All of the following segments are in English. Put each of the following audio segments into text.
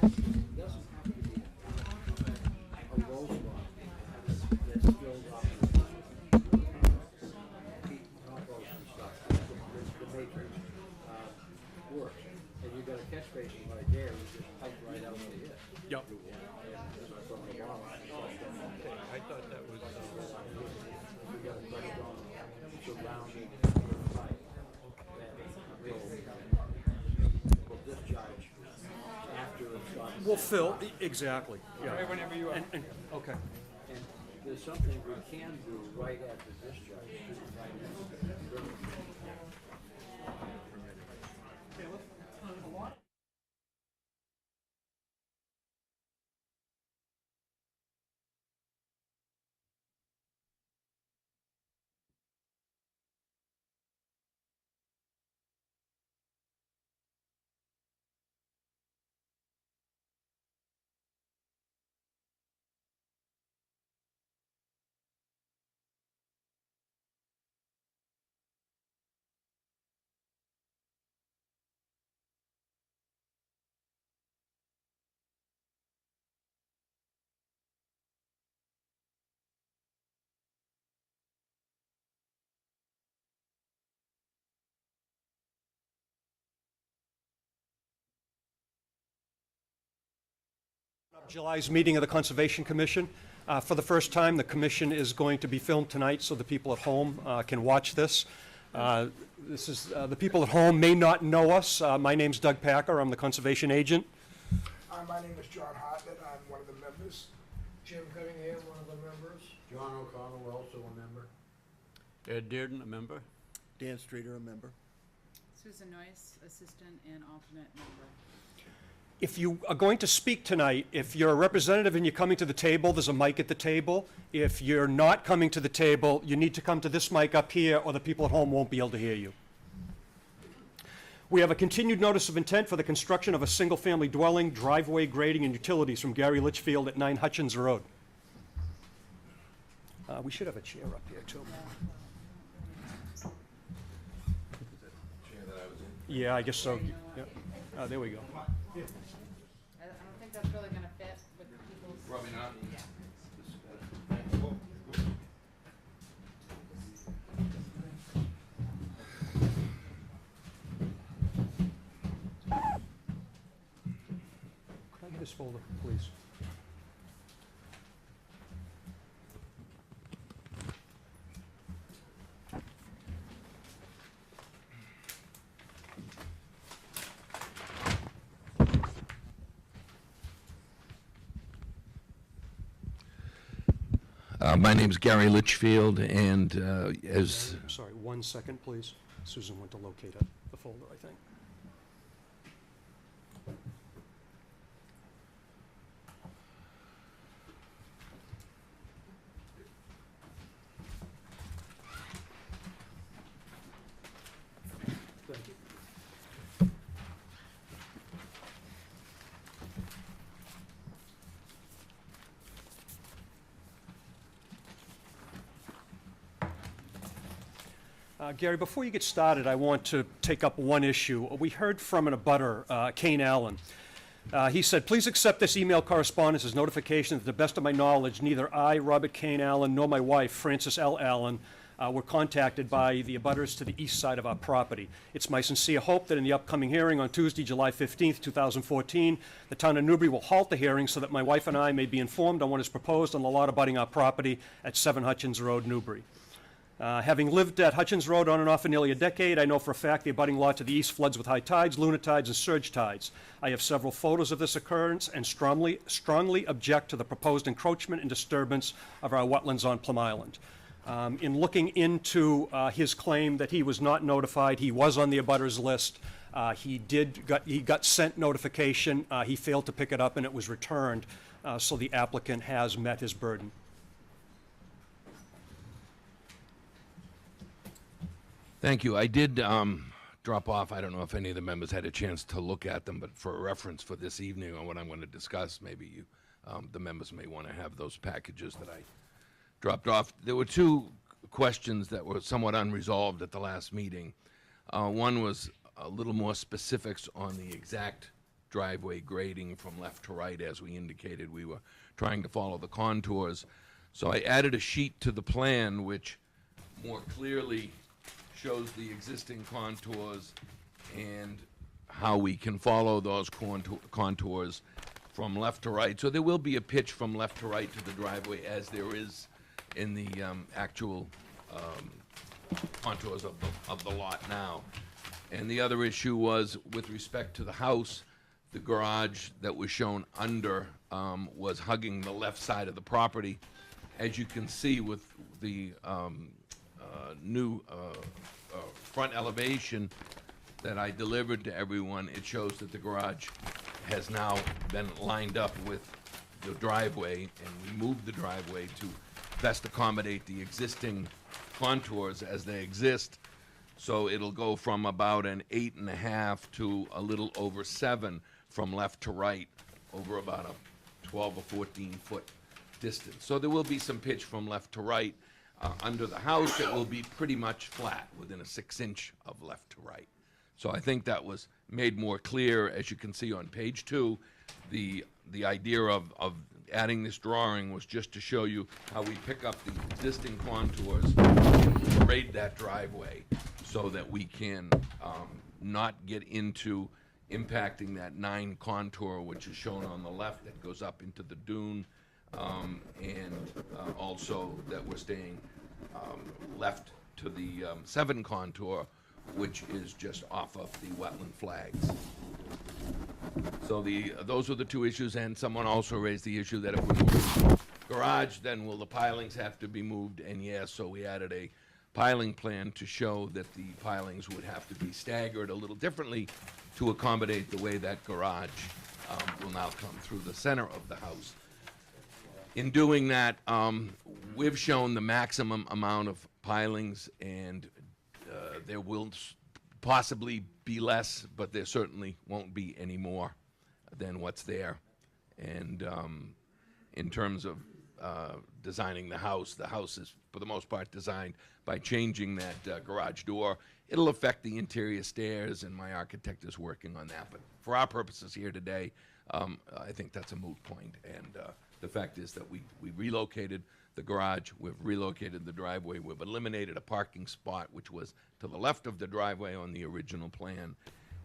It doesn't have to be a rose lot that's filled up with peat compost and stuff. The matrix works. And you've got a catch basin right there, which is piped right out to it. Yep. From the bottom. I thought that was, We got a crushed on surrounding pipe that will discharge after it's done. well, Phil, exactly, yeah. Right whenever you are. And, okay. And there's something we can do right after discharge. July's meeting of the Conservation Commission. For the first time, the commission is going to be filmed tonight so the people at home can watch this. The people at home may not know us. My name's Doug Packer. I'm the conservation agent. My name is John Hartnett. I'm one of the members. Jim Cunningham, one of the members. John O'Connell, also a member. Ed Dearden, a member. Dan Streeter, a member. Susan Noyce, assistant and alternate member. If you are going to speak tonight, if you're a representative and you're coming to the table, there's a mic at the table. If you're not coming to the table, you need to come to this mic up here or the people at home won't be able to hear you. We have a continued notice of intent for the construction of a single-family dwelling, driveway grading, and utilities from Gary Litchfield at 9 Hutchins Road. We should have a chair up here, too. Yeah, I guess so. Yep. There we go. I don't think that's really gonna fit with people's. Probably not. Yeah. Can I get this folder, please? My name's Gary Litchfield, and as Sorry, 1 second, please. Susan went to locate the folder, I think. Thank you. Gary, before you get started, I want to take up one issue. We heard from an abutter, Kane Allen. He said, please accept this email correspondence as notification that to the best of my knowledge, neither I, Robert Kane Allen, nor my wife, Frances L. Allen, were contacted by the abutters to the east side of our property. It's my sincere hope that in the upcoming hearing on Tuesday, July 15th, 2014, the town of Newbury will halt the hearing so that my wife and I may be informed on what is proposed on the lot abutting our property at 7 Hutchins Road, Newbury. Having lived at Hutchins Road on and off for nearly a decade, I know for a fact the abutting lot to the east floods with high tides, lunar tides, and surge tides. I have several photos of this occurrence and strongly object to the proposed encroachment and disturbance of our wetlands on Plum Island. In looking into his claim that he was not notified, he was on the abutters list. He got sent notification. He failed to pick it up and it was returned. So the applicant has met his burden. Thank you. I did drop off. I don't know if any of the members had a chance to look at them, but for a reference for this evening on what I'm going to discuss, maybe you, the members may want to have those packages that I dropped off. There were two questions that were somewhat unresolved at the last meeting. One was a little more specifics on the exact driveway grading from left to right. As we indicated, we were trying to follow the contours. So I added a sheet to the plan which more clearly shows the existing contours and how we can follow those contours from left to right. So there will be a pitch from left to right to the driveway, as there is in the actual contours of the lot now. And the other issue was with respect to the house, the garage that was shown under was hugging the left side of the property. As you can see with the new front elevation that I delivered to everyone, it shows that the garage has now been lined up with the driveway, and we moved the driveway to best accommodate the existing contours as they exist. So it'll go from about an 8.5 to a little over 7 from left to right, over about a 12 or 14 foot distance. So there will be some pitch from left to right. Under the house, it will be pretty much flat, within a 6-inch of left to right. So I think that was made more clear. As you can see on page 2, the idea of adding this drawing was just to show you how we pick up the existing contours and grade that driveway so that we can not get into impacting that 9 contour, which is shown on the left, that goes up into the dune, and also that we're staying left to the 7 contour, which is just off of the wetland flags. So those are the 2 issues, and someone also raised the issue that if we move the garage, then will the pilings have to be moved? And yes, so we added a piling plan to show that the pilings would have to be staggered a little differently to accommodate the way that garage will now come through the center of the house. In doing that, we've shown the maximum amount of pilings, and there will possibly be less, but there certainly won't be any more than what's there. And in terms of designing the house is, for the most part, designed by changing that garage door. It'll affect the interior stairs, and my architect is working on that. But for our purposes here today, I think that's a moot point. And the fact is that we relocated the garage, we've relocated the driveway, we've eliminated a parking spot which was to the left of the driveway on the original plan.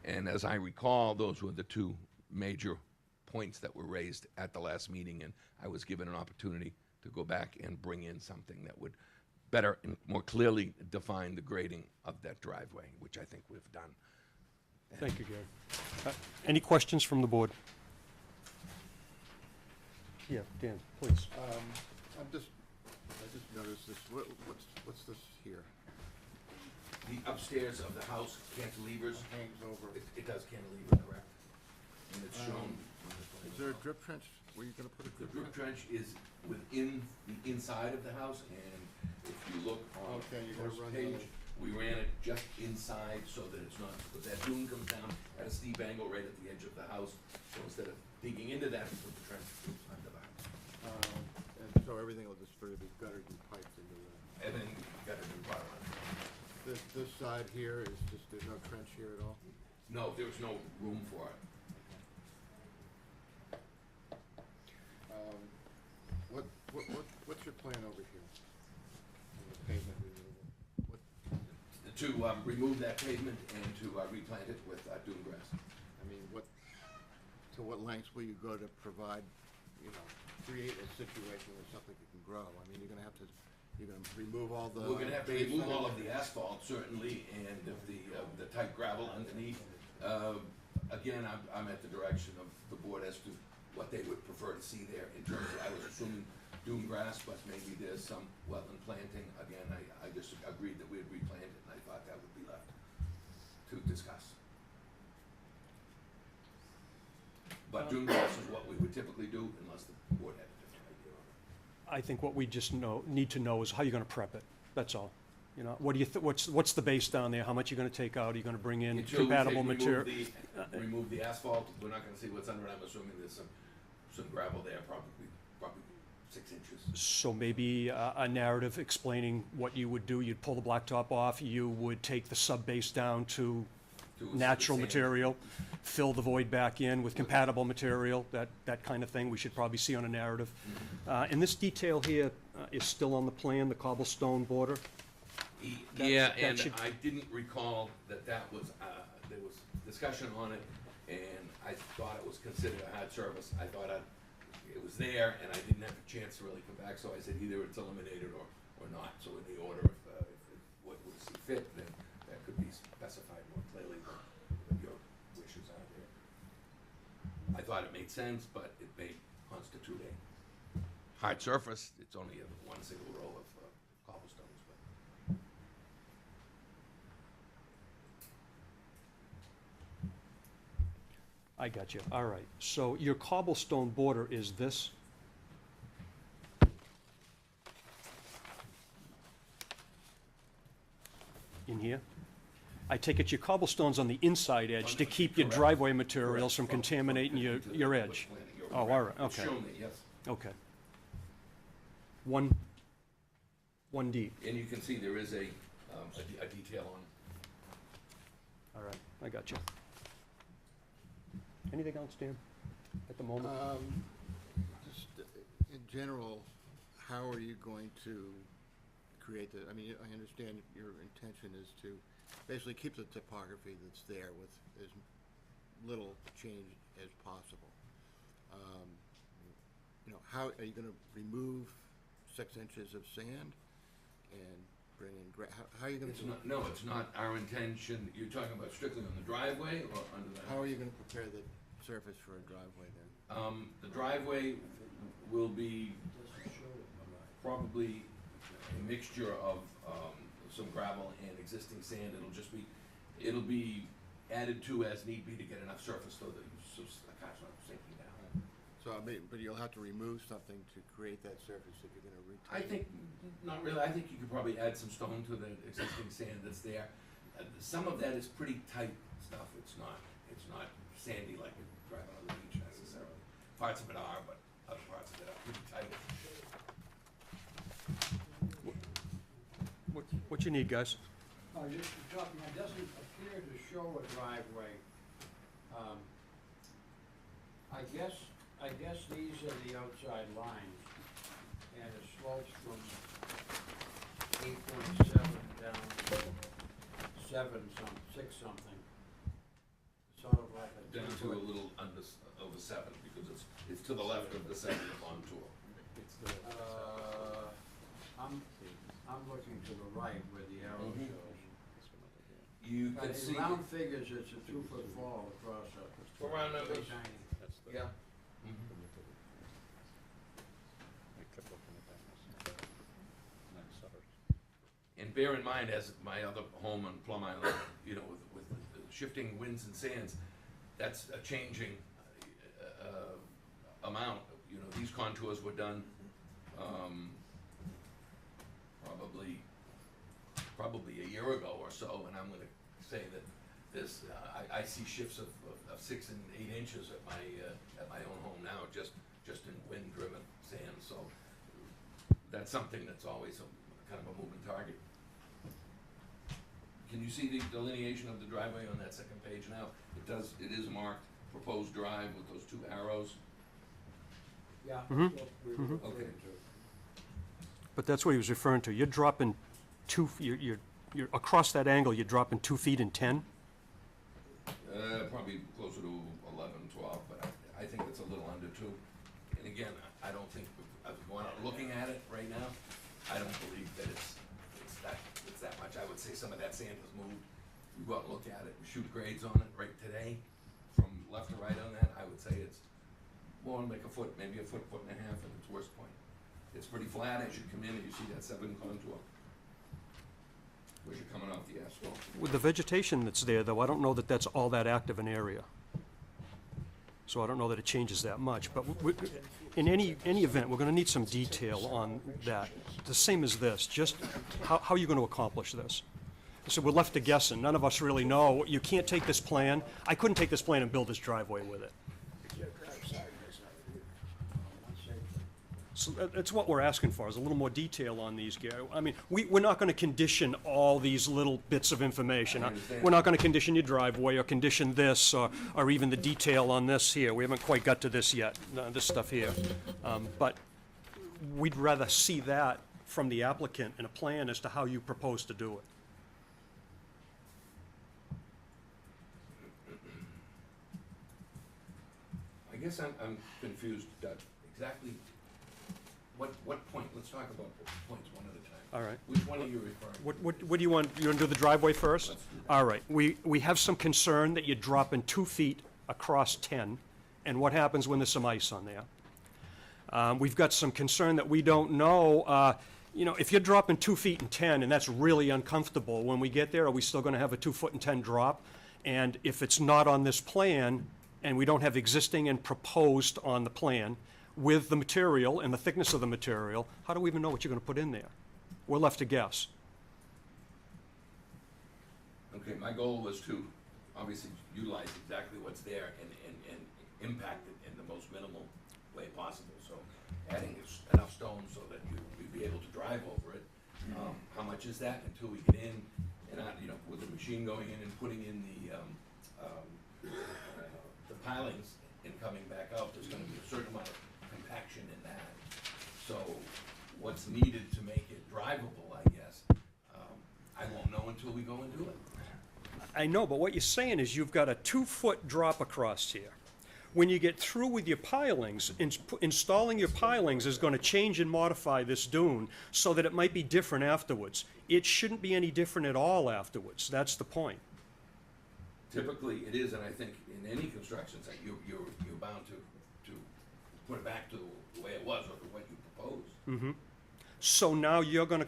And as I recall, those were the 2 major points that were raised at the last meeting, and I was given an opportunity to go back and bring in something that would better and more clearly define the grading of that driveway, which I think we've done. Thank you, Gary. Any questions from the board? Yeah, Dan, please. I just noticed this, what's this here? The upstairs of the house cantilevers, Hangs over. it does cantilever, correct? And it's shown on the plan. Is there a drip trench? Were you gonna put a The drip drip trench? trench is within the inside of the house, and if you look on Okay, the you're gonna first run page, the- we ran it just inside so that it's not, but that dune comes down at a steep angle right at the edge of the house. So instead of digging into that, we put the trench under the house. And so everything will just sort of be gutted and piped into the, And then you got a new bottom on it. this side here is just, there's no trench here at all? No, there's no room for it. What's your plan over here? On the pavement removal? What, To remove that pavement and to replant it with dune grass. I mean, to what lengths will you go to provide, create a situation where something can grow? I mean, you're gonna remove all the. We're gonna have to remove all of the asphalt, certainly, and the tight gravel underneath. Again, I'm at the direction of the board as to what they would prefer to see there in terms of, I was assuming dune grass, but maybe there's some wetland planting. Again, I just agreed that we'd replant it, and I thought that would be left to discuss. But dune grass is what we would typically do unless the board had a different idea on it. I think what we just need to know is how you're gonna prep it, that's all. What do you, what's the base down there, how much you're gonna take out, are you gonna bring in Until we compatible remove material? Remove the asphalt, we're not gonna see what's under it. I'm assuming there's some gravel there, probably 6 inches. So maybe a narrative explaining what you would do, you'd pull the blacktop off, you would take the sub-base down to natural material, fill the void back in with compatible material, that kind of thing we should probably see on a narrative. And this detail here is still on the plan, the cobblestone border. Yeah, that and should- I didn't recall that was, there was discussion on it, and I thought it was considered a hard service. I thought it was there, and I didn't have a chance to really come back, so I said either it's eliminated or not. So in the order, if what would see fit, then that could be specified more clearly than your wishes are there. I thought it made sense, but it may constitute a hard surface. It's only one single row of cobblestones, but. I got you, all right. So your cobblestone border is this? In here? I take it your cobblestone's on the inside edge to keep your Correct. driveway materials from Correct. contaminating your You're edge? correct. Oh, all right, It's okay. shown there, yes. Okay. One deep, And you can see there is a detail on. all right, I got you. Anything else, Dan, at the moment? Just in general, how are you going to create the, I mean, I understand your intention is to basically keep the topography that's there with as little change as possible. You know, how, are you gonna remove 6 inches of sand and bring in how are you gonna It's do? not, no, it's not our intention. You're talking about strictly on the driveway or under the house? How are you gonna prepare the surface for a driveway then? The driveway will be probably a mixture of some gravel and existing sand. It'll be added to as need be to get enough surface so that the car's not sinking down. So, I mean, but you'll have to remove something to create that surface if you're gonna retain. I think, not really, I think you could probably add some stone to the existing sand that's there. Some of that is pretty tight stuff. It's not sandy like we drive on the beach necessarily. Parts of it are, but other parts of it are pretty tight. What you need, guys? Just talking, it doesn't appear to show a driveway. I guess these are the outside lines, and it slopes from 8.7 down to 6 something. Sort of like a. Down to a little over 7 because it's to the left of the 7 contour. I'm looking to the right where the arrow Mhm. shows. You But can in see. round figures, it's a 2-foot fall across a. For round numbers. Tiny. Yeah. And bear in mind, as my other home on Plum Island, you know, with the shifting winds and sands, that's a changing amount. You know, these contours were done probably a year ago or so, and I'm gonna say that this, I see shifts of 6 and 8 inches at my own home now, just in wind-driven sand, so that's something that's always kind of a moving target. Can you see the delineation of the driveway on that second page now? It is marked proposed drive with those 2 arrows. Yeah. Mhm. That's what we were Okay. referring to. But that's what he was referring to. You're dropping you're across that angle, you're dropping 2 feet and 10? Probably closer to 11, 12, but I think it's a little under 2. And again, I don't think, I've gone out looking at it right now, I don't believe that it's that much. I would say some of that sand has moved. We go out and look at it, we shoot grades on it right today, from left to right on that, I would say it's more like a foot, maybe a foot and a half at its worst point. It's pretty flat as you come in and you see that 7 contour. Where you're coming off the asphalt. With the vegetation that's there, though, I don't know that that's all that active an area. So I don't know that it changes that much, but in any event, we're gonna need some detail on that. The same as this, just how are you gonna accomplish this? So we're left to guessing, none of us really know. You can't take this plan, I couldn't take this plan and build this driveway with it. It's what we're asking for, is a little more detail on these, Gary. I mean, we're not gonna condition all these little bits of information. I understand. We're not gonna condition your driveway, or condition this, or even the detail on this here. We haven't quite got to this yet, this stuff here. But we'd rather see that from the applicant in a plan as to how you propose to do it. I guess I'm confused, Doug. Exactly what point? Let's talk about the points one at a time. All right. Which one are you referring to? What do you want? You want to do the driveway first? All right. We have some concern that you're dropping 2 feet across 10, and what happens when there's some ice on there? We've got some concern that we don't know, you know, if you're dropping 2 feet and 10, and that's really uncomfortable, when we get there, are we still gonna have a 2 foot and 10 drop? And if it's not on this plan, and we don't have existing and proposed on the plan, with the material and the thickness of the material, how do we even know what you're gonna put in there? We're left to guess. Okay, my goal was to obviously utilize exactly what's there and impact it in the most minimal way possible. So adding enough stone so that we'd be able to drive over it. How much is that until we get in and out, you know, with the machine going in and putting in the pilings and coming back out, there's gonna be a certain amount of compaction in that. So what's needed to make it drivable, I guess, I won't know until we go and do it. I know, but what you're saying is you've got a 2 foot drop across here. When you get through with your pilings, installing your pilings is gonna change and modify this dune so that it might be different afterwards. It shouldn't be any different at all afterwards, that's the point. Typically, it is, and I think in any construction site, you're bound to put it back to the way it was or to what you proposed. So now you're gonna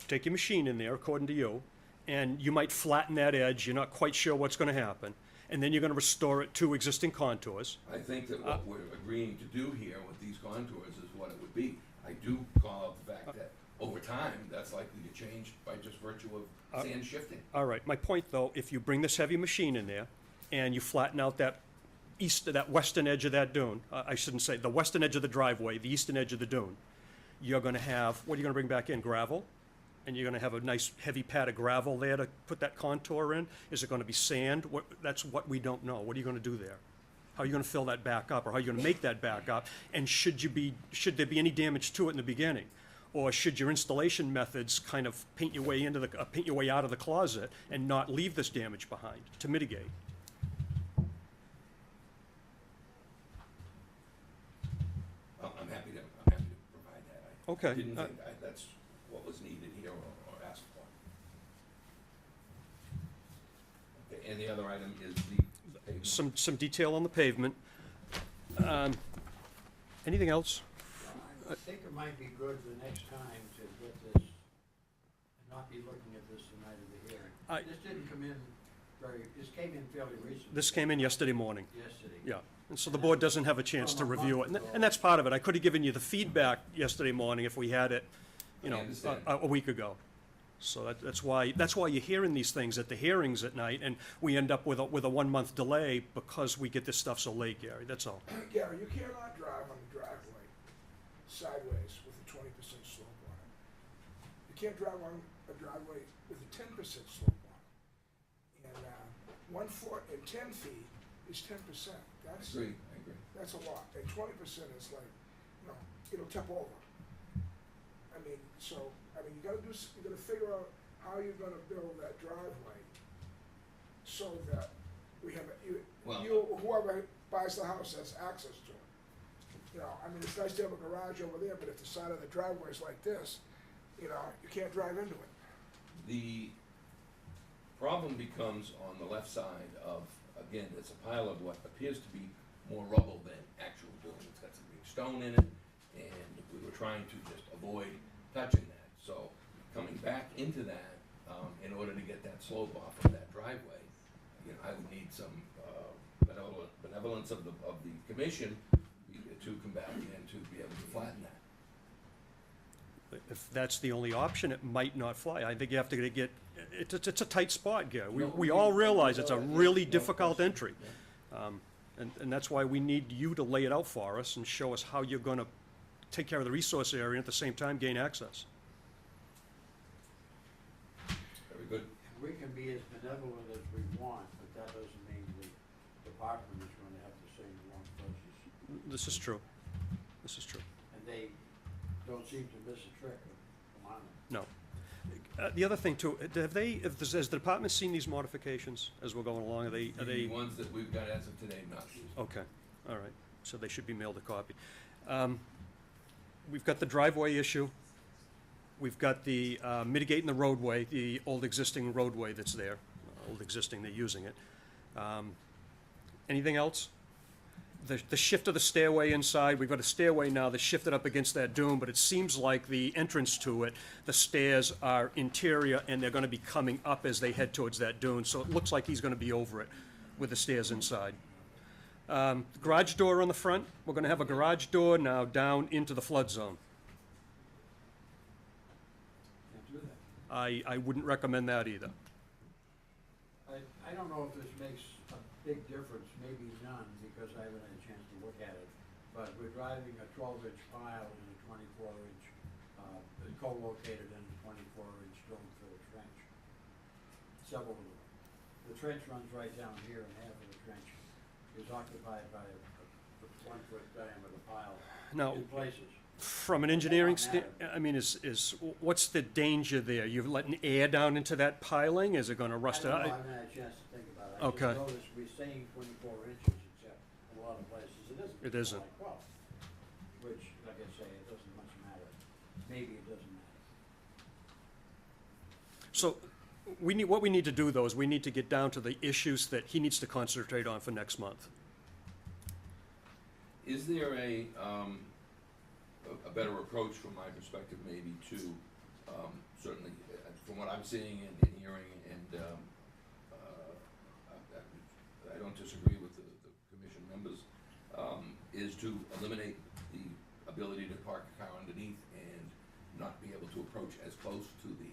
take your machine in there, according to you, and you might flatten that edge, you're not quite sure what's gonna happen, and then you're gonna restore it to existing contours. I think that what we're agreeing to do here with these contours is what it would be. I do call out the fact that over time, that's likely to change by just virtue of sand shifting. All right, my point though, if you bring this heavy machine in there, and you flatten out that western edge of that dune, I shouldn't say, the western edge of the driveway, the eastern edge of the dune, you're gonna have, what are you gonna bring back in, gravel? And you're gonna have a nice heavy pad of gravel there to put that contour in? Is it gonna be sand? That's what we don't know. What are you gonna do there? How are you gonna fill that back up, or how are you gonna make that back up? And should there be any damage to it in the beginning? Or should your installation methods kind of paint your way out of the closet and not leave this damage behind to mitigate? I'm happy to provide that. Okay. I didn't think that's what was needed here or asked for. Okay, and the other item is the pavement. Some detail on the pavement. Anything else? I think it might be good the next time to get this, and not be looking at this the night of the hearing. This didn't come in this came in fairly recently. This came in yesterday morning. Yesterday. Yeah, and so the board doesn't have a chance to review it, and that's part of it. I could have given you the feedback yesterday morning if we had it, you know, I understand. a week ago. So that's why you're hearing these things at the hearings at night, and we end up with a 1 month delay because we get this stuff so late, Gary, that's all. Gary, you cannot drive on the driveway sideways with a 20% slope on it. You can't drive on a driveway with a 10% slope on it. And 1 foot and 10 feet is 10%. I agree. That's a lot. And 20% is like, you know, it'll tip over. I mean, you gotta figure out how you're gonna build that driveway so that we have, whoever buys the house has access to it. You know, I mean, it's nice to have a garage over there, but if the side of the driveway is like this, you know, you can't drive into it. The problem becomes on the left side of, again, it's a pile of what appears to be more rubble than actual building. It's got some big stone in it, and we were trying to just avoid touching that. So coming back into that, in order to get that slope off of that driveway, you know, I would need some benevolence of the commission to come back and to be able to flatten that. If that's the only option, it might not fly. I think you have to get, it's a tight spot, Gary. We all realize it's a really difficult entry. And that's why we need you to lay it out for us and show us how you're gonna take care of the resource area and at the same time gain access. Very good. We can be as benevolent as we want, but that doesn't mean the department is gonna have to say the wrong places. This is true. This is true. And they don't seem to miss a trick of mine. No. The other thing too, has the department seen these modifications as we're going along? Are they, The ones that we've got as of today, not. okay, all right, so they should be mailed a copy. We've got the driveway issue. We've got the mitigating the roadway, the old existing roadway that's there. Old existing, they're using it. Anything else? The shift of the stairway inside, we've got a stairway now that's shifted up against that dune, but it seems like the entrance to it, the stairs are interior and they're gonna be coming up as they head towards that dune, so it looks like he's gonna be over it with the stairs inside. Garage door on the front, we're gonna have a garage door now down into the flood zone. Can't do that. I wouldn't recommend that either. I don't know if this makes a big difference, maybe none, because I haven't had a chance to look at it. But we're driving a 12-inch pile in a 24-inch, co-located in a 24-inch stone-filled trench. Several of them. The trench runs right down here, and half of the trench is occupied by a 1-foot diameter pile Now, in places. from an engineering Not I mean, what's the danger there? You're letting air down into that piling? Is it gonna rust I don't know, I out? haven't had a chance to think about it. Okay. I just noticed we're saying 24 inches, except in a lot of places it isn't. It It's isn't. like 12, which, like I say, it doesn't much matter. Maybe it doesn't matter. So, what we need to do though is we need to get down to the issues that he needs to concentrate on for next month. Is there a better approach from my perspective maybe to, certainly, from what I'm seeing and hearing, and I don't disagree with the commission members, is to eliminate the ability to park a car underneath and not be able to approach as close to the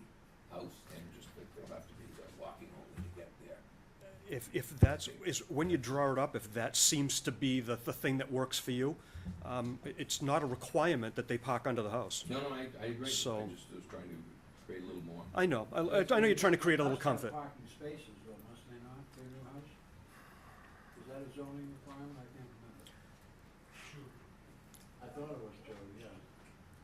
house, and just that they'll have to be walking only to get there. If that's, when you draw it up, if that seems to be the thing that works for you, it's not a requirement that they park under the house. No, I agree. So- I just was trying to create a little more. I know, I know you're trying to create a little Must have comfort. Parking spaces though, must they not, for your house? Is that a zoning requirement? I can't remember. I thought it was too, yeah.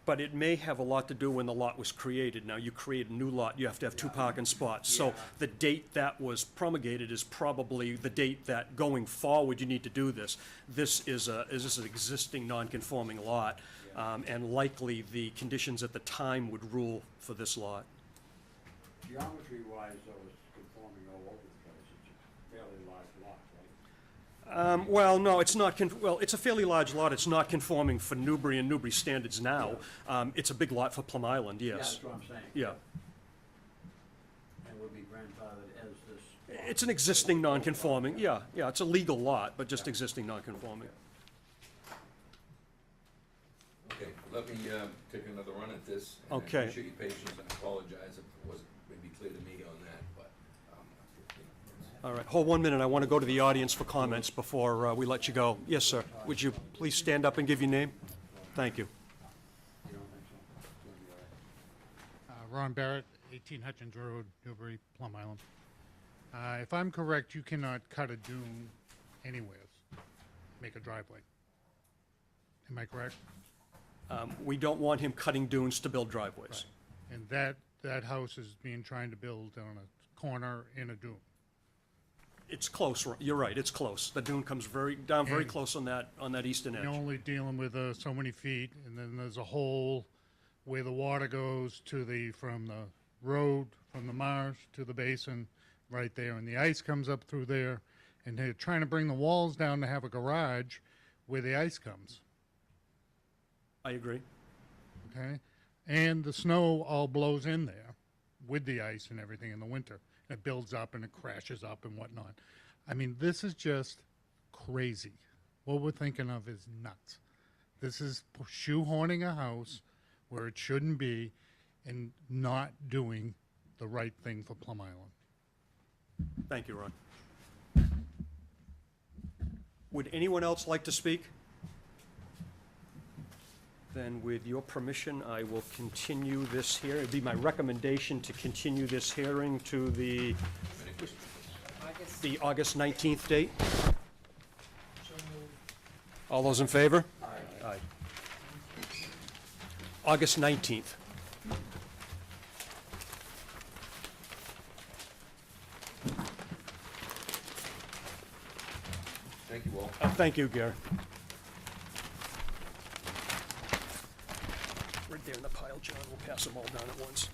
But it may have a lot to do when the lot was created. Now, you create a new lot, you have to have two parking spots. So Yeah. the date that was promulgated is probably the date that going forward, you need to do this. This is an existing non-conforming lot, and likely the conditions at the time would rule for this lot. Geometry-wise, though, it's conforming all over the place. It's a fairly large lot, right? Well, no, it's not, well, it's a fairly large lot. It's not conforming for Newbury and Newbury standards now. It's a big lot for Plum Island, Yeah, yes. that's what I'm saying. Yeah. And would be grandfathered as this. lot. It's an existing non-conforming, yeah, it's a legal lot, but just existing non-conforming. Okay, let me take another run at this. And Okay. I appreciate your patience, and apologize if it wasn't maybe clear to me on that, but, All right, hold 1 minute. I want to go to the audience for comments before we let you go. Yes, sir. Would you please stand up and give your name? Thank you. You don't think so? It's gonna be all right. Ron Barrett, 18 Hutchins Road, Newbury, Plum Island. If I'm correct, you cannot cut a dune anywhere, make a driveway. Am I correct? We don't want him cutting dunes to build driveways. And that house is being trying to build on a corner in a dune. It's close, you're right, it's close. The dune comes down very And- close on that eastern You're edge. only dealing with so many feet, and then there's a hole where the water goes from the road, from the marsh to the basin, right there, and the ice comes up through there, and they're trying to bring the walls down to have a garage where the ice comes. I agree. Okay? And the snow all blows in there with the ice and everything in the winter. It builds up and it crashes up and whatnot. I mean, this is just crazy. What we're thinking of is nuts. This is shoehorning a house where it shouldn't be and not doing the right thing for Plum Island. Thank you, Ron. Would anyone else like to speak? Then with your permission, I will continue this here. It'd be my recommendation to continue this hearing to the August 19th date. All those in favor? Aye. August 19th. Thank you, Walt. Thank you, Gary. Right there in the pile, John. We'll pass them all down at once.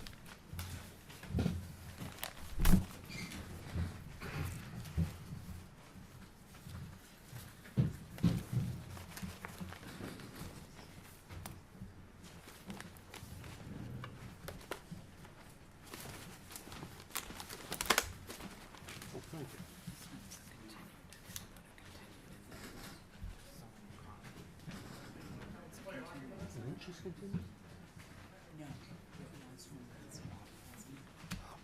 Oh, thank you.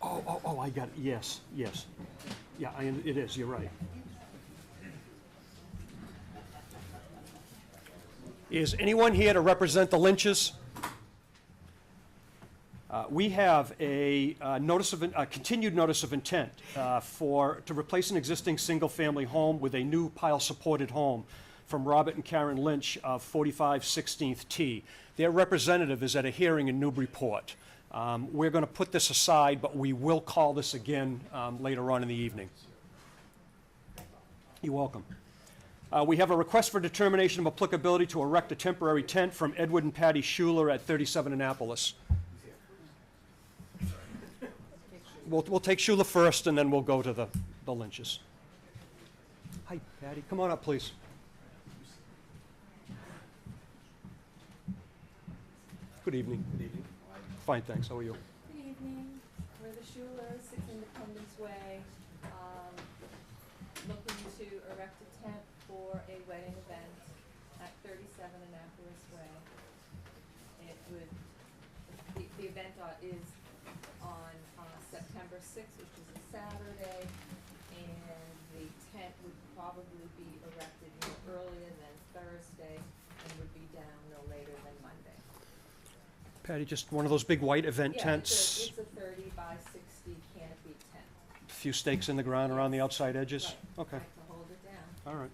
Oh, I got it, yes, yes. Yeah, it is, you're right. Is anyone here to represent the Lynches? We have a continued notice of intent to replace an existing single-family home with a new pile-supported home from Robert and Karen Lynch of 45 16th T. Their representative is at a hearing in Newburyport. We're going to put this aside, but we will call this again later on in the evening. You're welcome. We have a request for determination of applicability to erect a temporary tent from Edward and Patty Schuler at 37 Annapolis. We'll take Schuler first, and then we'll go to the Lynches. Hi, Patty. Come on up, please. Good evening. Good evening. Fine, thanks. How are you? Good evening. We're the Schulers, 6 Independence Way, looking to erect a tent for a wedding event at 37 Annapolis Way. It would, the event is on September 6th, which is a Saturday, and the tent would probably be erected no earlier than Thursday and would be down no later than Monday. Patty, just one of those big white event Yeah, tents, it's a 30 by 60 canopy tent. a few stakes in the ground around the outside edges? Right, Okay, right, to hold it down. all right.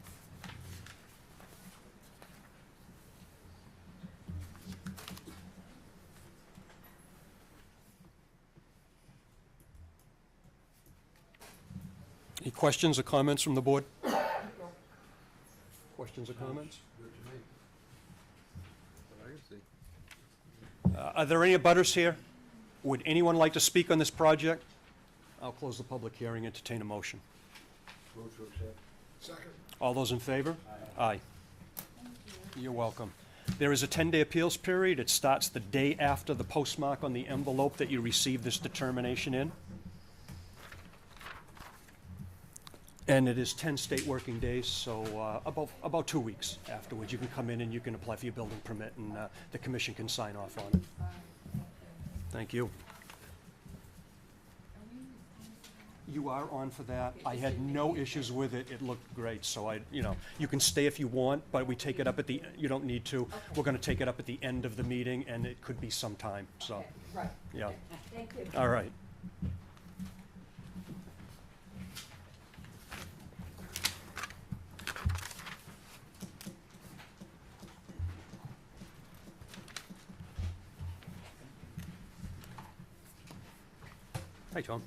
Any questions or comments from the board? Questions or comments? Good to me. But I can see. Are there any abutters here? Would anyone like to speak on this project? I'll close the public hearing, entertain a motion. Move to accept. Second. All those in favor? Aye. You're welcome. There is a 10-day appeals period. It starts the day after the postmark on the envelope that you receive this determination in. And it is 10 state working days, so about 2 weeks afterwards, you can come in and you can apply for your building permit, and the commission can sign off on it. Thank you. You are on for that. I had no issues with it. It looked great, so you can stay if you want, but we take it up at the, you don't need to. We're gonna take it up at the end of the meeting, and it could be some time, so, Okay, right. yeah. Thank you. All right. Hi, Tom.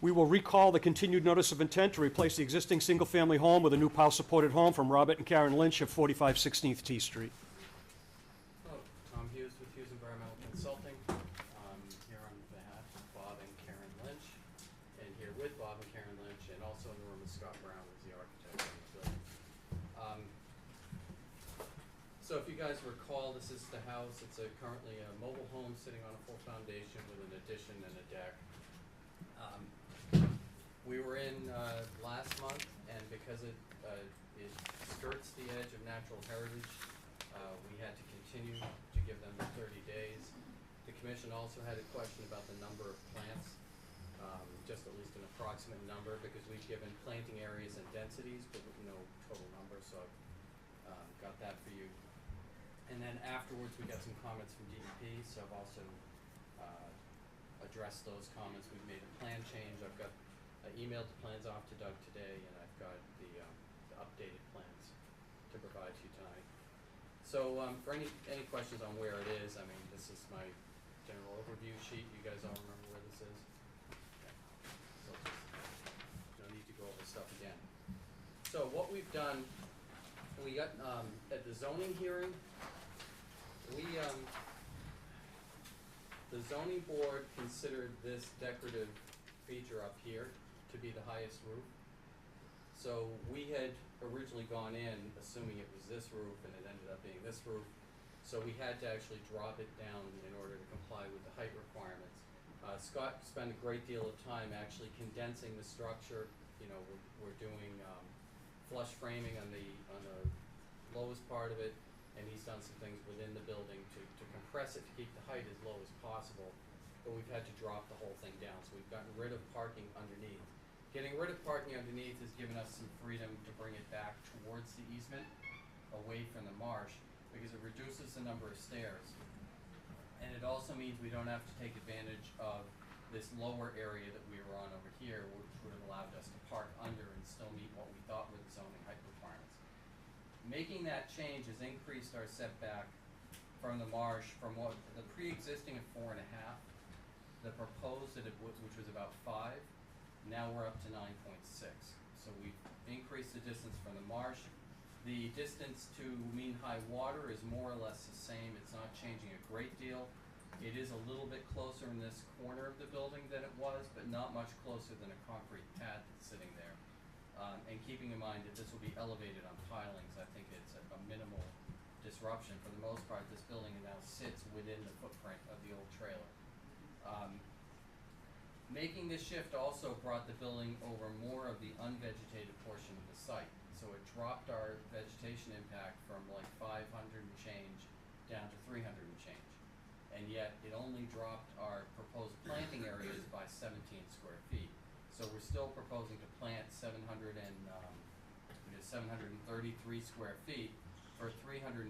We will recall the continued notice of intent to replace the existing single-family home with a new pile-supported home from Robert and Karen Lynch of 45 16th T Street. Hello, Tom Hughes with Hughes Environmental Consulting. Here on behalf of Bob and Karen Lynch, and here with Bob and Karen Lynch, and also in the room is Scott Brown, who's the architect of the building. So if you guys recall, this is the house. It's currently a mobile home sitting on a full foundation with an addition and a deck. We were in, last month, and because it skirts the edge of natural heritage, we had to continue to give them the 30 days. The commission also had a question about the number of plants, just at least an approximate number, because we've given planting areas and densities, but with no total number, so I've got that for you. And then afterwards, we got some comments from DEP, so I've also addressed those comments. We've made a plan change. I emailed the plans off to Doug today, and I've got the updated plans to provide to you tonight. So for any questions on where it is, I mean, this is my general overview sheet. You guys all remember where this is? Okay. So no need to go over stuff again. So what we've done, we got at the zoning hearing, the zoning board considered this decorative feature up here to be the highest roof. So we had originally gone in assuming it was this roof, and it ended up being this roof. So we had to actually drop it down in order to comply with the height requirements. Scott spent a great deal of time actually condensing the structure. You know, we're doing flush framing on the lowest part of it, and he's done some things within the building to compress it to keep the height as low as possible. But we've had to drop the whole thing down, so we've gotten rid of parking underneath. Getting rid of parking underneath has given us some freedom to bring it back towards the easement, away from the marsh, because it reduces the number of stairs. And it also means we don't have to take advantage of this lower area that we were on over here, which would have allowed us to park under and still meet what we thought were the zoning height requirements. Making that change has increased our setback from the marsh from what the pre-existing of 4.5, the proposed which was about 5, now we're up to 9.6. So we've increased the distance from the marsh. The distance to mean high water is more or less the same. It's not changing a great deal. It is a little bit closer in this corner of the building than it was, but not much closer than a concrete pad that's sitting there. And keeping in mind that this will be elevated on pilings, I think it's a minimal disruption. For the most part, this building now sits within the footprint of the old trailer. Making this shift also brought the building over more of the unvegetated portion of the site. So it dropped our vegetation impact from like 500 and change down to 300 and change. And yet it only dropped our proposed planting areas by 17 square feet. So we're still proposing to plant 733 square feet for 345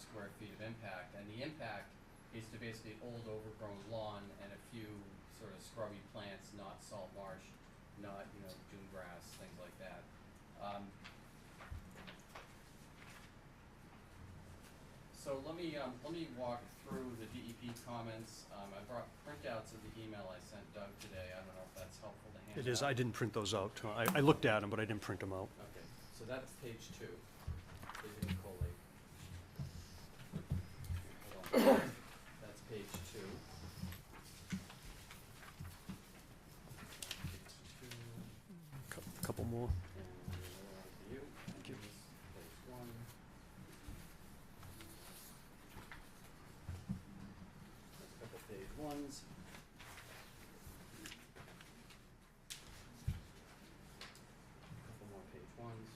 square feet of impact. And the impact is to basically old overgrown lawn and a few sort of scrubby plants, not salt marsh, not, you know, dune grass, things like that. So let me walk through the DEP comments. I brought printouts of the email I sent Doug today. I don't know if that's helpful to hand It is. out. I didn't print those out. I looked at them, but I didn't print them out. Okay, so that's page 2. They didn't collate. Hold on. That's page 2. Couple more. And we'll go on to you. Thank you. Page 1. That's a couple page 1s. Couple more page 1s.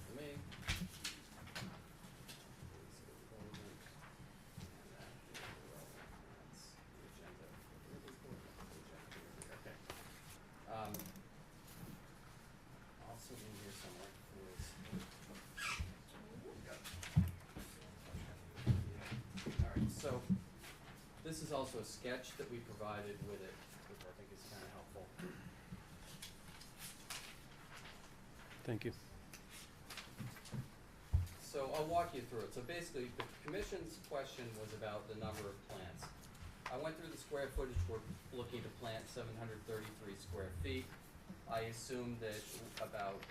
For me. Okay. Also in here somewhere is. Alright, so this is also a sketch that we provided with it, which I think is kind of helpful. Thank you. So I'll walk you through it. So basically, the commission's question was about the number of plants. I went through the square footage. We're looking to plant 733 square feet. I assume that about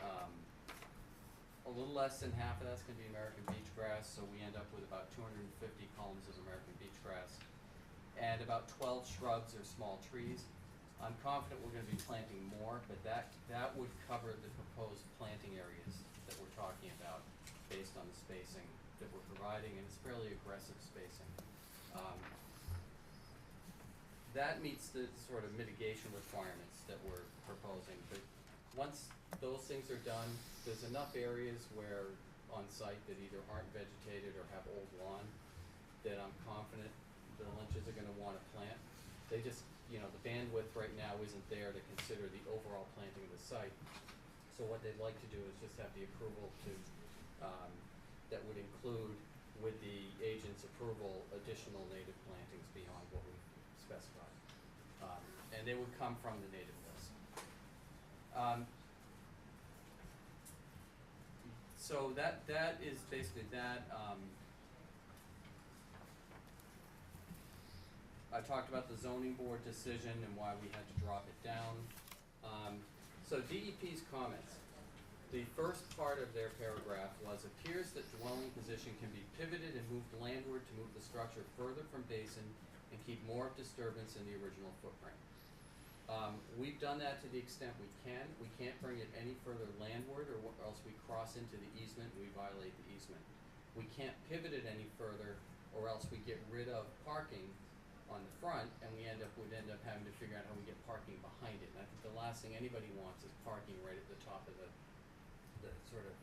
a little less than half of that's going to be American beach grass, so we end up with about 250 columns of American beach grass, and about 12 shrubs or small trees. I'm confident we're going to be planting more, but that would cover the proposed planting areas that we're talking about based on the spacing that we're providing, and it's fairly aggressive spacing. that meets the sort of mitigation requirements that we're proposing. But once those things are done, there's enough areas where on site that either aren't vegetated or have old lawn that I'm confident the Lynches are gonna wanna plant. They just, you know, the bandwidth right now isn't there to consider the overall planting of the site. So what they'd like to do is just have the approval to, that would include, with the agent's approval, additional native plantings beyond what we've specified. And they would come from the native list. So that is basically that. I talked about the zoning board decision and why we had to drop it down. So DEP's comments. The first part of their paragraph was, appears that dwelling position can be pivoted and moved landward to move the structure further from basin and keep more of disturbance in the original footprint. We've done that to the extent we can. We can't bring it any further landward or else we cross into the easement and we violate the easement. We can't pivot it any further or else we get rid of parking on the front and we would end up having to figure out how we get parking behind it. And I think the last thing anybody wants is parking right at the top of the sort of,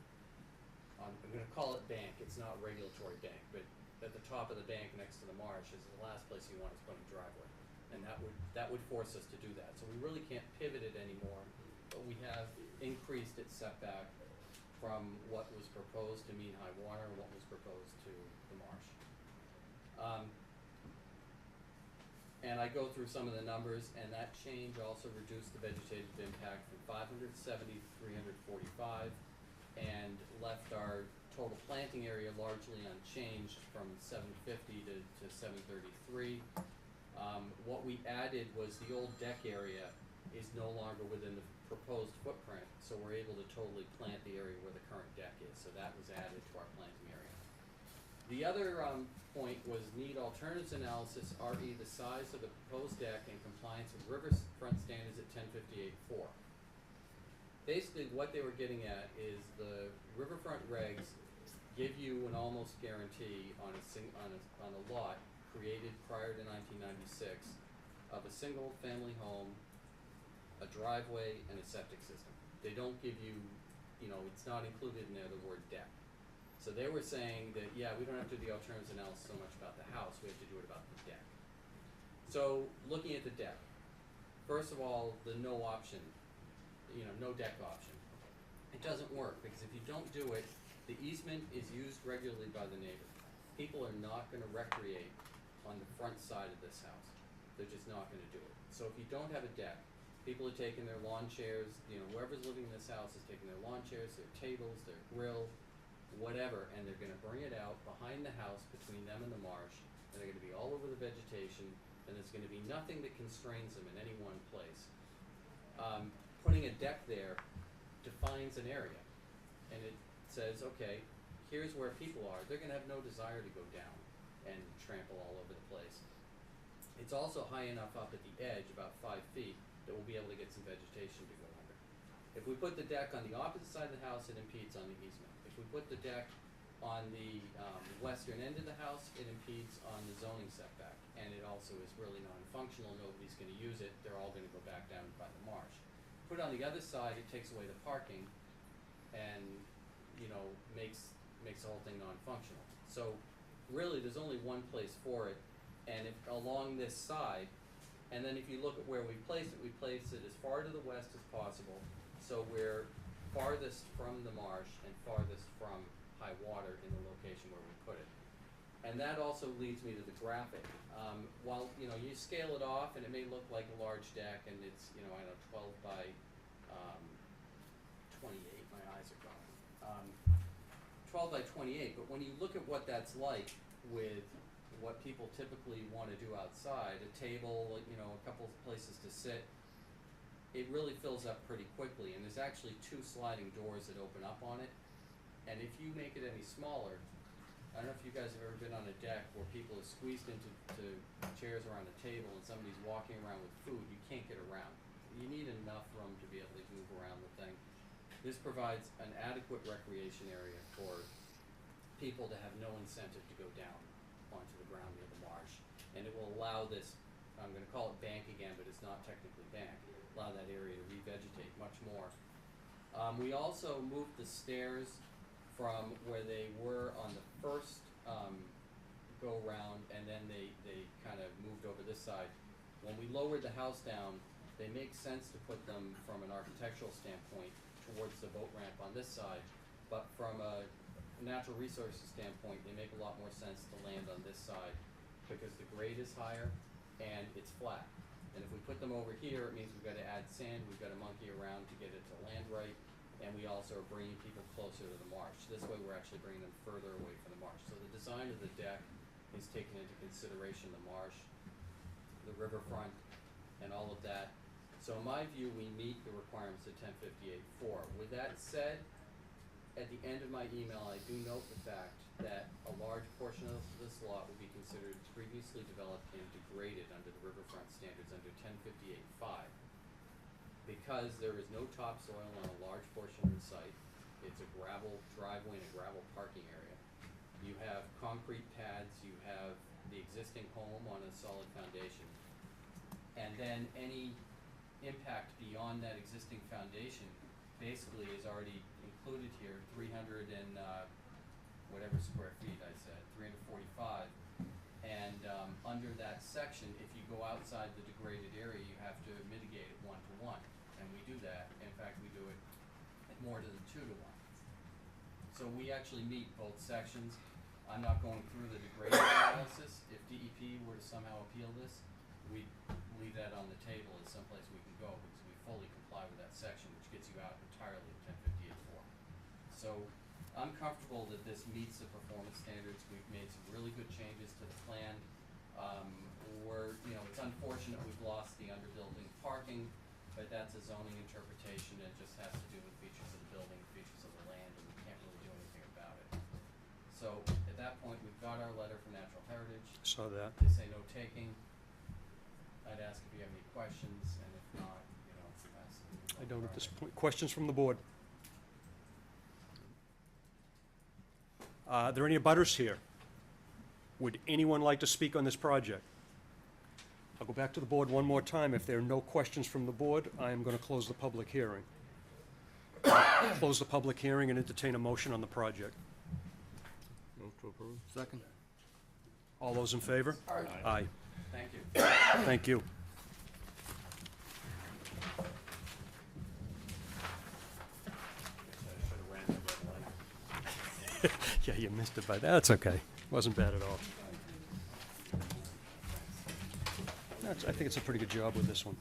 I'm gonna call it bank, it's not regulatory bank, but at the top of the bank next to the marsh is the last place you want is put a driveway. And that would force us to do that. So we really can't pivot it anymore, but we have increased its setback from what was proposed to mean high water and what was proposed to the marsh. And I go through some of the numbers, and that change also reduced the vegetative impact from 570 to 345, and left our total planting area largely unchanged from 750 to 733. What we added was the old deck area is no longer within the proposed footprint, so we're able to totally plant the area where the current deck is, so that was added to our planting area. The other point was need alternatives analysis, RE the size of the proposed deck in compliance with riverfront standards at 1058-4. Basically what they were getting at is the riverfront regs give you an almost guarantee on a lot created prior to 1996 of a single family home, a driveway, and a septic system. They don't give you, it's not included in there the word deck. So they were saying that, yeah, we don't have to do the alternatives analysis so much about the house, we have to do it about the deck. So looking at the deck, first of all, the no option, no deck option. It doesn't work because if you don't do it, the easement is used regularly by the neighbor. People are not gonna recreate on the front side of this house. They're just not gonna do it. So if you don't have a deck, people are taking their lawn chairs, whoever's living in this house is taking their lawn chairs, their tables, their grill, whatever, and they're gonna bring it out behind the house between them and the marsh, and they're gonna be all over the vegetation, and there's gonna be nothing that constrains them in any one place. Putting a deck there defines an area, and it says, okay, here's where people are. They're gonna have no desire to go down and trample all over the place. It's also high enough up at the edge, about 5 feet, that we'll be able to get some vegetation to go under. If we put the deck on the opposite side of the house, it impedes on the easement. If we put the deck on the western end of the house, it impedes on the zoning setback, and it also is really non-functional. Nobody's gonna use it. They're all gonna go back down by the marsh. Put it on the other side, it takes away the parking, and makes the whole thing non-functional. So really, there's only one place for it, and if along this side, and then if you look at where we place it as far to the west as possible, so we're farthest from the marsh and farthest from high water in the location where we put it. And that also leads me to the graphic. While you scale it off and it may look like a large deck and it's 12 by 28, my eyes are going. 12 by 28, but when you look at what that's like with what people typically want to do outside, a table, a couple of places to sit, it really fills up pretty quickly, and there's actually 2 sliding doors that open up on it, and if you make it any smaller, I don't know if you guys have ever been on a deck where people are squeezed into chairs around a table and somebody's walking around with food, you can't get around. You need enough room to be able to move around the thing. This provides an adequate recreation area for people to have no incentive to go down onto the ground near the marsh, and it will allow this I'm gonna call it bank again, but it's not technically bank, allow that area to revegetate much more. We also moved the stairs from where they were on the first, go round, and then they kind of moved over this side. When we lowered the house down, they make sense to put them from an architectural standpoint towards the boat ramp on this side, but from a natural resources standpoint, they make a lot more sense to land on this side, because the grade is higher and it's flat. And if we put them over here, it means we've gotta add sand, we've gotta monkey around to get it to land right, and we also are bringing people closer to the marsh. This way, we're actually bringing them further away from the marsh. So the design of the deck is taking into consideration the marsh, the riverfront, and all of that. So in my view, we meet the requirements of 1058-4. With that said, at the end of my email, I do note the fact that a large portion of this lot will be considered previously developed and degraded under the riverfront standards under 1058-5. Because there is no topsoil on a large portion of the site, it's a gravel driveway and a gravel parking area. You have concrete pads, you have the existing home on a solid foundation. And then any impact beyond that existing foundation basically is already included here, 300 and whatever square feet I said, 345. And under that section, if you go outside the degraded area, you have to mitigate it 1-to-1. And we do that. In fact, we do it more than 2-to-1. So we actually meet both sections. I'm not going through the degraded analysis. If DEP were to somehow appeal this, we'd leave that on the table as someplace we can go, because we fully comply with that section, which gets you out entirely of 1058-4. So I'm comfortable that this meets the performance standards. We've made some really good changes to the plan. It's unfortunate we've lost the underbuilding parking, but that's a zoning interpretation. It just has to do with features of the building, features of the land, and we can't really do anything about it. So at that point, we've got our letter from Natural Heritage. Saw that. They say no taking. I'd ask if you have any questions, and if not, ask. I don't at this point. Questions from the board? Are there any abutters here? Would anyone like to speak on this project? I'll go back to the board one more time. If there are no questions from the board, I am going to close the public hearing. Close the public hearing and entertain a motion on the project. Move to approve. Second. All those in favor? Aye. Aye. Thank you. Thank you. I should have ran the red light. Yeah, you missed it by that. That's okay. Wasn't bad at all. I think it's a pretty good job with this one.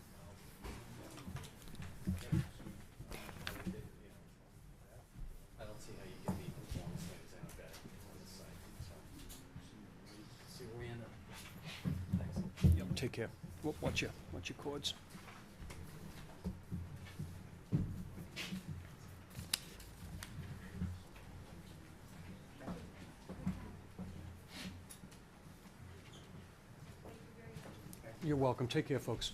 I don't see how you can meet performance standards any better on this site, so. See where we end up. Thanks. Yep, take care. Watch your cords. You're welcome. Take care, folks.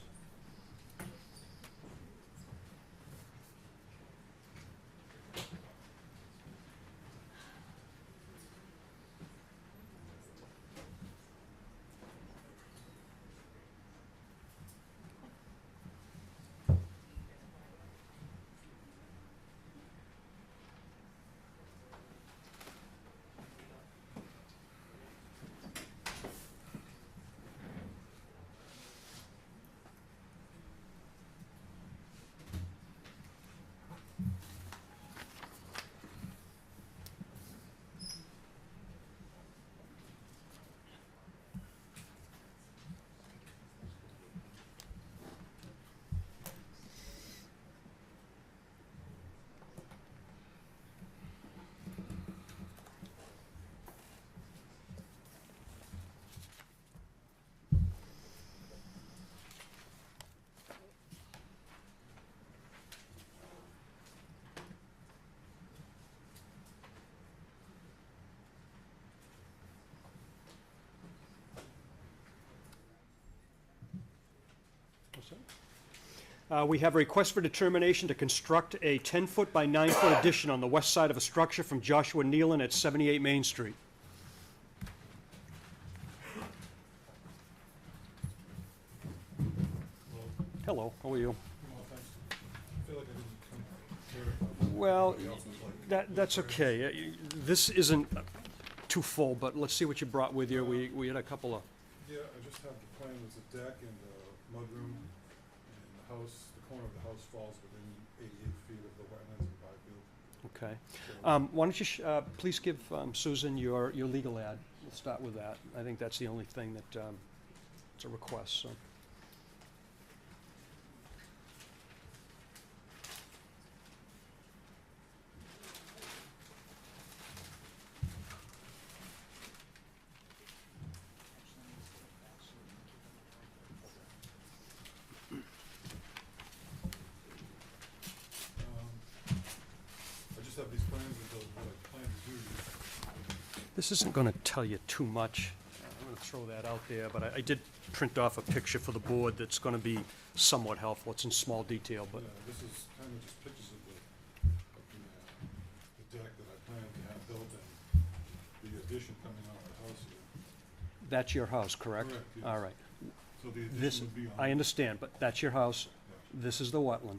We have a request for determination to construct a 10-foot by 9-foot addition on the west side of a structure from Joshua Nealon at 78 Main Street. Hello, how are you? Well, thanks. I feel like I didn't come here about Well, everybody else was like- that's okay. This isn't too full, but let's see what you brought with you. We had a couple of, Yeah, I just have the plan, there's a deck and a mudroom, and the house, the corner of the house falls within 88 feet of the wetlands in Byfield. okay. So, Why don't you, please give Susan your legal ad. We'll start with that. I think that's the only thing that, it's a request, so. I just have these plans and what I plan to do. This isn't going to tell you too much. I'm going to throw that out there, but I did print off a picture for the board that's going to be somewhat helpful. It's in small detail, but Yeah, this is kind of just pictures of the deck that I plan to have built and the addition coming out of the house here. that's your house, correct? Correct, yes. All right. So the This, addition would be on. I understand, but that's your house. Yeah. This is the wetland.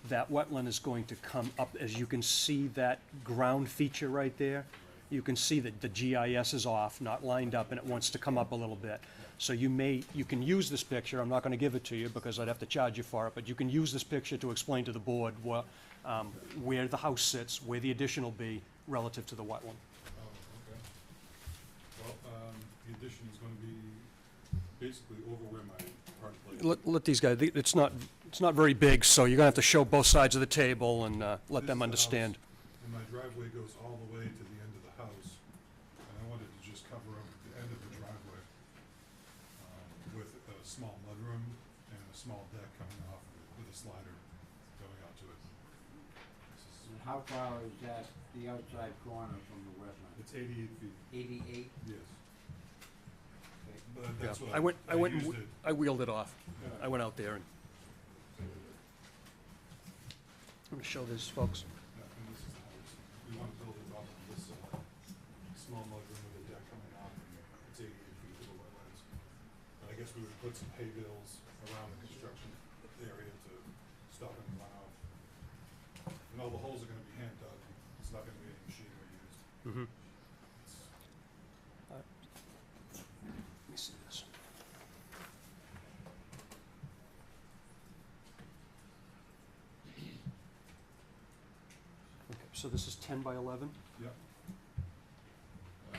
That wetland is going to come up, as you can see that ground feature right there. You can see that the GIS is off, not lined up, and it wants to come up a little bit. So you can use this picture, I'm not gonna give it to you because I'd have to charge you for it, but you can use this picture to explain to the board where the house sits, where the addition will be relative to the wetland. Oh, okay. Well, the addition is gonna be basically over where my hard plate. Let these guys, it's not very big, so you're gonna have to show both sides of the table and let This them is the understand. house, and my driveway goes all the way to the end of the house, and I wanted to just cover up the end of the driveway with a small mudroom and a small deck coming off of it with a slider going out to it. This And is, how far is that, the outside corner from the wetland? it's 88 feet, 88? yes. Okay. But Yeah, that's what I went and used it. I wheeled it off. Yeah. I went out there and, I'm gonna show these folks. Yeah, and this is the house. We want to build it off of this small mudroom with a deck coming off, and it's 88 feet to the wetlands. And I guess we would put some hay bales around the construction area to stop any runoff. And all the holes are gonna be hand dug. It's not gonna be any machinery used. Mhm. It's- Let me see this. Okay, so this is 10 by 11? Yeah. Yeah.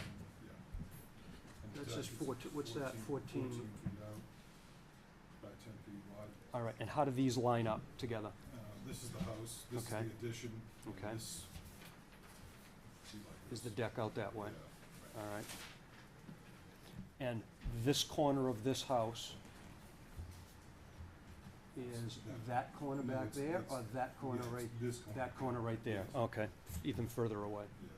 And the That deck says is 14 what's that, 14? 14 feet out by 10 feet wide. All right, and how do these line up together? This is the house, this is the Okay. addition, and Okay. this. see like Is the this. deck out that way? Yeah, right. All right. And this corner of this house is that corner No, back it's- there, it's- or that corner Yeah, it's right, this corner. that corner right there? Yes. Okay, even further away. Yes.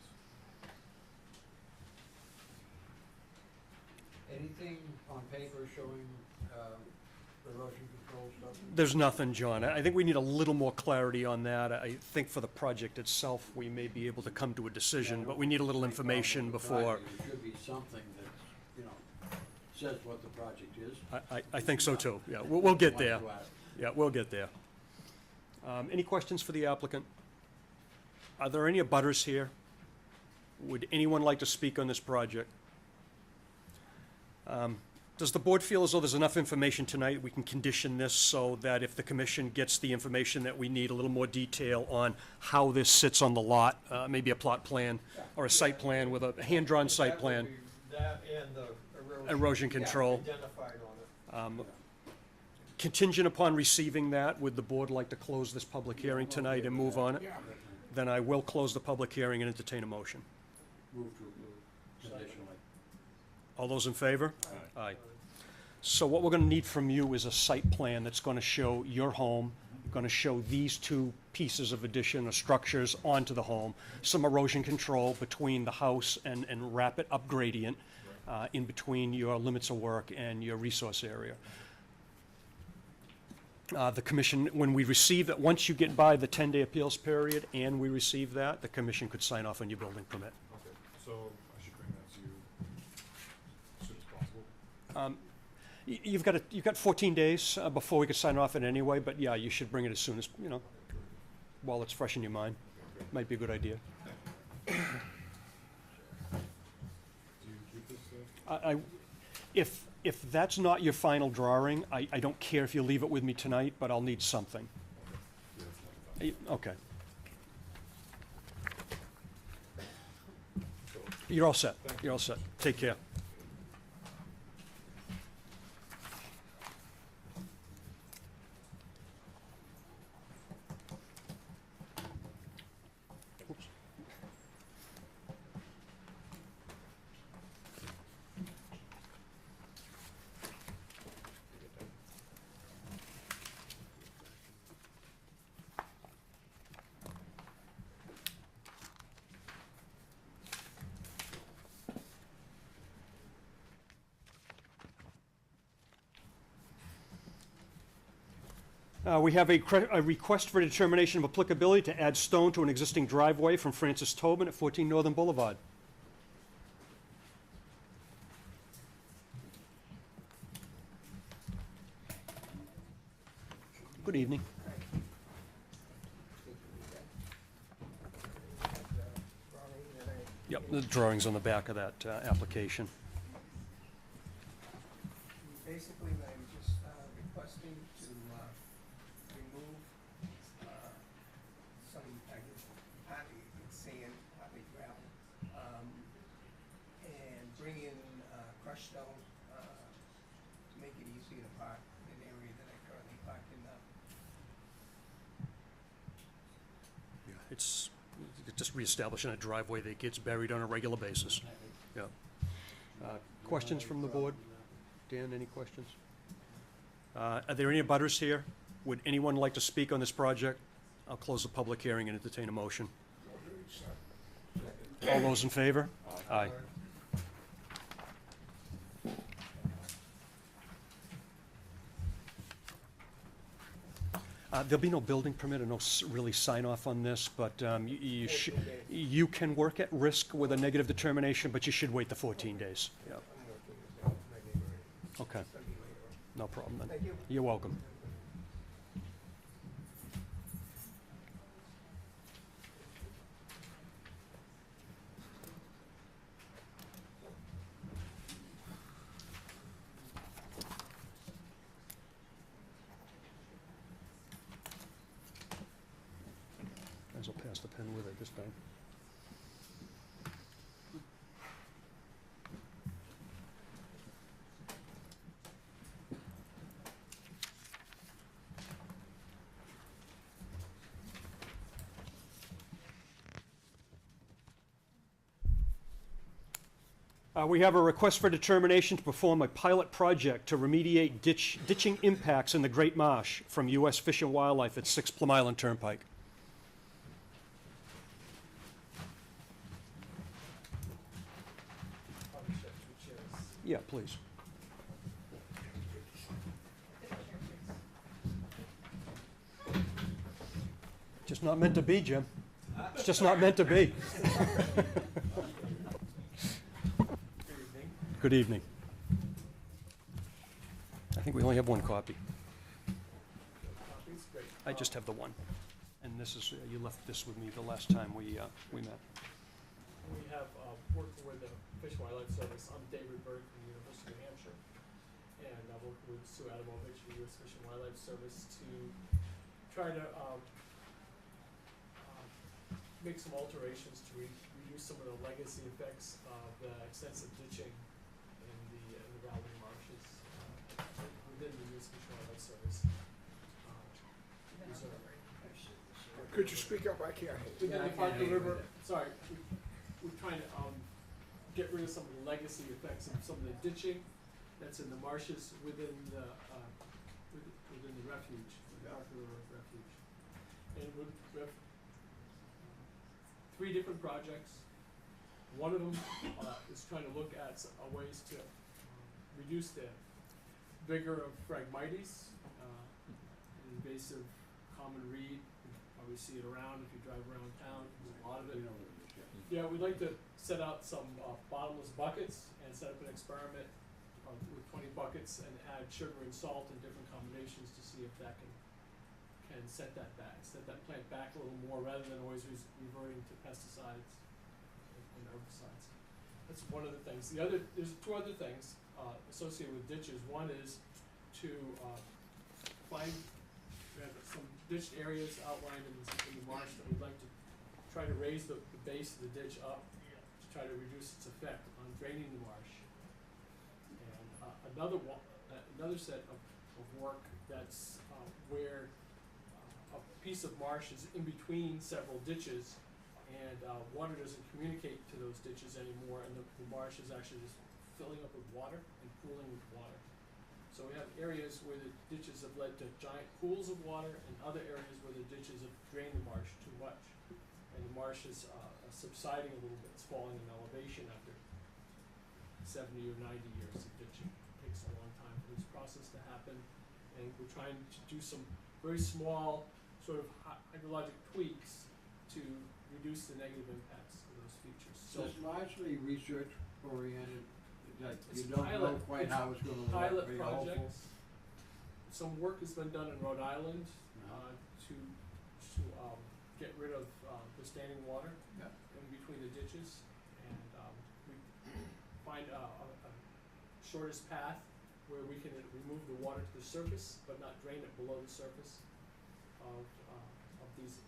Anything on paper showing erosion control stuff? There's nothing, John. I think we need a little more clarity on that. I think for the project itself, we may be able to come to a decision, but we need a little information before. There should be something that, you know, says what the project is. I think so too. Yeah, we'll get Once there. you ask. Yeah, we'll get there. Any questions for the applicant? Are there any abutters here? Would anyone like to speak on this project? Does the board feel as though there's enough information tonight, we can condition this so that if the commission gets the information that we need, a little more detail on how this sits on the lot, maybe a plot plan or a site plan with a hand-drawn site plan? That and the Erosion yeah, control. identified on it. Contingent upon receiving that, would the board like to close this public hearing tonight and move on it? Yeah, Then I will close the public hearing and entertain a motion. Move to approve conditionally. All those in favor? Aye. So what we're gonna need from you is a site plan that's gonna show your home, gonna show these two pieces of addition or structures onto the home, some erosion control between the house and wrap it up gradient, in between your limits of work and your resource area. The commission, when we receive that, once you get by the 10-day appeals period and we receive that, the commission could sign off on your building permit. Okay, so I should bring that to you as soon as possible? You've got 14 days before we could sign off it anyway, but yeah, you should bring it as soon as, while it's fresh in your mind. Might be a good idea. Do you keep this stuff? If that's not your final drawing, I don't care if you leave it with me tonight, but I'll need something. Yeah, it's not Okay. You're all set. You're all set. Take care. Oops. We have a request for determination of applicability to add stone to an existing driveway from Francis Tobin at 14 Northern Boulevard. Good evening. Yep, the drawing's on the back of that application. Basically, I'm just requesting to remove some, I guess, partly sand, partly gravel, and bring in crushed stone to make it easier to park in the area that I currently park in now. It's just reestablishing a driveway that gets buried on a regular basis. Yeah. Questions from the board? Dan, any questions? Are there any abutters here? Would anyone like to speak on this project? I'll close the public hearing and entertain a motion. All those in favor? Aye. There'll be no building permit or no really sign-off on this, but you can work at risk with a negative determination, but you should wait the 14 days. Yeah. I'm working with my neighbor. Okay, It's gonna be later on. no problem then. Thank you. You're welcome. Might as well pass the pen with it this time. We have a request for determination to perform a pilot project to remediate ditching impacts in the Great Marsh from U.S. Fish and Wildlife at 6 Plum Island Turnpike. Probably should have 2 chairs. Yeah, please. Just not meant to be, Jim. It's just not meant to be. Good evening. I think we only have one copy. Copies, great. I just have the one. And this is, you left this with me the last time we met. We have worked with the Fish and Wildlife Service. I'm David Berg from the University of New Hampshire. And I've worked with Sue Adamovich from the U.S. Fish and Wildlife Service to try to make some alterations to reduce some of the legacy effects of the extensive ditching in the Valley marshes within the U.S. Fish and Wildlife Service. Reserve. Could you speak up? I can't hear. Within the Parker River, sorry, we're trying to get rid of some of the legacy effects of some of the ditching that's in the marshes within the refuge, the Parker River refuge. And we have 3 different projects. One of them is trying to look at ways to reduce the vigor of Phragmites, an invasive common reed. We see it around if you drive around town. There's a lot of it. Yeah, we'd like to set out some bottomless buckets and set up an experiment with 20 buckets and add sugar and salt in different combinations to see if that can set that plant back a little more rather than always reverting to pesticides and herbicides. That's one of the things. There's two other things associated with ditches. One is to find, we have some ditched areas outlined in the marsh that we'd like to try to raise the base of the ditch up to try to reduce its effect on draining the marsh. And another set of work that's where a piece of marsh is in between several ditches and water doesn't communicate to those ditches anymore, and the marsh is actually just filling up with water and pooling with water. So we have areas where the ditches have led to giant pools of water and other areas where the ditches have drained the marsh too much. And the marsh is subsiding a little bit, it's falling in elevation after 70 or 90 years of ditching. It takes a long time for this process to happen, and we're trying to do some very small sort of hydrologic tweaks to reduce the negative impacts of those features. So it's largely research oriented, like It's you don't know pilot- quite it's how it's gonna look, pilot but you're hopeful. projects. Some work has been done in Rhode Island to get rid of the standing water Yeah. in between the ditches, and we find a shortest path where we can remove the water to the surface but not drain it below the surface of these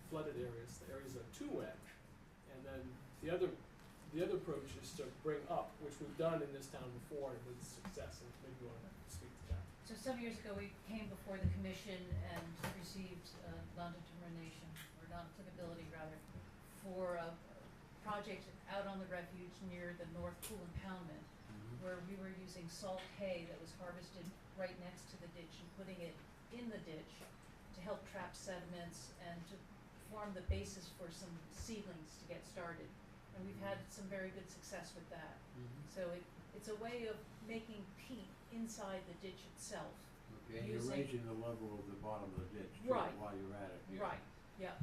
flooded areas. The areas are too wet, and then the other approach is to bring up, which we've done in this town before with success, and maybe you want to speak to that. So some years ago, we came before the commission and received non-determination, or non-applicability rather, for a project out on the refuge near the North Pool Impoundment, where we were using salt hay that was harvested right next to the ditch and putting it in the ditch to help trap sediments and to form the basis for some seedlings to get started. And we've had some very good success with that. So it's a way of making peat inside the ditch itself. Okay, and you're using- raising the level of the bottom of the ditch too, Right. while you're at it. Yeah. Right, yeah.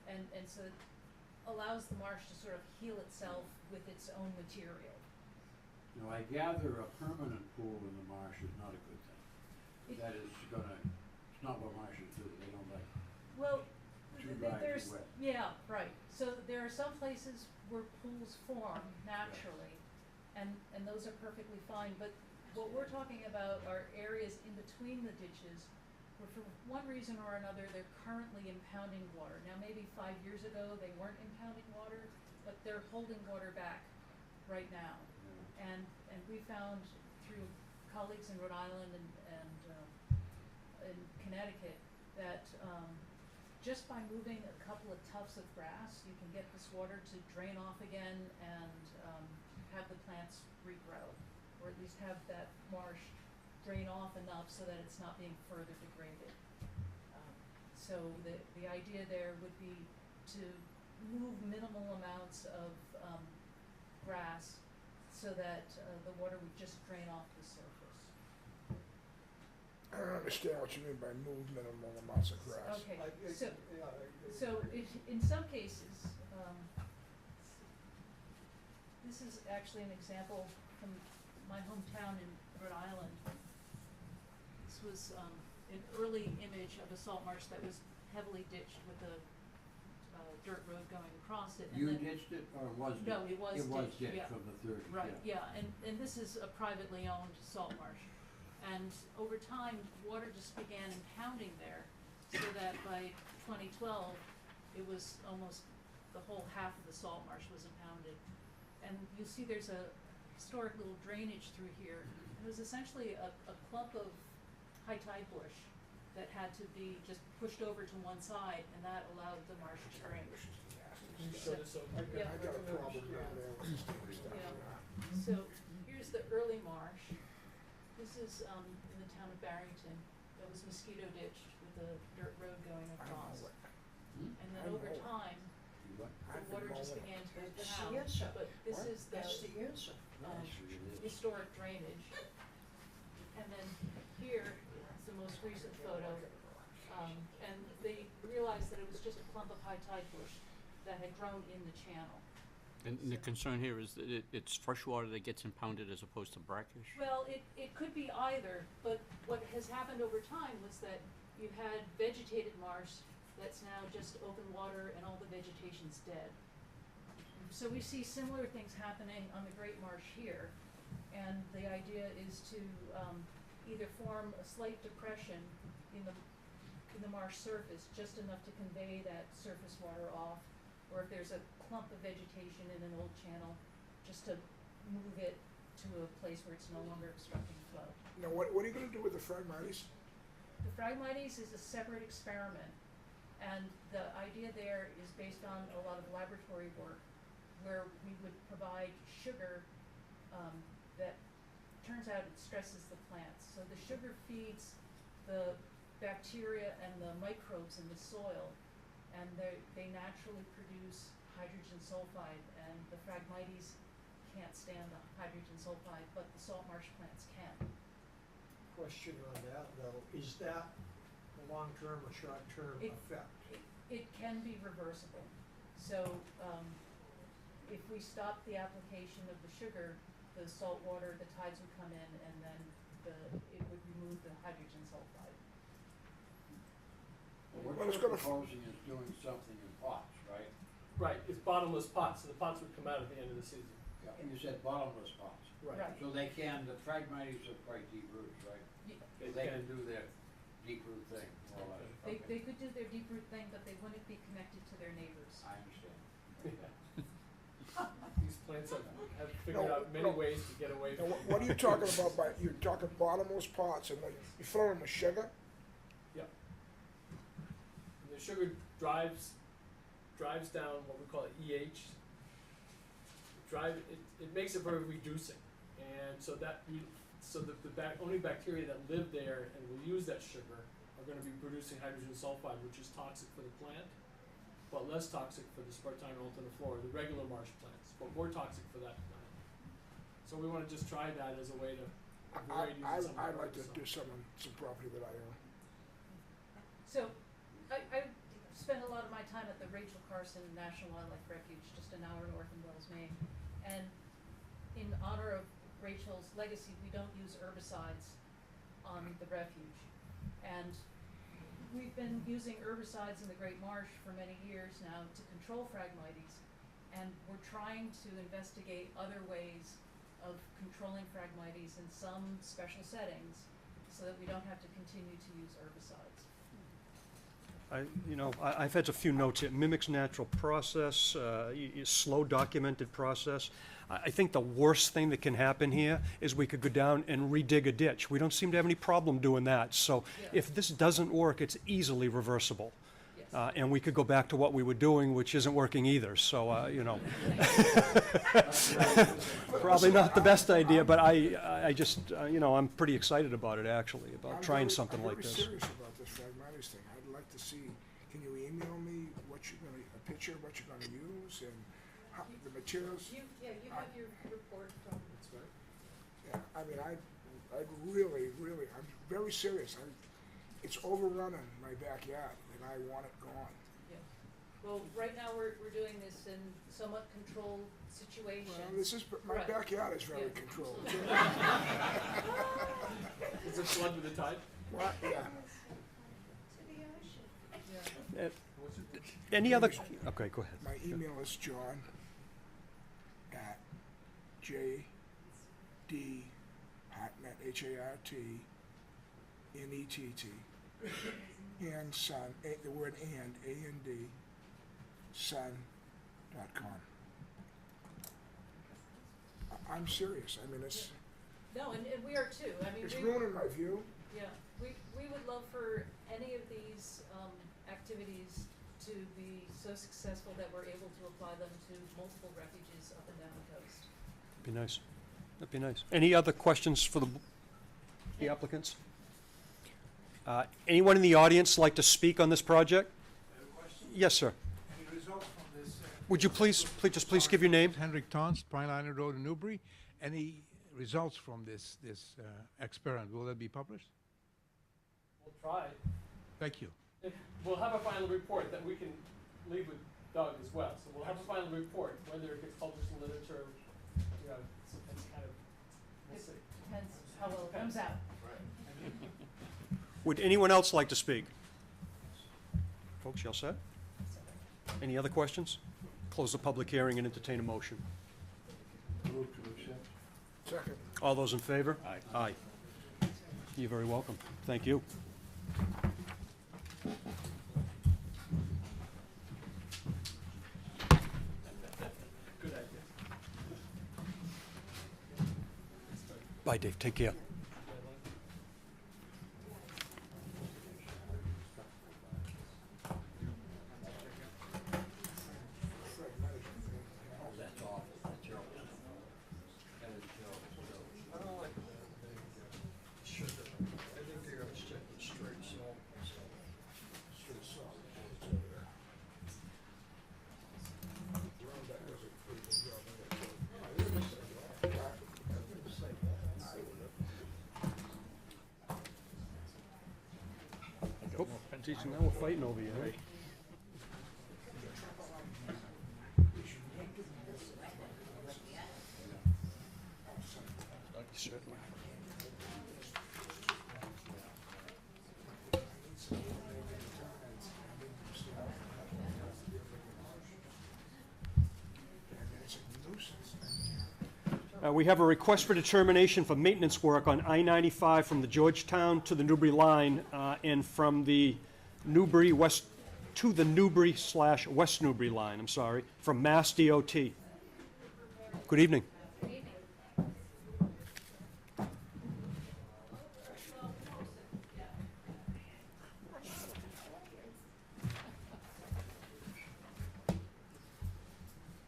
And so it allows the marsh to sort of heal itself with its own material. Now, I gather a permanent pool in the marsh is not a good thing. It- That is it's not what marshes do, they don't like Well, too dry, too there's, wet. yeah, right. So there are some places where pools form naturally, and those are perfectly fine. But what we're talking about are areas in between the ditches where for one reason or another, they're currently impounding water. Now, maybe 5 years ago, they weren't impounding water, but they're holding water back right now. And we found through colleagues in Rhode Island and in Connecticut that just by moving a couple of tufts of grass, you can get this water to drain off again and have the plants regrow, or at least have that marsh drain off enough so that it's not being further degraded. So the idea there would be to move minimal amounts of grass so that the water would just drain off the surface. I don't understand what you mean by move minimal amounts of grass. Okay, I- so, yeah, I- so in some cases, this is actually an example from my hometown in Rhode Island. This was an early image of a salt marsh that was heavily ditched with a dirt road going across it. And You then- ditched it, or was ditched? No, it was It was ditched, ditched yeah. from the 30s, Right, yeah, and this is a privately owned salt marsh. And over time, water just began impounding there, so that by 2012, it was almost, the whole half of the salt marsh was impounded. And you'll see there's a historic little drainage through here. It was essentially a clump of high tide bush that had to be just pushed over to one side, and that allowed the marsh to drain. Can you show this over? I got a problem down there with this stupid stuff. Yeah. So here's the early marsh. This is in the town of Barrington. That was mosquito ditched with a dirt road going across. And then over time, the water just began to go That's the down. answer. But this is That's the the answer. historic drainage. And then here is the most recent photo. And they realized that it was just a clump of high tide bush that had grown in the channel. And the concern here is that it's fresh water that gets impounded as opposed to brackish? Well, it could be either, but what has happened over time was that you had vegetated marsh that's now just open water and all the vegetation's dead. So we see similar things happening on the Great Marsh here, and the idea is to either form a slight depression in the marsh surface, just enough to convey that surface water off, or if there's a clump of vegetation in an old channel, just to move it to a place where it's no longer obstructing flow. Now, what are you gonna do with the Phragmites? The Phragmites is a separate experiment, and the idea there is based on a lot of laboratory work, where we would provide sugar that turns out it stresses the plants. So the sugar feeds the bacteria and the microbes in the soil, and they naturally produce hydrogen sulfide, and the Phragmites can't stand the hydrogen sulfide, but the salt marsh plants can. Question on that, though, is that a long-term or short-term It- effect? It can be reversible. So, if we stop the application of the sugar, the salt water, the tides would come in, and then it would remove the hydrogen sulfide. What Well, it's you're gonna proposing is doing something in pots, right? Right, it's bottomless pots, so the pots would come out at the end of the season. Yeah. And you said bottomless pots. Right. So they can, the Phragmites are quite deep roots, right? They They can. can do their deep root thing, more or less. They Okay. could do their deep root thing, but they wouldn't be connected to their neighbors. I understand. These plants have figured No, out many no. ways to get away Now, from. what are you talking about by, you're talking bottomless pots, and you fill them with sugar? Yep. And the sugar drives down what we call it EH. It makes it very reducing, and so the only bacteria that live there and will use that sugar are going to be producing hydrogen sulfide, which is toxic for the plant, but less toxic for the Spartina alterniflora, the regular marsh plants, but more toxic for that plant. So we want to just try that as a way to avoid using some of I'd the like to herbicides. do some on some property that I own. So, I spend a lot of my time at the Rachel Carson National Wildlife Refuge, just an hour north of Wells, Maine. And in honor of Rachel's legacy, we don't use herbicides on the refuge. And we've been using herbicides in the Great Marsh for many years now to control Phragmites. And we're trying to investigate other ways of controlling Phragmites in some special settings so that we don't have to continue to use herbicides. I've had a few notes. It mimics natural process, slow documented process. I think the worst thing that can happen here is we could go down and redig a ditch. We don't seem to have any problem doing that. So if this doesn't work, it's easily reversible. Yes. And we could go back to what we were doing, which isn't working either. So, probably not the best idea, but I just, I'm pretty excited about it, actually, about trying something like this. I'm very serious about this Phragmites thing. I'd like to see, can you email me a picture of what you're gonna use and how, the materials? You have your report from. That's right. Yeah, I mean, I'd really, I'm very serious. It's overrunning my backyard, and I want it gone. Yeah. Well, right now we're doing this in somewhat controlled situations. Well, my Right. backyard is very Yeah. controlled. Is it flood with the tide? Well, yeah. Yeah. Any other, okay, go ahead. My email is John at JD Hartnett, HARTNETT, and son, the word and, A-N-D, son.com. I'm serious. I mean, it's No, and we are too. I mean, it's ruining my view. Yeah, we would love for any of these activities to be so successful that we're able to apply them to multiple refuges up and down the coast. Be nice. That'd be nice. Any other questions for the applicants? Anyone in the audience like to speak on this project? Yes, sir. Any results from this? Would you please give your name? Henrik Tons, Pine Island Road in Newbury. Any results from this experiment? Will that be published? We'll try. Thank you. We'll have a final report that we can leave with Doug as well. So we'll have a final report, whether it gets published in literature, you know, it's kind of, we'll see. Depends how well it comes out. Would anyone else like to speak? Folks, you all set? Any other questions? Close the public hearing and entertain a motion. Move to accept. Second. All those in favor? Aye. You're very welcome. Thank you. Good idea. Bye, Dave. Take care. That's awful, that's your, that is your, Should have. I think they're gonna stick with straight salt, so. Straight salt, it's over there. That was a pretty good job. I would've said that. I would've said that. I would've. Teaching, now we're fighting over you, right? Certainly. We have a request for determination for maintenance work on I-95 from the Georgetown to the Newbury line, and from the Newbury West to the Newbury/West Newbury line, I'm sorry, from Mass DOT. Good evening. Good evening.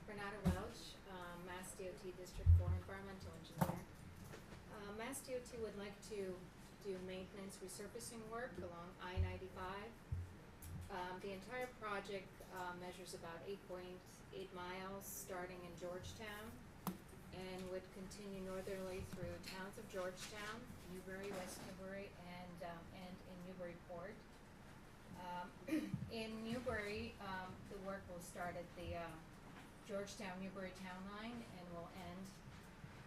Renata Welch, Mass DOT District 4 Environmental Engineer. Mass DOT would like to do maintenance resurfacing work along I-95. The entire project measures about 8.8 miles, starting in Georgetown, and would continue northerly through towns of Georgetown, Newbury, West Newbury, and in Newburyport. In Newbury, the work will start at the Georgetown-Newbury town line and will end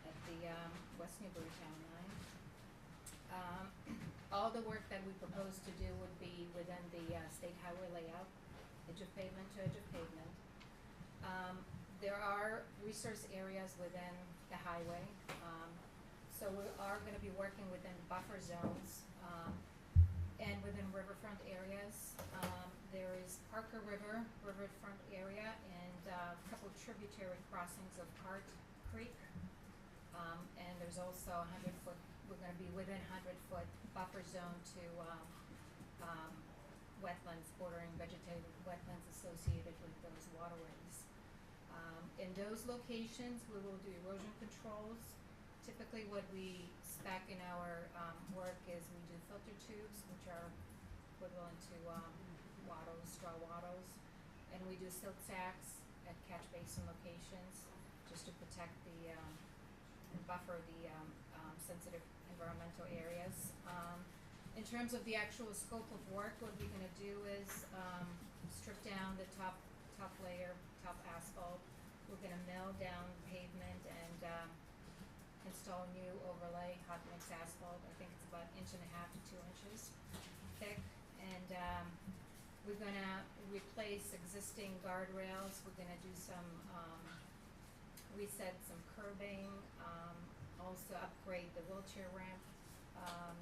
at the West Newbury town line. All the work that we propose to do would be within the state highway layout, edge of pavement to edge of pavement. There are resource areas within the highway, so we are gonna be working within buffer zones, and within riverfront areas. There is Parker River, riverfront area, and a couple of tributary crossings of Hart Creek. And there's also 100-foot, we're gonna be within 100-foot buffer zone to, wetlands, bordering vegetated wetlands associated with those waterways. In those locations, we will do erosion controls. Typically what we spec in our, work is we do filter tubes, which are equivalent to, wattles, straw wattles. And we do silt sacks at catch basin locations, just to protect the, and buffer the, sensitive environmental areas. In terms of the actual scope of work, what we're gonna do is, strip down the top layer, top asphalt. We're gonna mill down pavement and, install new overlay hot mix asphalt. I think it's about 1.5 to 2 inches thick. And, we're gonna replace existing guardrails. We're gonna do some, reset some curbing, also upgrade the wheelchair ramp,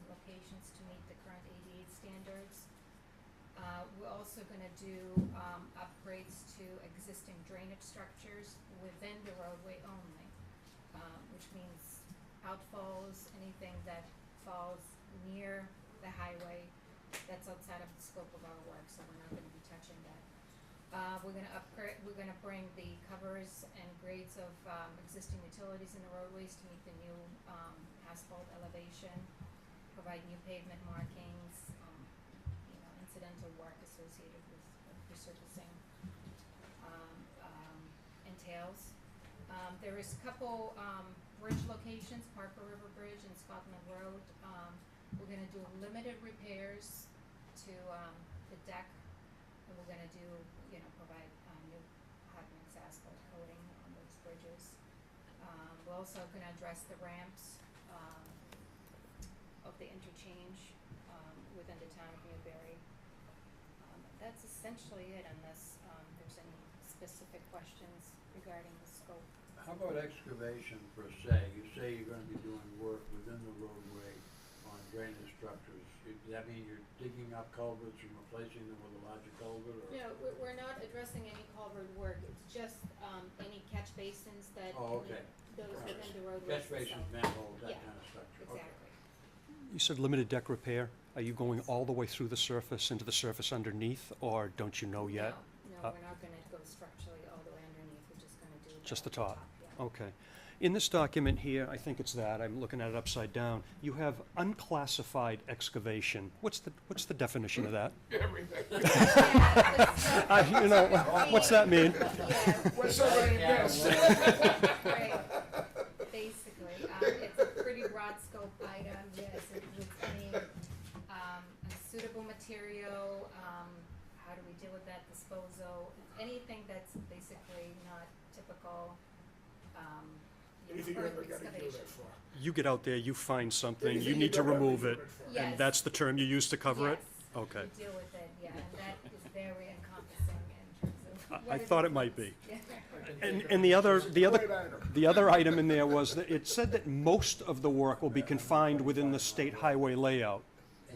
locations to meet the current ADA standards. We're also gonna do, upgrades to existing drainage structures within the roadway only, which means outfalls, anything that falls near the highway, that's outside of the scope of our work, so we're not gonna be touching that. We're gonna upgrade, we're gonna bring the covers and grades of, existing utilities in the roadways to meet the new, asphalt elevation, provide new pavement markings, incidental work associated with resurfacing, entails. There is a couple, bridge locations, Parker River Bridge and Scotland Road. We're gonna do limited repairs to, the deck, and we're gonna do, provide, new asphalt coating on those bridges. We're also gonna address the ramps, of the interchange, within the town of Newbury. That's essentially it, unless, there's any specific questions regarding the scope. How about excavation per se? You say you're gonna be doing work within the roadway on drainage structures. Does that mean you're digging up culverts and replacing them with a larger culvert, or? No, we're not addressing any culvert work, it's just, any catch basins that, Oh, okay. those Right. within the roadways Catch basins, itself. manholes, that Yeah, kind of structure. Okay. Exactly. You said limited deck repair. Are you going all the way through the surface into the surface underneath, or don't you know yet? No, we're not gonna go structurally all the way underneath, we're just gonna do Just the top? yeah. Okay. In this document here, I think it's that, I'm looking at it upside down, you have unclassified excavation. What's the definition of that? You know, what's that mean? When somebody missed. Right, basically, it's a pretty broad scope item, yes, it would mean, unsuitable material, how do we deal with that, disposal, anything that's basically not typical, Anything you for ever gotta do excavation. that for. You get out there, you find something, Anything you you need to don't have to remove do it, it for. and Yes. that's the term you use to cover it? Yes, Okay. we deal with it, yeah, and that is very encompassing in terms of I what thought it might includes. be. Yeah. And the other Great item. item in there was that it said that most of the work will be confined within the state highway layout.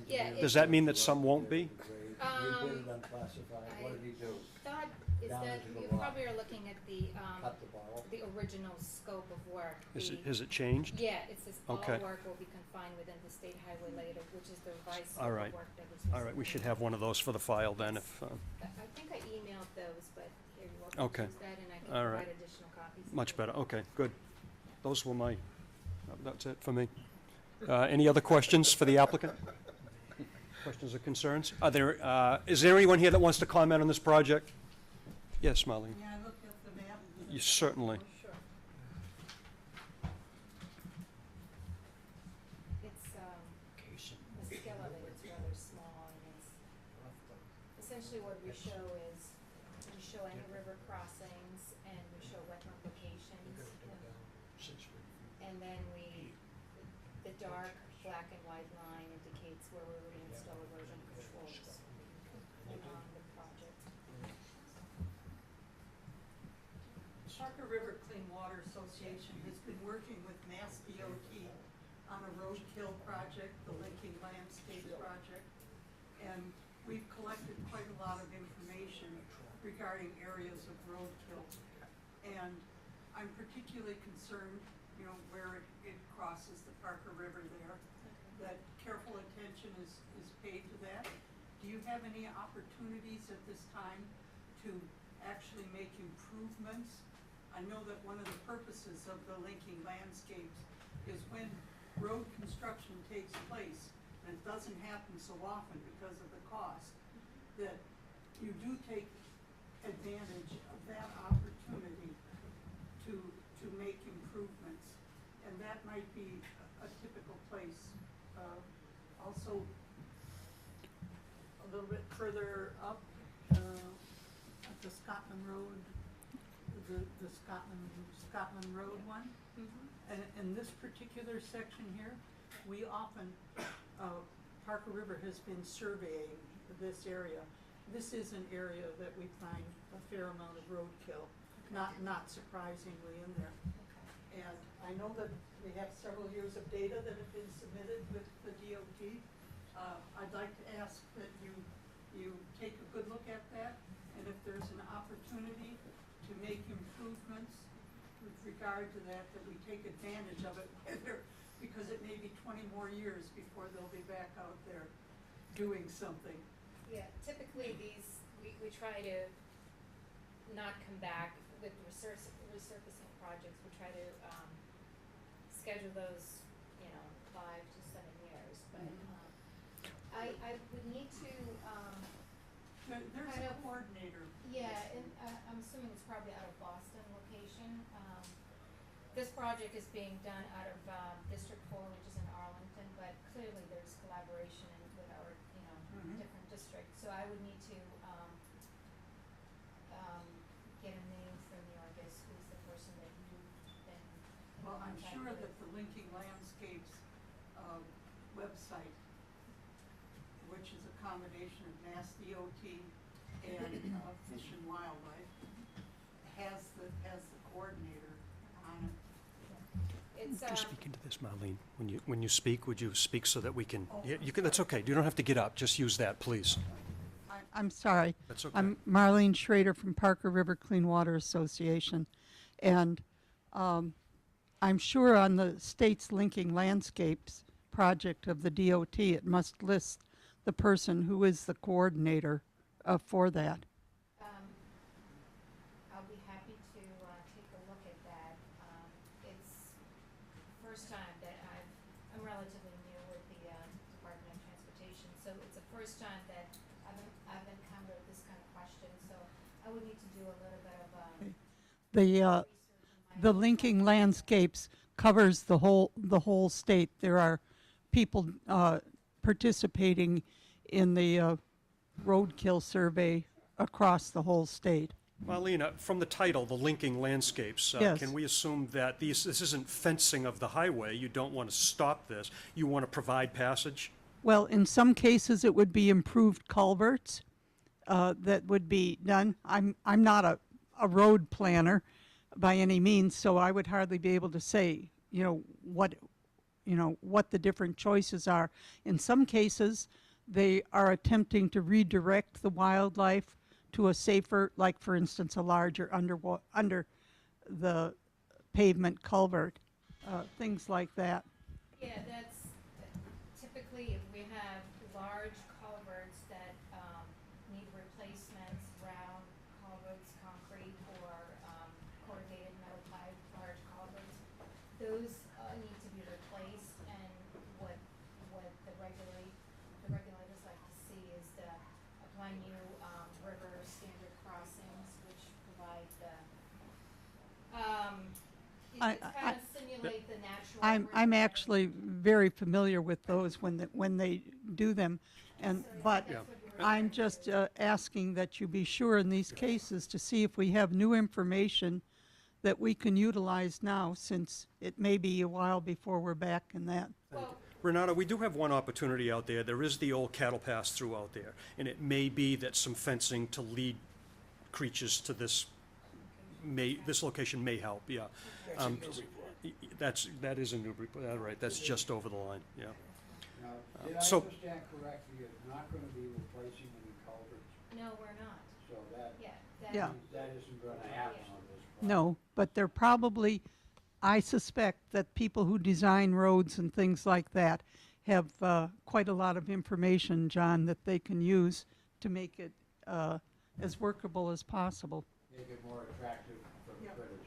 Yeah, Does that mean that some won't be? You did it unclassified, what did he do? Thought is Down that to the you lot. probably are looking at the, Cut the ball? the original scope of work. Has it changed? Yeah, it says all Okay. work will be confined within the state highway layout, which is the revised All scope right. of work that was All right, we recently- should have one of those for the file then if, I think I emailed those, but here you welcome Okay. to use that, and I can All right. provide additional copies. much better, okay, good. Those were my, that's it for me. Any other questions for the applicant? Questions or concerns? Is there anyone here that wants to comment on this project? Yes, Marlene? May I look at the map? You certainly. Sure. It's, the scale of it is rather small, and it's, essentially what we show is, we show any river crossings, and we show wetland locations. And then the dark black and white line indicates where we would install erosion controls on the project. Parker River Clean Water Association has been working with Mass DOT on a roadkill project, the Linking Landscape Project. And we've collected quite a lot of information regarding areas of roadkill. And I'm particularly concerned, you know, where it crosses the Parker River there, that careful attention is paid to that. Do you have any opportunities at this time to actually make improvements? I know that one of the purposes of the linking landscapes is when road construction takes place, and it doesn't happen so often because of the cost, that you do take advantage of that opportunity to make improvements. And that might be a typical place. Also, a little bit further up, at the Scotland Road, the Scotland Road one. And in this particular section here, we often, Parker River has been surveying this area. This is an area that we find a fair amount of roadkill, not surprisingly in there. And I know that we have several years of data that have been submitted with the DOT. I'd like to ask that you take a good look at that, and if there's an opportunity to make improvements with regard to that, that we take advantage of it, because it may be 20 more years before they'll be back out there doing something. Yeah, typically these, we try to not come back with resurfacing projects, we try to, schedule those, 5 to 7 years, but, I would need to, There's kind a of- coordinator. yeah, and, I'm assuming it's probably out of Boston location. This project is being done out of, District 4, which is in Arlington, but clearly there's collaboration with our, different districts, so I would need to, get a name from the Well, I'm contact sure with. that the Linking Landscapes, website, which is a combination of Mass DOT and, Fish and Wildlife, has the coordinator on it. It's, Would you speak into this, Marlene? When you speak, would you speak so that we can, yeah, you can, that's okay. You don't have to get up. Just use that, please. I'm sorry. That's okay. I'm Marlene Schrader from Parker River Clean Water Association. And I'm sure on the state's Linking Landscapes project of the DOT, it must list the person who is the coordinator for that. I'll be happy to take a look at that. It's first time that I'm relatively new with the Department of Transportation, so it's the first time that I've encountered this kind of question, so I would need to do a little bit of The Linking Landscapes covers the whole state. There are people participating in the roadkill survey across the whole state. Marlene, from the title, the Linking Landscapes, Yes. can we assume that this isn't fencing of the highway? You don't want to stop this. You want to provide passage? Well, in some cases, it would be improved culverts that would be done. I'm not a road planner by any means, so I would hardly be able to say, what the different choices are. In some cases, they are attempting to redirect the wildlife to a safer, like for instance, a larger under the pavement culvert, things like that. Yeah, that's typically if we have large culverts that need replacements, round culverts, concrete or corrugated metal pipe, large culverts, those need to be replaced. And what the regulators like to see is to apply new river standard crossings, which provide the I- kind of simulate the natural. I'm river. actually very familiar with those when they do them, but I'm just asking that you be sure in these cases to see if we have new information that we can utilize now, since it may be a while before we're back in that. Renata, we do have one opportunity out there. There is the old cattle pass through out there, and it may be that some fencing to lead creatures to this location may help, yeah. That is in Newburyport, all right, that's just over the line, yeah. Now, did I so- understand correctly, you're not gonna be replacing any culverts, No, we're not. so that, Yeah. that isn't gonna happen on this project. No, but they're probably, I suspect that people who design roads and things like that have quite a lot of information, John, that they can use to make it as workable as possible. Make it more attractive for the critters.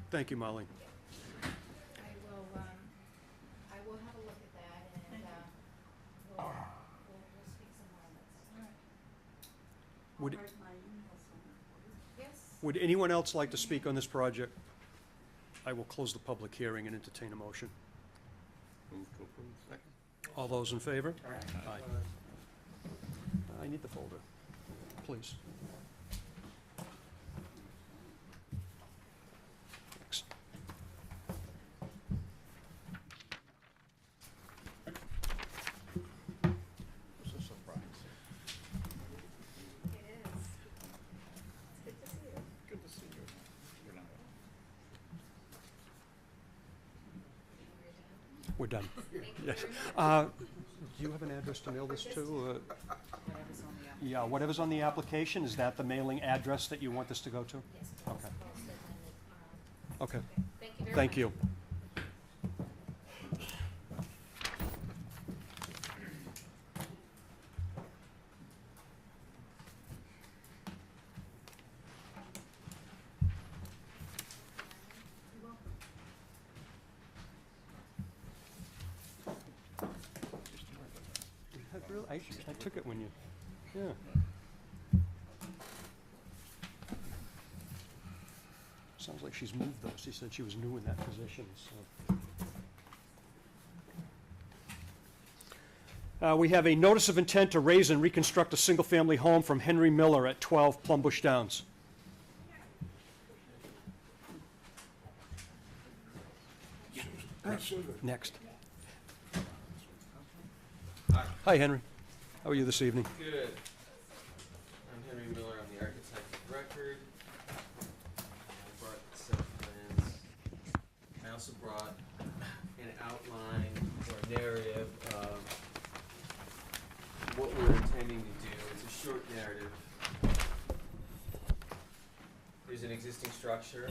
Thank you, Marlene. I will have a look at that and we'll speak some more on this. Would, Oh, Yes. would anyone else like to speak on this project? I will close the public hearing and entertain a motion. Move to approve. Second. All those in favor? Aye. I need the folder, please. Thanks. It's a surprise. It is. It's good to see you. Good to see you. We're done. Thank you Yes. very much. Do you have an address to mail this to? Yeah, whatever's on the application, is that the mailing address that you want this to go to? Yes, Okay. posted and, Okay. thank you very much. Thank you. I took it when you, yeah. Sounds like she's moved those. She said she was new in that position, so. We have a notice of intent to raise and reconstruct a single-family home from Henry Miller at 12 Plumbush Downs. Absolutely. Next. Hi, Henry. How are you this evening? Good. I'm Henry Miller. I'm the architect of record. I brought a set of plans. I also brought an outline or a narrative of what we're intending to do. It's a short narrative. There's an existing structure.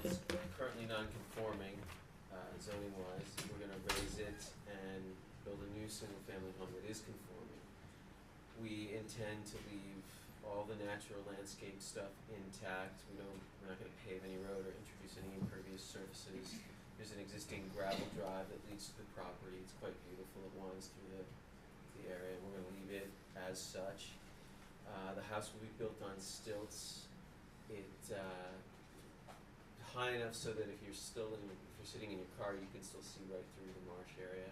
It's currently non-conforming zoning-wise. We're going to raise it and build a new single-family home that is conforming. We intend to leave all the natural landscape stuff intact. We're not going to pave any road or introduce any impervious surfaces. There's an existing gravel drive that leads to the property. It's quite beautiful. It winds through the area. We're going to leave it as such. The house will be built on stilts. High enough so that if you're sitting in your car, you can still see right through the marsh area.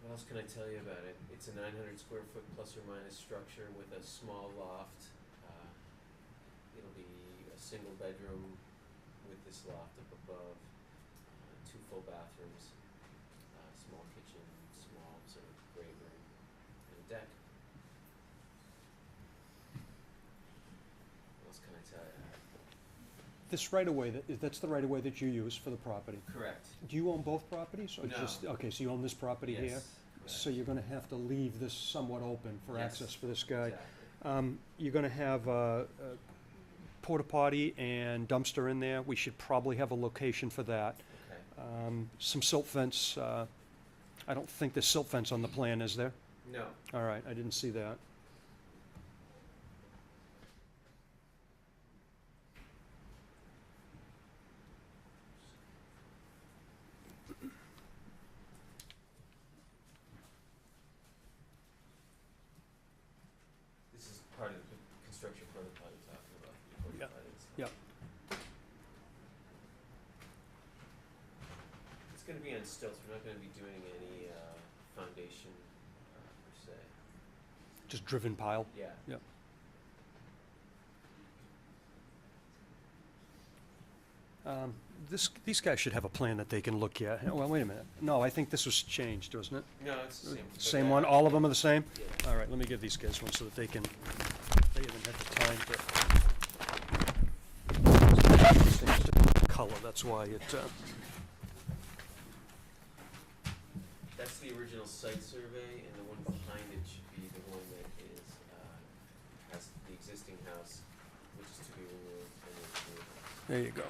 What else can I tell you about it? It's a 900 square foot plus or minus structure with a small loft. It'll be a single bedroom with this loft up above, 2 full bathrooms, small kitchen, small sort of great room, and a deck. What else can I tell you? This right-of-way, that's the right-of-way that you use for the property? Correct. Do you own both properties, or No. just, okay, so you own this property here? Yes, So you're gonna have to leave this somewhat open for Yes, access for this guy. exactly. You're gonna have a porta potty and dumpster in there. We should probably have a location for that. Okay. Some silt fence, I don't think there's silt fence on the plan, is there? No. All right, I didn't see that. This is part of the construction protocol you're talking about. Yeah. Yep. It's gonna be on stilts. We're not gonna be doing any foundation per se. Just driven pile? Yeah. Yep. These guys should have a plan that they can look at. Well, wait a minute. No, I think this was changed, wasn't it? No, it's the same. Same one? All of them are the same? Yeah. All right, let me give these guys one so that they even have the time to. These things are color, that's why it, That's the original site survey, and the one behind it should be the one that is, has the existing house, which is to be removed, and then the new house. there you go.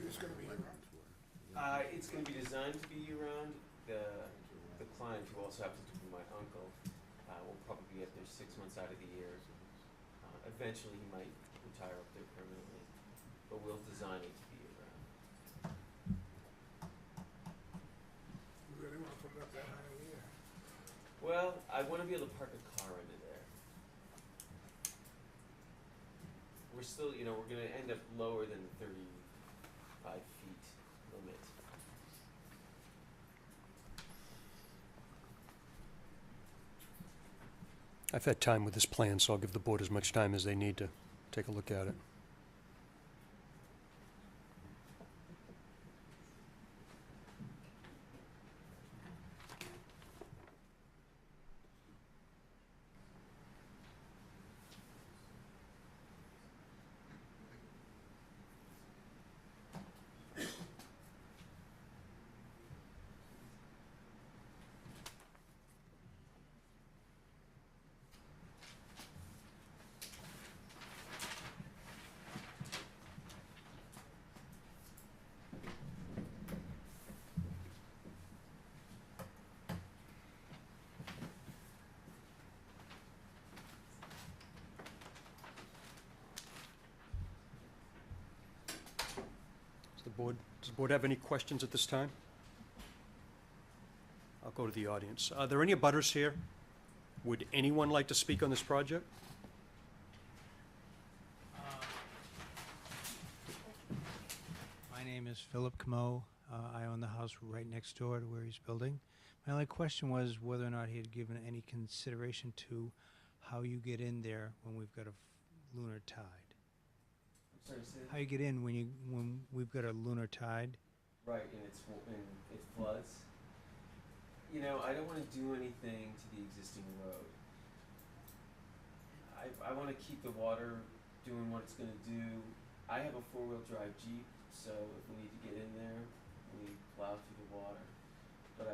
It's gonna be around. It's gonna be designed to be year-round. The client, who also happens to be my uncle, will probably be up there 6 months out of the year. Eventually, he might retire up there permanently, but we'll design it to be year-round. We really wanna put it up that high in the air. Well, I wanna be able to park a car under there. We're still, we're gonna end up lower than the 35 feet limit. I've had time with this plan, so I'll give the board as much time as they need to take a look at it. Does the board have any questions at this time? I'll go to the audience. Are there any abutters here? Would anyone like to speak on this project? My name is Philip Camo. I own the house right next door to where he's building. My only question was whether or not he had given any consideration to how you get in there when we've got a lunar tide. I'm sorry, say How you get in when we've got a lunar tide? right, and it floods. You know, I don't wanna do anything to the existing road. I wanna keep the water doing what it's gonna do. I have a four-wheel drive Jeep, so if we need to get in there, we plow through the water. But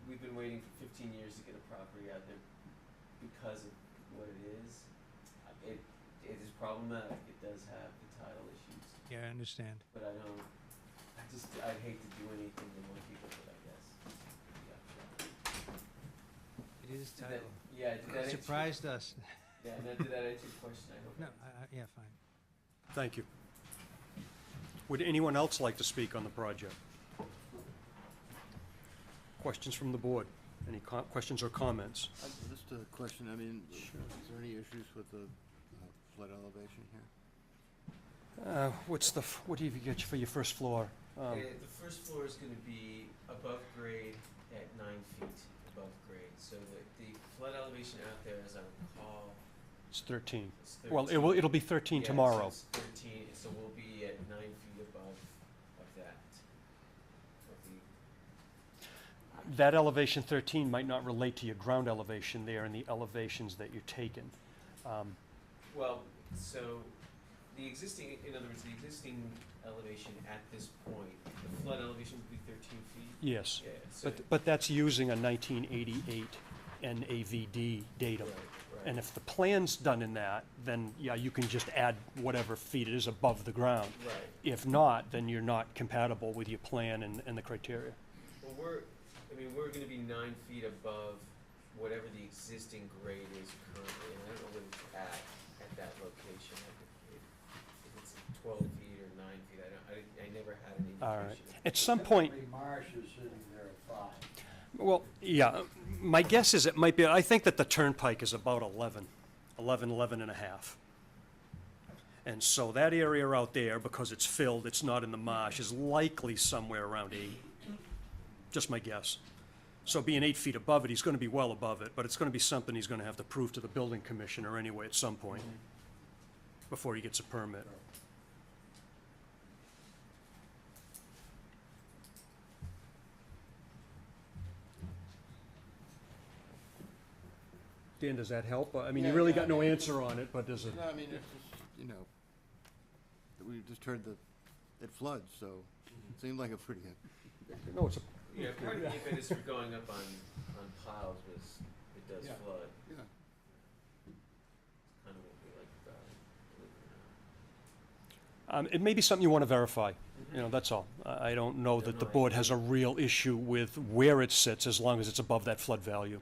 we've been waiting for 15 years to get a property out there because of what it is. It is problematic. It does have the tidal issues. Yeah, I understand. But I'd hate to do anything to monkey with it, I guess. Yeah. It is Did that- tidal. yeah, did that answer your- Surprised us. Yeah, and did that answer your question? I hope. No, yeah, fine. Thank you. Would anyone else like to speak on the project? Questions from the board? Any questions or comments? Just a question, I mean, is there any issues with the flood elevation here? What do you get for your first floor? The first floor is gonna be above grade at 9 feet above grade. So the flood elevation out there, as I recall, It's 13. is Well, 13. it'll be 13 Yeah, tomorrow. So it's 13, so we'll be at 9 feet above of that. Of the That elevation 13 might not relate to your ground elevation there and the elevations that you're taking. Well, so in other words, the existing elevation at this point, the flood elevation would be 13 feet? Yes, Yeah, so, but that's using a 1988 NAVD datum. right. And if the plan's done in that, then, yeah, you can just add whatever feet it is above the ground. Right. If not, then you're not compatible with your plan and the criteria. Well, we're gonna be 9 feet above whatever the existing grade is currently, and I don't know what it's at that location. If it's 12 feet or 9 feet, I never had an indication. All right. At some point, Typically, Marsh is sitting there at 5. well, yeah, my guess is it might be, I think that the turnpike is about 11 and a half. And so that area out there, because it's filled, it's not in the marsh, is likely somewhere around 8. Just my guess. So being 8 feet above it, he's gonna be well above it, but it's gonna be something he's gonna have to prove to the building commissioner anyway at some point before he gets a permit. Dan, does that help? I mean, you Yeah, really yeah, got no I mean, answer on it, but does it? No, I mean, it's just, we just heard that it floods, so it seemed like a pretty, No, it's a, Yeah, part of the impetus for going up on piles was it does Yeah. flood. yeah. Kind of what we like about it, believe it or not. It may be something you want to verify, that's all. I don't know that the board has a real issue with where it sits as long as it's above that flood value.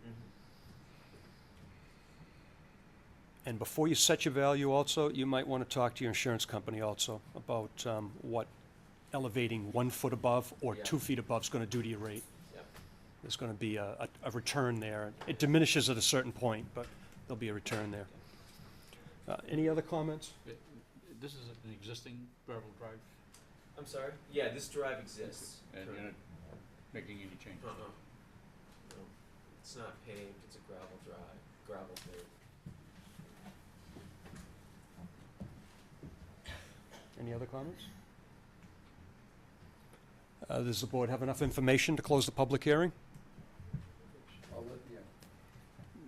And before you set your value also, you might want to talk to your insurance company also about what elevating 1 foot above or Yeah. 2 feet above is going to do to your rate. Yep. There's going to be a return there. It diminishes at a certain point, but there'll be a return there. Any other comments? This is an existing gravel drive, I'm sorry? Yeah, this drive exists. and you're not making any changes? No, it's not paved, it's a gravel drive, gravel paved. Any other comments? Does the board have enough information to close the public hearing?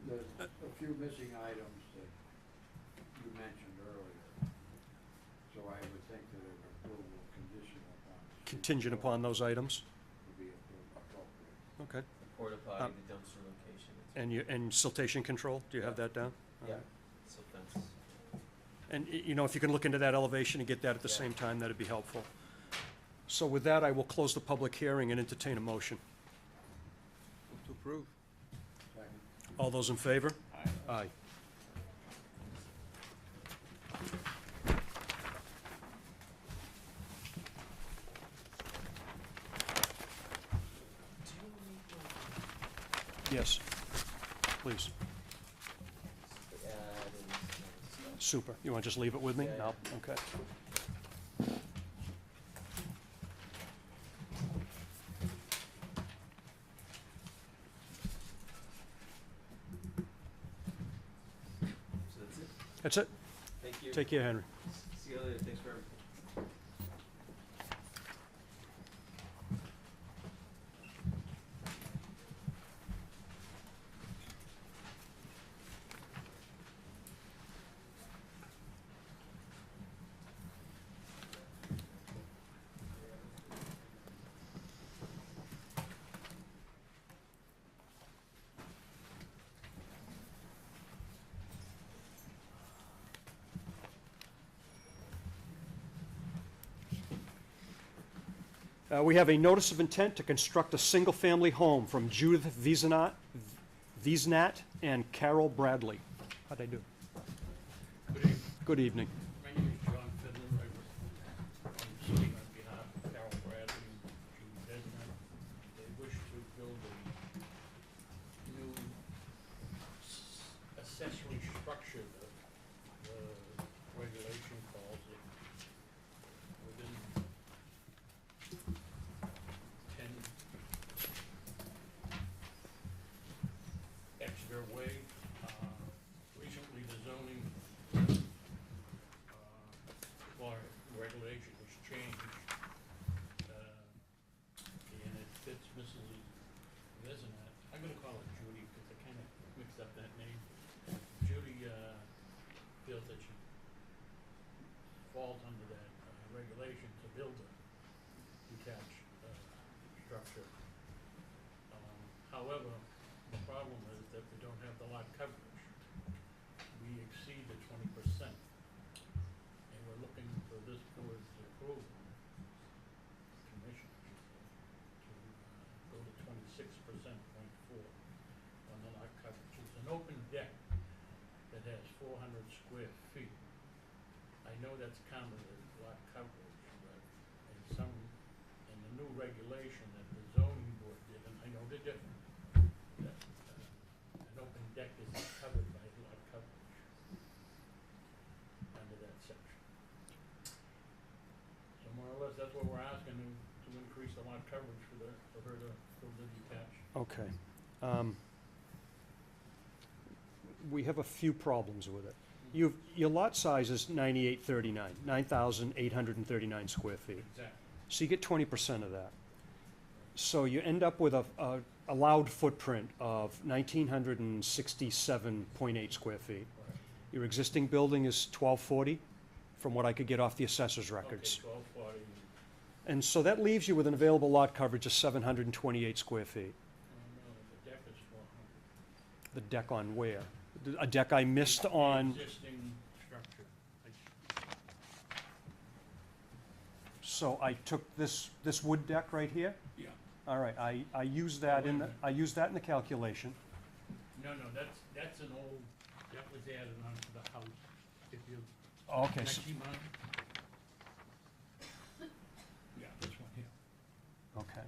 There's a few missing items that you mentioned earlier. So I would think that an approval conditional upon. Contingent upon those items? Would be appropriate. Okay. Porta potty, the dumpster location. And siltation control, do you have that down? Yeah, so fence. And, if you can look into that elevation and get that at the Yeah. same time, that'd be helpful. So with that, I will close the public hearing and entertain a motion. Move to approve. Second. All those in favor? Aye. Yes, please. Yeah, I didn't. Super. You want to just leave it with me? Yeah, No? Okay. So that's it. That's it. Thank you. Take care, Henry. See you later. Thanks for everything. We have a notice of intent to construct a single-family home from Judith Wiesnat and Carol Bradley. How'd I do? Good evening. Good evening. My name is John Fidler. I'm speaking on behalf of Carol Bradley and Judy Besnard. They wish to build a new accessory structure, the regulation calls it, within 10 Exeter Way. Recently, the zoning law regulation was changed, and it fits Mrs. Wiesnat. I'm gonna call her Judy, because I kinda mixed up that name. Judy, feels that she falls under that regulation to build a detached structure. However, the problem is that we don't have the lot coverage. We exceed the 20%, and we're looking for this board's approval, commission, to go to 26.4 on the lot coverage. It's an open deck that has 400 square feet. I know that's counted as lot coverage, but in the new regulation that the zoning board did, and I know they're different, that an open deck is covered by lot coverage under that section. So more or less, that's what we're asking, to increase the lot coverage for her to build the detached. Okay. We have a few problems with it. Your lot size is 9839, 9,839 square feet. Exactly. So you get 20% of that. So you end up with a allowed footprint of 1,967.8 square feet. Right. Your existing building is 1240, from what I could get off the assessor's records. Okay, 1240. And so that leaves you with an available lot coverage of 728 square feet. Oh, no, the deck is 400. The deck on where? A deck I missed on, The existing structure. so I took this wood deck right here? Yeah. All right, I used that in the, I used that in the calculation. No, that's an old, that was added onto the house, if you. Okay, Can I so- see mine? Yeah, this one here. Okay.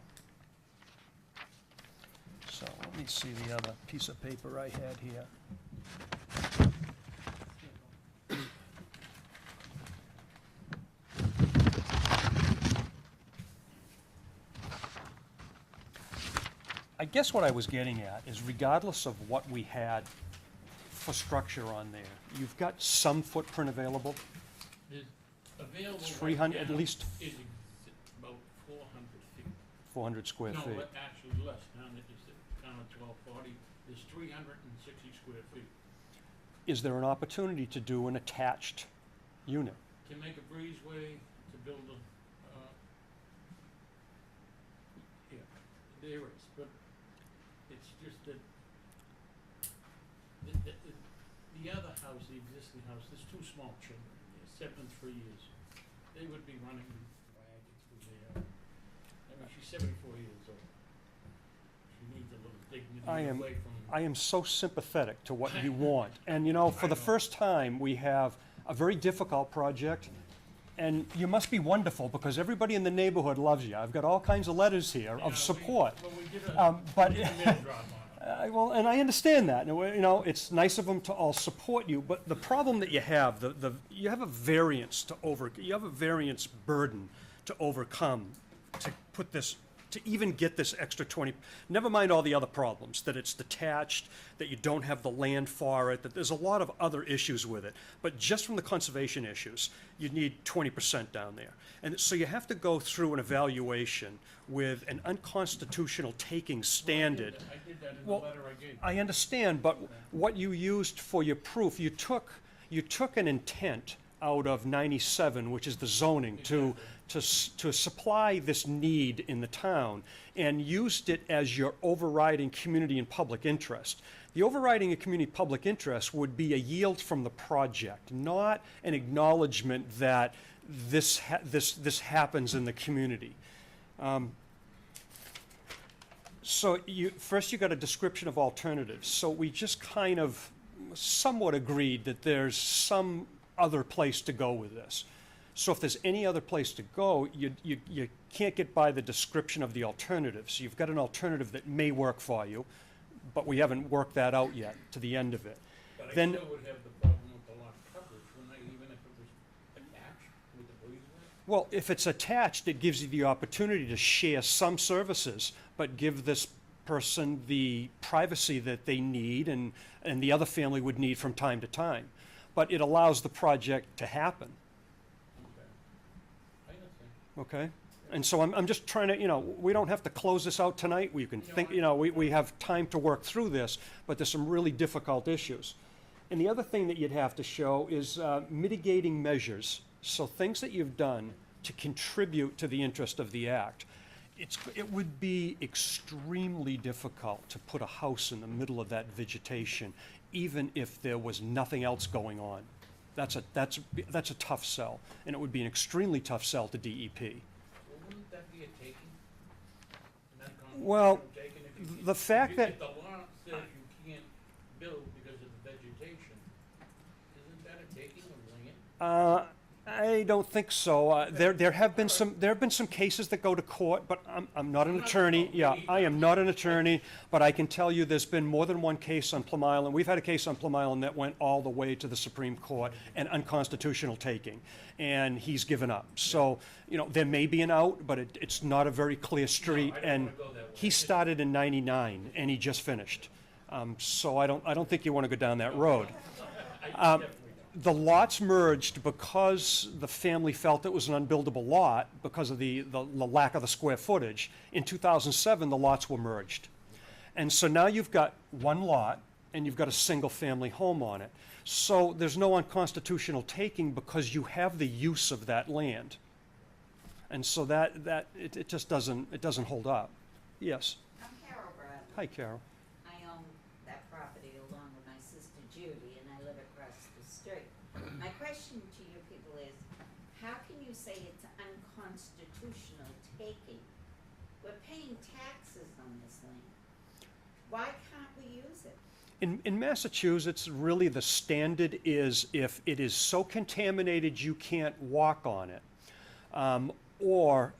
So let me see the other piece of paper I had here. I guess what I was getting at is regardless of what we had for structure on there, you've got some footprint available? There's available It's right 300 at now least is about 400 feet. 400 square No, feet. actually less, now that you said, down at 1240, there's 360 square feet. Is there an opportunity to do an attached unit? Can make a breezeway to build a, yeah, there is, but it's just that the other house, the existing house, there's two small children, they're 7 and 3 years. They would be running ragged through there. I mean, she's 74 years old. She needs a little dignity away from. I am so sympathetic to what you want. And you know, for the first time, we have a very difficult project. And you must be wonderful because everybody in the neighborhood loves you. I've got all kinds of letters here of support. Well, we did But we did a mail drop Well, and I understand that, and, you know, it's nice of them to all support you, but the problem that you have, you have a variance you have a variance burden to overcome to put this, to even get this extra 20, never mind all the other problems, that it's detached, that you don't have the land for it, that there's a lot of other issues with it. But just from the conservation issues, you need 20% down there. And so you have to go through an evaluation with an unconstitutional taking standard. I did that in the Well, letter I gave. I understand, but what you used for your proof, you took an intent out of 97, which is the zoning, to supply this need in the town, and used it as your overriding community and public interest. The overriding community public interest would be a yield from the project, not an acknowledgement that this happens in the community. So first you got a description of alternatives. So we just kind of somewhat agreed that there's some other place to go with this. So if there's any other place to go, you can't get by the description of the alternatives. You've got an alternative that may work for you, but we haven't worked that out yet to the end of it. But I Then, still would have the problem with the lot coverage, wouldn't I, even if it was attached with the breezeway? well, if it's attached, it gives you the opportunity to share some services, but give this person the privacy that they need and the other family would need from time to time. But it allows the project to happen. I understand. Okay? And so I'm just trying to, you know, we don't have to close this out tonight. We can think, you know, we have time to work through this, but there's some really difficult issues. And the other thing that you'd have to show is mitigating measures. So things that you've done to contribute to the interest of the act. It would be extremely difficult to put a house in the middle of that vegetation, even if there was nothing else going on. That's a tough sell, and it would be an extremely tough sell to DEP. Well, wouldn't that be a taking? An unconstitutional Well, taking? If you- the fact that- If the law says you can't build because of the vegetation, isn't that a taking of land? I don't think so. There have been some cases that go to court, but I'm not an attorney. Yeah, I am not an attorney, but I can tell you there's been more than one case on Plum Island. We've had a case on Plum Island that went all the way to the Supreme Court, an unconstitutional taking, and he's given up. So, you know, there may be an out, but it's not a very clear street. I don't And wanna go that way. he started in '99, and he just finished. So I don't think you want to go down that road. The lots merged because the family felt it was an unbuildable lot because of the lack of the square footage. In 2007, the lots were merged. And so now you've got one lot and you've got a single-family home on it. So there's no unconstitutional taking because you have the use of that land. And so it just doesn't hold up. Yes. I'm Carol Bradley. Hi, Carol. I own that property along with my sister Judy, and I live across the street. My question to you people is, how can you say it's unconstitutional taking? We're paying taxes on this land. Why can't we use it? In Massachusetts, really the standard is if it is so contaminated you can't walk on it, or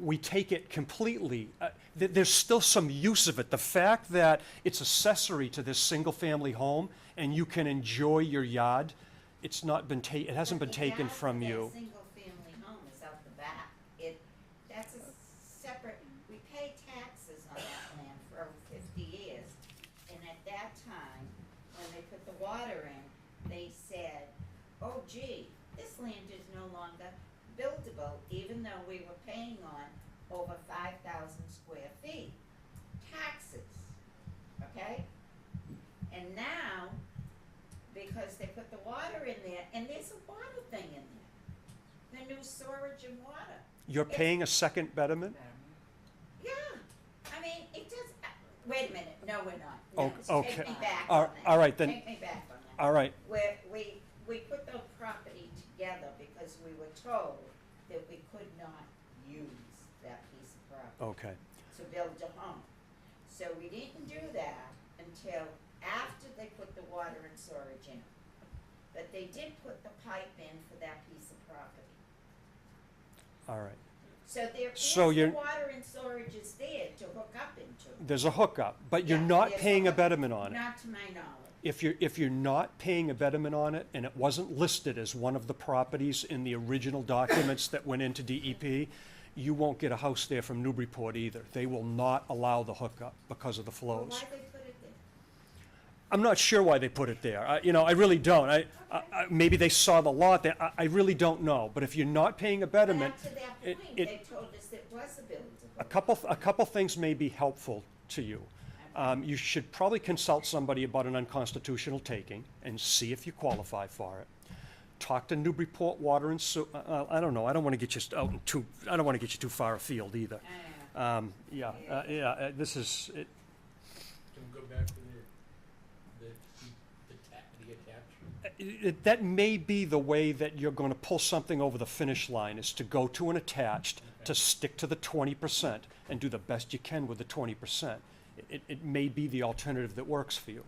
we take it completely. There's still some use of it. The fact that it's accessory to this single-family home and you can enjoy your yard, it hasn't been taken from you. The single-family home is out the back. That's a separate, we pay taxes on that land for over 50 years. And at that time, when they put the water in, they said, oh gee, this land is no longer buildable, even though we were paying on over 5,000 square feet. Taxes, okay? And now, because they put the water in there, and there's a water thing in there, the new storage and water. You're paying a second betterment? Yeah, I mean, it does, wait a minute, no, we're not. Oh, No, okay. Take me back All- on that. all right, then. Take me back on that. All right. We put the property together because we were told that we could not use that piece of property Okay. to build a home. So we didn't do that until after they put the water and storage in. But they did put the pipe in for that piece of property. All right. So there is So the you're- water and storage is there to hook up into. There's a hookup, but you're Yeah, not there's paying a hook- betterment on it. Not to my knowledge. If you're not paying a betterment on it, and it wasn't listed as one of the properties in the original documents that went into DEP, you won't get a house there from Newburyport either. They will not allow the hookup because of the Well, flows. why they put it there? I'm not sure why they put it there. I really don't. Maybe they saw the lot there. I really don't know. But if you're not paying a But betterment, up to that it- point, it- they told us it was a buildable. a couple things may be helpful to you. You should probably consult somebody about an unconstitutional taking and see if you qualify for it. Talk to Newburyport Water and I don't know. I don't want to get you I don't want to get you too far afield either. This is. Can we go back to the attached? That may be the way that you're going to pull something over the finish line, is to go to an attached, to stick to the 20% and do the best you can with the 20%. It may be the alternative that works for you.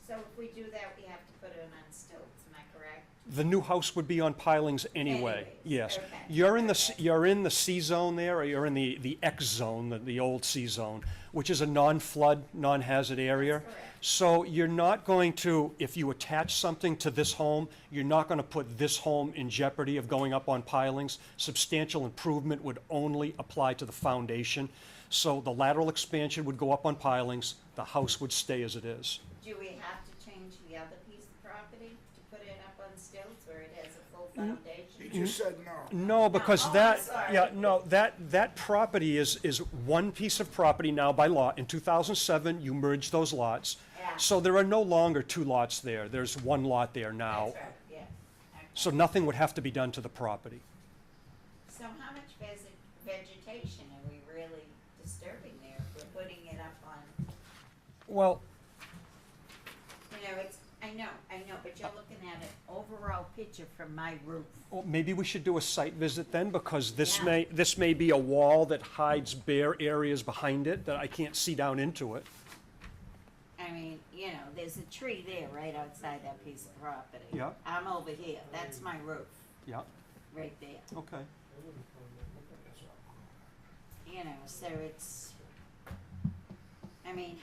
So if we do that, we have to put it on stilts, am I correct? The new house would be on pilings anyway, Anyways, yes. okay. You're in the C zone there, or you're in the X zone, the old C zone, which is a non-flood, non-hazard area. correct. So you're not going to, if you attach something to this home, you're not going to put this home in jeopardy of going up on pilings. Substantial improvement would only apply to the foundation. So the lateral expansion would go up on pilings, the house would stay as it is. Do we have to change the other piece of property to put it up on stilts where it has a full foundation? You just said no. No, because Oh, I'm that, sorry. yeah, no, that property is one piece of property now by law. In 2007, you merged those lots. Yeah. So there are no longer two lots there. There's one lot there now. That's right, yeah. Okay. So nothing would have to be done to the property. So how much vegetation are we really disturbing there if we're putting it up on, Well, I know, but you're looking at an overall picture from my roof. maybe we should do a site visit then, because this Yeah. may be a wall that hides bare areas behind it that I can't see down into it. I mean, there's a tree there right outside that piece of property. Yeah. I'm over here, that's my roof, Yeah, right there. okay. So it's,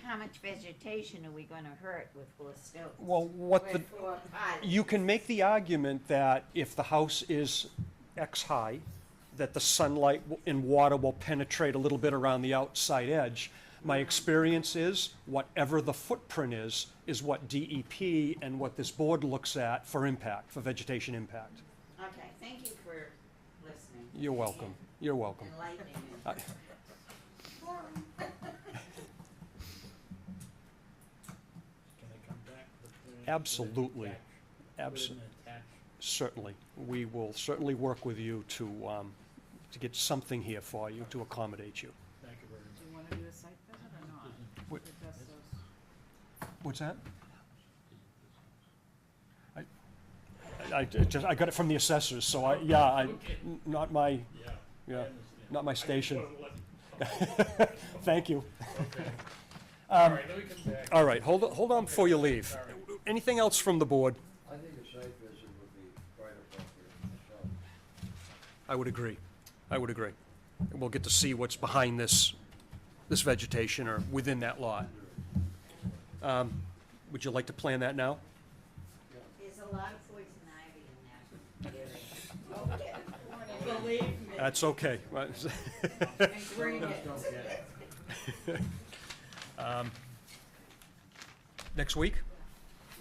how much vegetation are we gonna hurt with four stilts? Well, With four piles? you can make the argument that if the house is X high, that the sunlight and water will penetrate a little bit around the outside edge. My experience is, whatever the footprint is what DEP and what this board looks at for impact, for vegetation impact. Okay, thank you for listening. You're welcome. You're welcome. Enlightening me. Can they come back with Absolutely. With an attached? Certainly. We will certainly work with you to get something here for you to accommodate you. Thank you very much. Do you wanna do a site visit or not? What- To test those? What's that? I got it from the assessors, so not my, yeah, not my station. Thank you. All right, let me come back. All right, hold on before you leave. Sorry. Anything else from the board? I think a site visit would be quite appropriate myself. I would agree. I would agree. We'll get to see what's behind this vegetation or within that lot. Would you like to plan that now? There's a lot of poison ivy in that area. Okay, believe me. That's okay. And green it. Next week?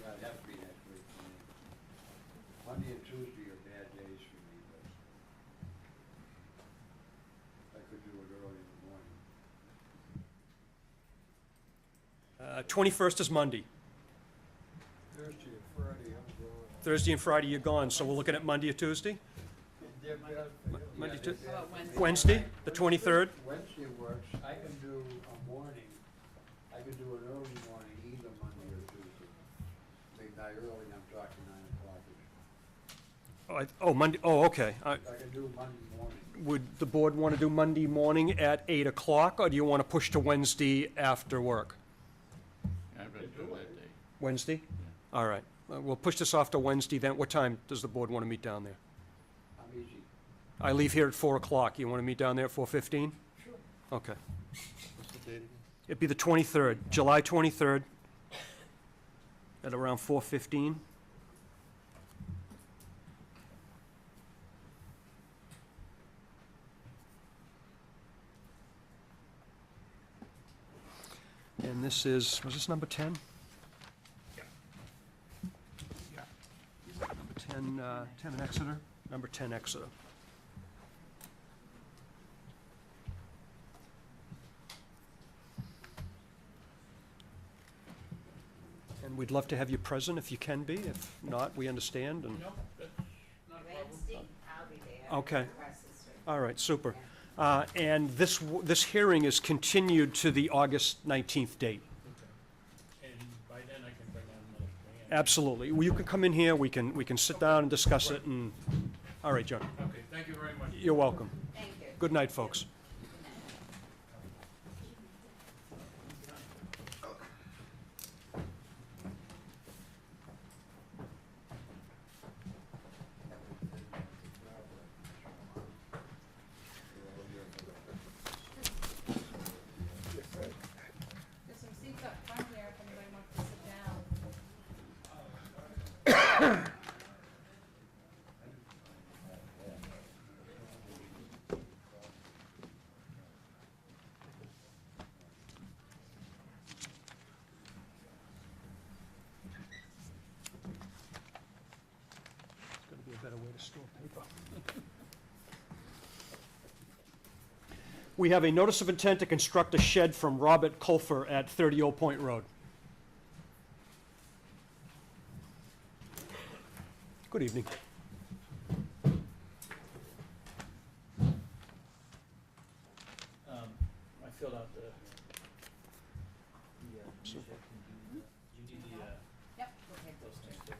Yeah, it'd have to be next week for me. Monday and Tuesday are bad days for me, but I could do it early in the morning. 21st is Monday. Thursday and Friday, I'm going. Thursday and Friday, you're gone, so we're looking at Monday or Tuesday? They're bad for you. Monday, Yeah, they're Tu- bad. How about Wednesday, the 23rd? Wednesday works. I can do a morning. I can do an early morning, either Monday or Tuesday. Maybe not early, I'm talking 9 o'clock. Monday, okay. I can do Monday morning. Would the board want to do Monday morning at 8 o'clock, or do you want to push to Wednesday after work? I'd rather do that day. Wednesday? All right. We'll push this off to Wednesday then. What time does the board want to meet down there? I'm easy. I leave here at 4 o'clock. You want to meet down there at 4:15? Sure. Okay. What's the date again? It'd be the 23rd, July 23rd, at around 4:15. And this is, was this number 10? Yeah. Number 10 in Exeter? Number 10 Exeter. And we'd love to have you present if you can be. If not, we understand. And No, that's not a problem. Wednesday, I'll be there. Okay. Across the street. all right, super. And this hearing is continued to the August 19th date. Okay. And by then I can bring out another plan. Absolutely. Well, you can come in here. We can sit down and discuss it. And all right, John. Okay, thank you very much. You're welcome. Thank you. Good night, folks. There's some seats up front there if anybody wants to sit down. There's got to be a better way to store paper. We have a notice of intent to construct a shed from Robert Culfer at 30 Old Point Road. Good evening. I filled out the you did the, Yep, okay. those things too.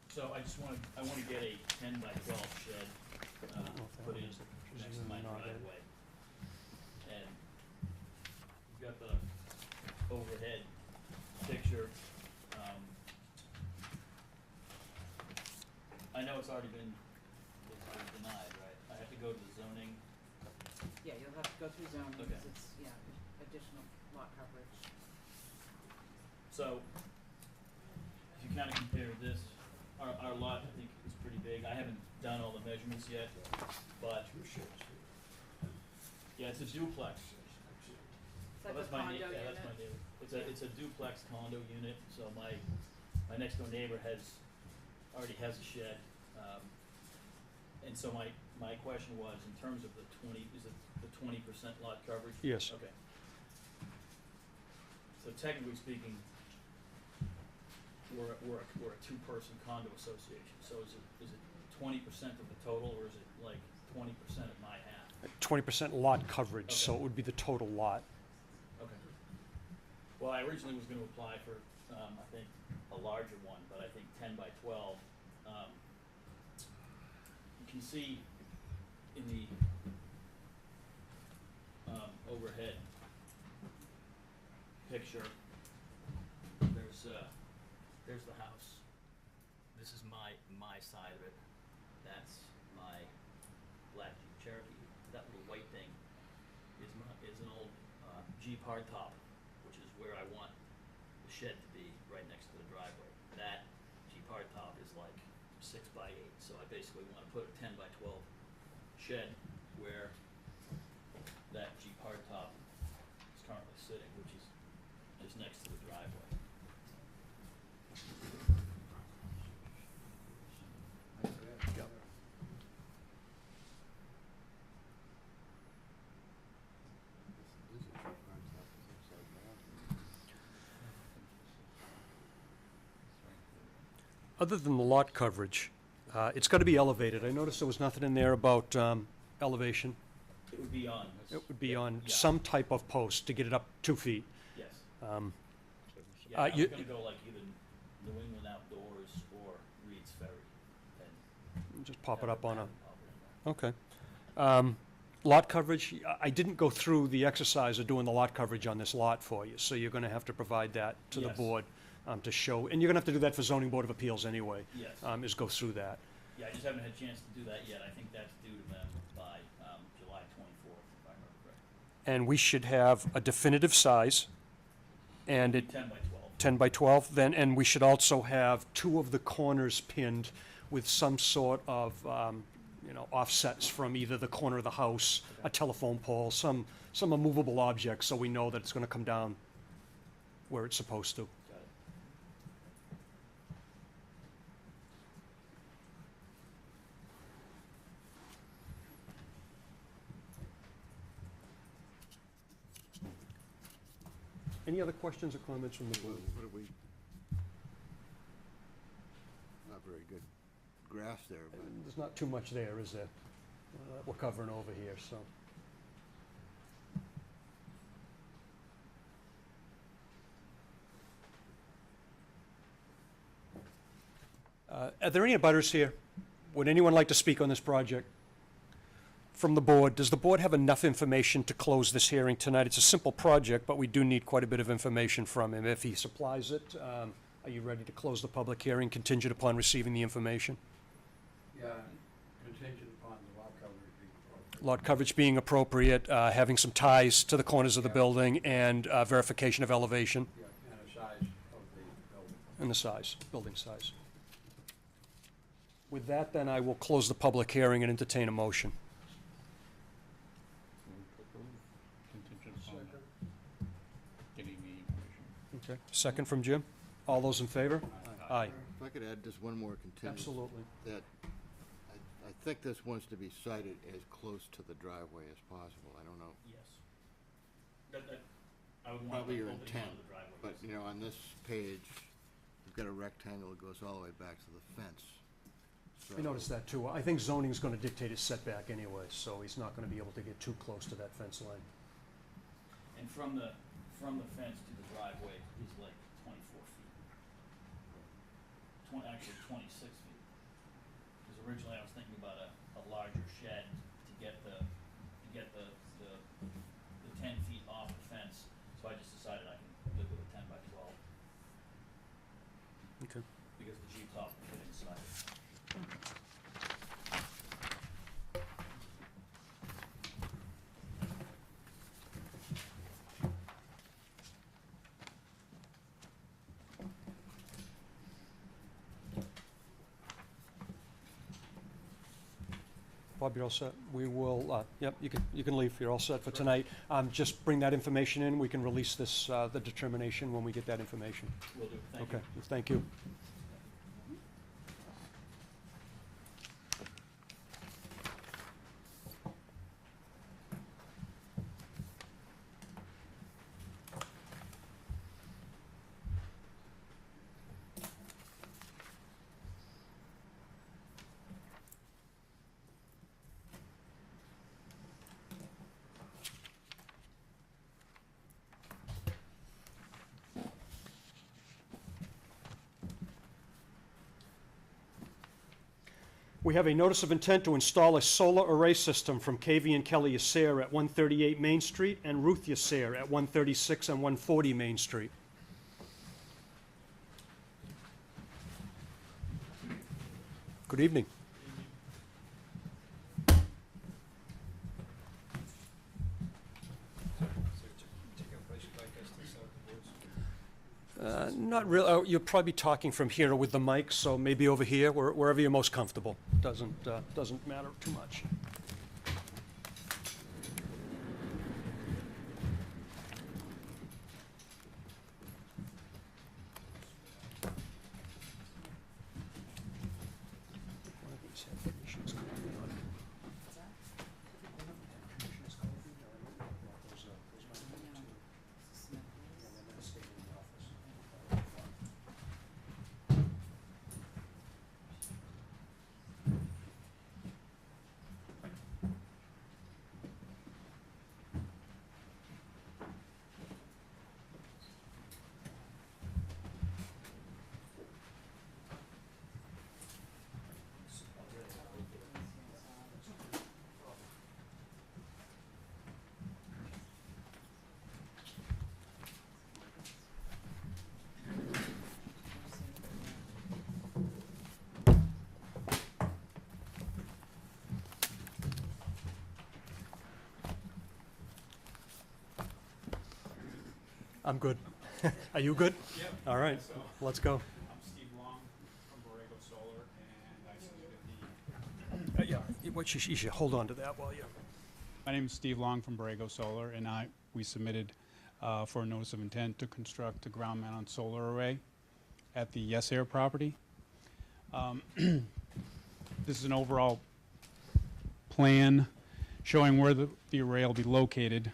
So I just wanted, I want to get a 10 by 12 shed, put in next to my driveway. And you've got the overhead picture. I know it's already been denied, right? I have to go to the zoning. Yeah, you'll have to go through zoning, Okay. because it's, yeah, additional lot coverage. So, if you kind of compare this, our lot, I think, is pretty big. I haven't done all the measurements yet, but, yeah, it's a duplex. It's Well, like a that's my condo yeah, that's my unit. neighbor. It's a duplex condo unit, so my next door neighbor already has a shed. And so my question was, in terms of the 20% lot coverage? Yes. Okay. So technically speaking, we're a two-person condo association, so is it 20% of the total, or is it like 20% of my half? 20% lot coverage, so Okay. it would be the total lot. Okay. Well, I originally was gonna apply for, I think, a larger one, but I think 10 by 12. You can see in the, overhead picture, there's the house. This is my side of it. That's my black Jeep Cherokee. That little white thing is an old Jeep hardtop, which is where I want the shed to be, right next to the driveway. That Jeep hardtop is like 6 by 8, so I basically want to put a 10 by 12 shed where that Jeep hardtop is currently sitting, which is just next to the driveway. Other than the lot coverage, it's got to be elevated. I noticed there was nothing in there about elevation. It would be on. It would be on yeah. some type of post to get it up 2 feet. Yes. Uh, Yeah, I was you- gonna go like either New England Outdoors or Reed's Ferry, and Just pop it have up on a, pop it in there. okay. Lot coverage, I didn't go through the exercise of doing the lot coverage on this lot for you, so you're gonna have to provide that to the Yes. board to show, and you're gonna have to do that for zoning board of appeals anyway. Yes. Is go through that. Yeah, I just haven't had a chance to do that yet. I think that's due to them by, July 24th, if I remember correctly. And we should have a definitive size, and it. 10 by 12. 10 by 12, then, and we should also have 2 of the corners pinned with some sort of, offsets from either the corner of the house, a telephone pole, some immovable object, so we know that it's gonna come down where it's supposed to. Got it. Any other questions or comments from the board? What are we? Not very good grass there, but. There's not too much there, is there? We're covering over here, so. Are there any abutters here? Would anyone like to speak on this project? From the board, does the board have enough information to close this hearing tonight? It's a simple project, but we do need quite a bit of information from him. If he supplies it, are you ready to close the public hearing contingent upon receiving the information? Yeah, contingent upon the lot coverage being appropriate. Lot coverage being appropriate, having some ties to the corners of the Yeah. building, and verification of elevation Yeah, and the size of the building. and the size, building size. With that, then, I will close the public hearing and entertain a motion. Contingent upon getting the information. Okay. Second from Jim? All those in favor? Aye. If I could add just one more contingency. Absolutely. That I think this wants to be sited as close to the driveway as possible. I don't know. Yes. That, I would want Probably the your opening intent, on the driveway. but, you know, on this page, you've got a rectangle that goes all the way back to the fence. I noticed that, too. I think zoning's gonna dictate his setback anyway, so he's not gonna be able to get too close to that fence line. And from the fence to the driveway is like 24 feet. Actually 26 feet. Because originally I was thinking about a larger shed to get the 10 feet off the fence. So I just decided I can live with a 10 by 12 Okay. because the Jeep top will fit inside. Bob, you're all set? We will, yep, you can leave. You're all set for tonight. Just bring that information in. We can release this, the determination when we get that information. Will do. Thank you. Okay, thank you. We have a notice of intent to install a solar array system from KV and Kelly Yacer at 138 Main Street and Ruth Yacer at 136 and 140 Main Street. Good evening. Not really. You'll probably be talking from here with the mic, so maybe over here, wherever you're most comfortable. Doesn't matter too much. I'm good. Are you good? Yep. All right, So, let's go. I'm Steve Long from Borrego Solar, and I submitted the. Yeah, you should hold on to that while you. My name is Steve Long from Borrego Solar, and we submitted for a notice of intent to construct a ground-mounted solar array at the Yes Air property. This is an overall plan showing where the array will be located.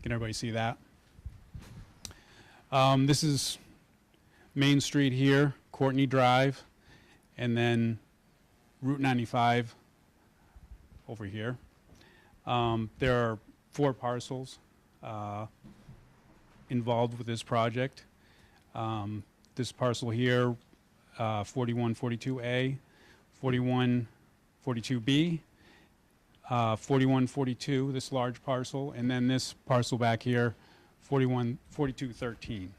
Can everybody see that? This is Main Street here, Courtney Drive, and then Route 95 over here. There are 4 parcels involved with this project. This parcel here, 4142A, 4142B, 4142, this large parcel, and then this parcel back here, 4213.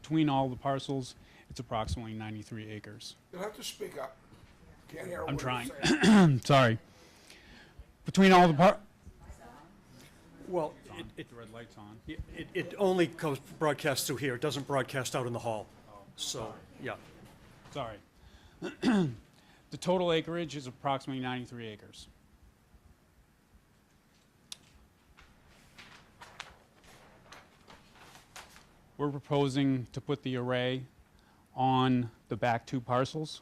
Between all the parcels, it's approximately 93 acres. You'll have to speak up. Can't hear a I'm word you're trying. saying. Sorry. Between all the Well, the red light's on. it only goes broadcast through here. It doesn't broadcast out in the hall. So, yeah. Sorry. The total acreage is approximately 93 acres. We're proposing to put the array on the back 2 parcels.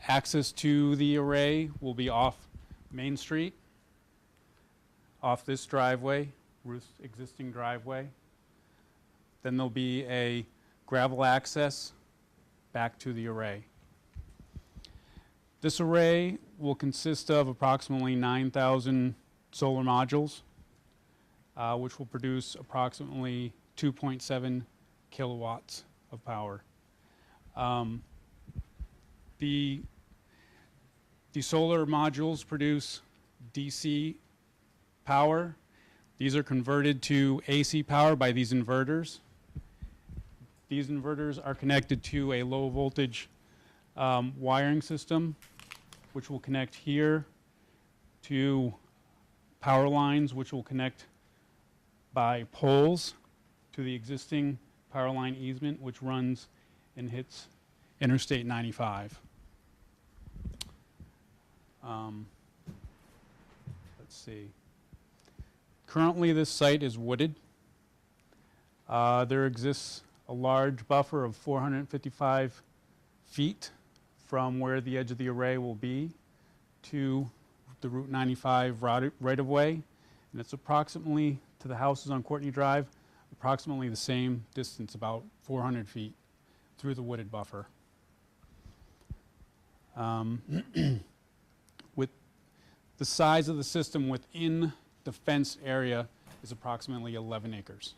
Access to the array will be off Main Street, off this driveway, Ruth's existing driveway. Then there'll be a gravel access back to the array. This array will consist of approximately 9,000 solar modules, which will produce approximately 2.7 kilowatts of power. The solar modules produce DC power. These are converted to AC power by these inverters. These inverters are connected to a low voltage wiring system, which will connect here to power lines, which will connect by poles to the existing power line easement, which runs and hits Interstate 95. Let's see. Currently, this site is wooded. There exists a large buffer of 455 feet from where the edge of the array will be to the Route 95 right-of-way, and it's approximately, to the houses on Courtney Drive, approximately the same distance, about 400 feet through the wooded buffer. With the size of the system within the fenced area is approximately 11 acres.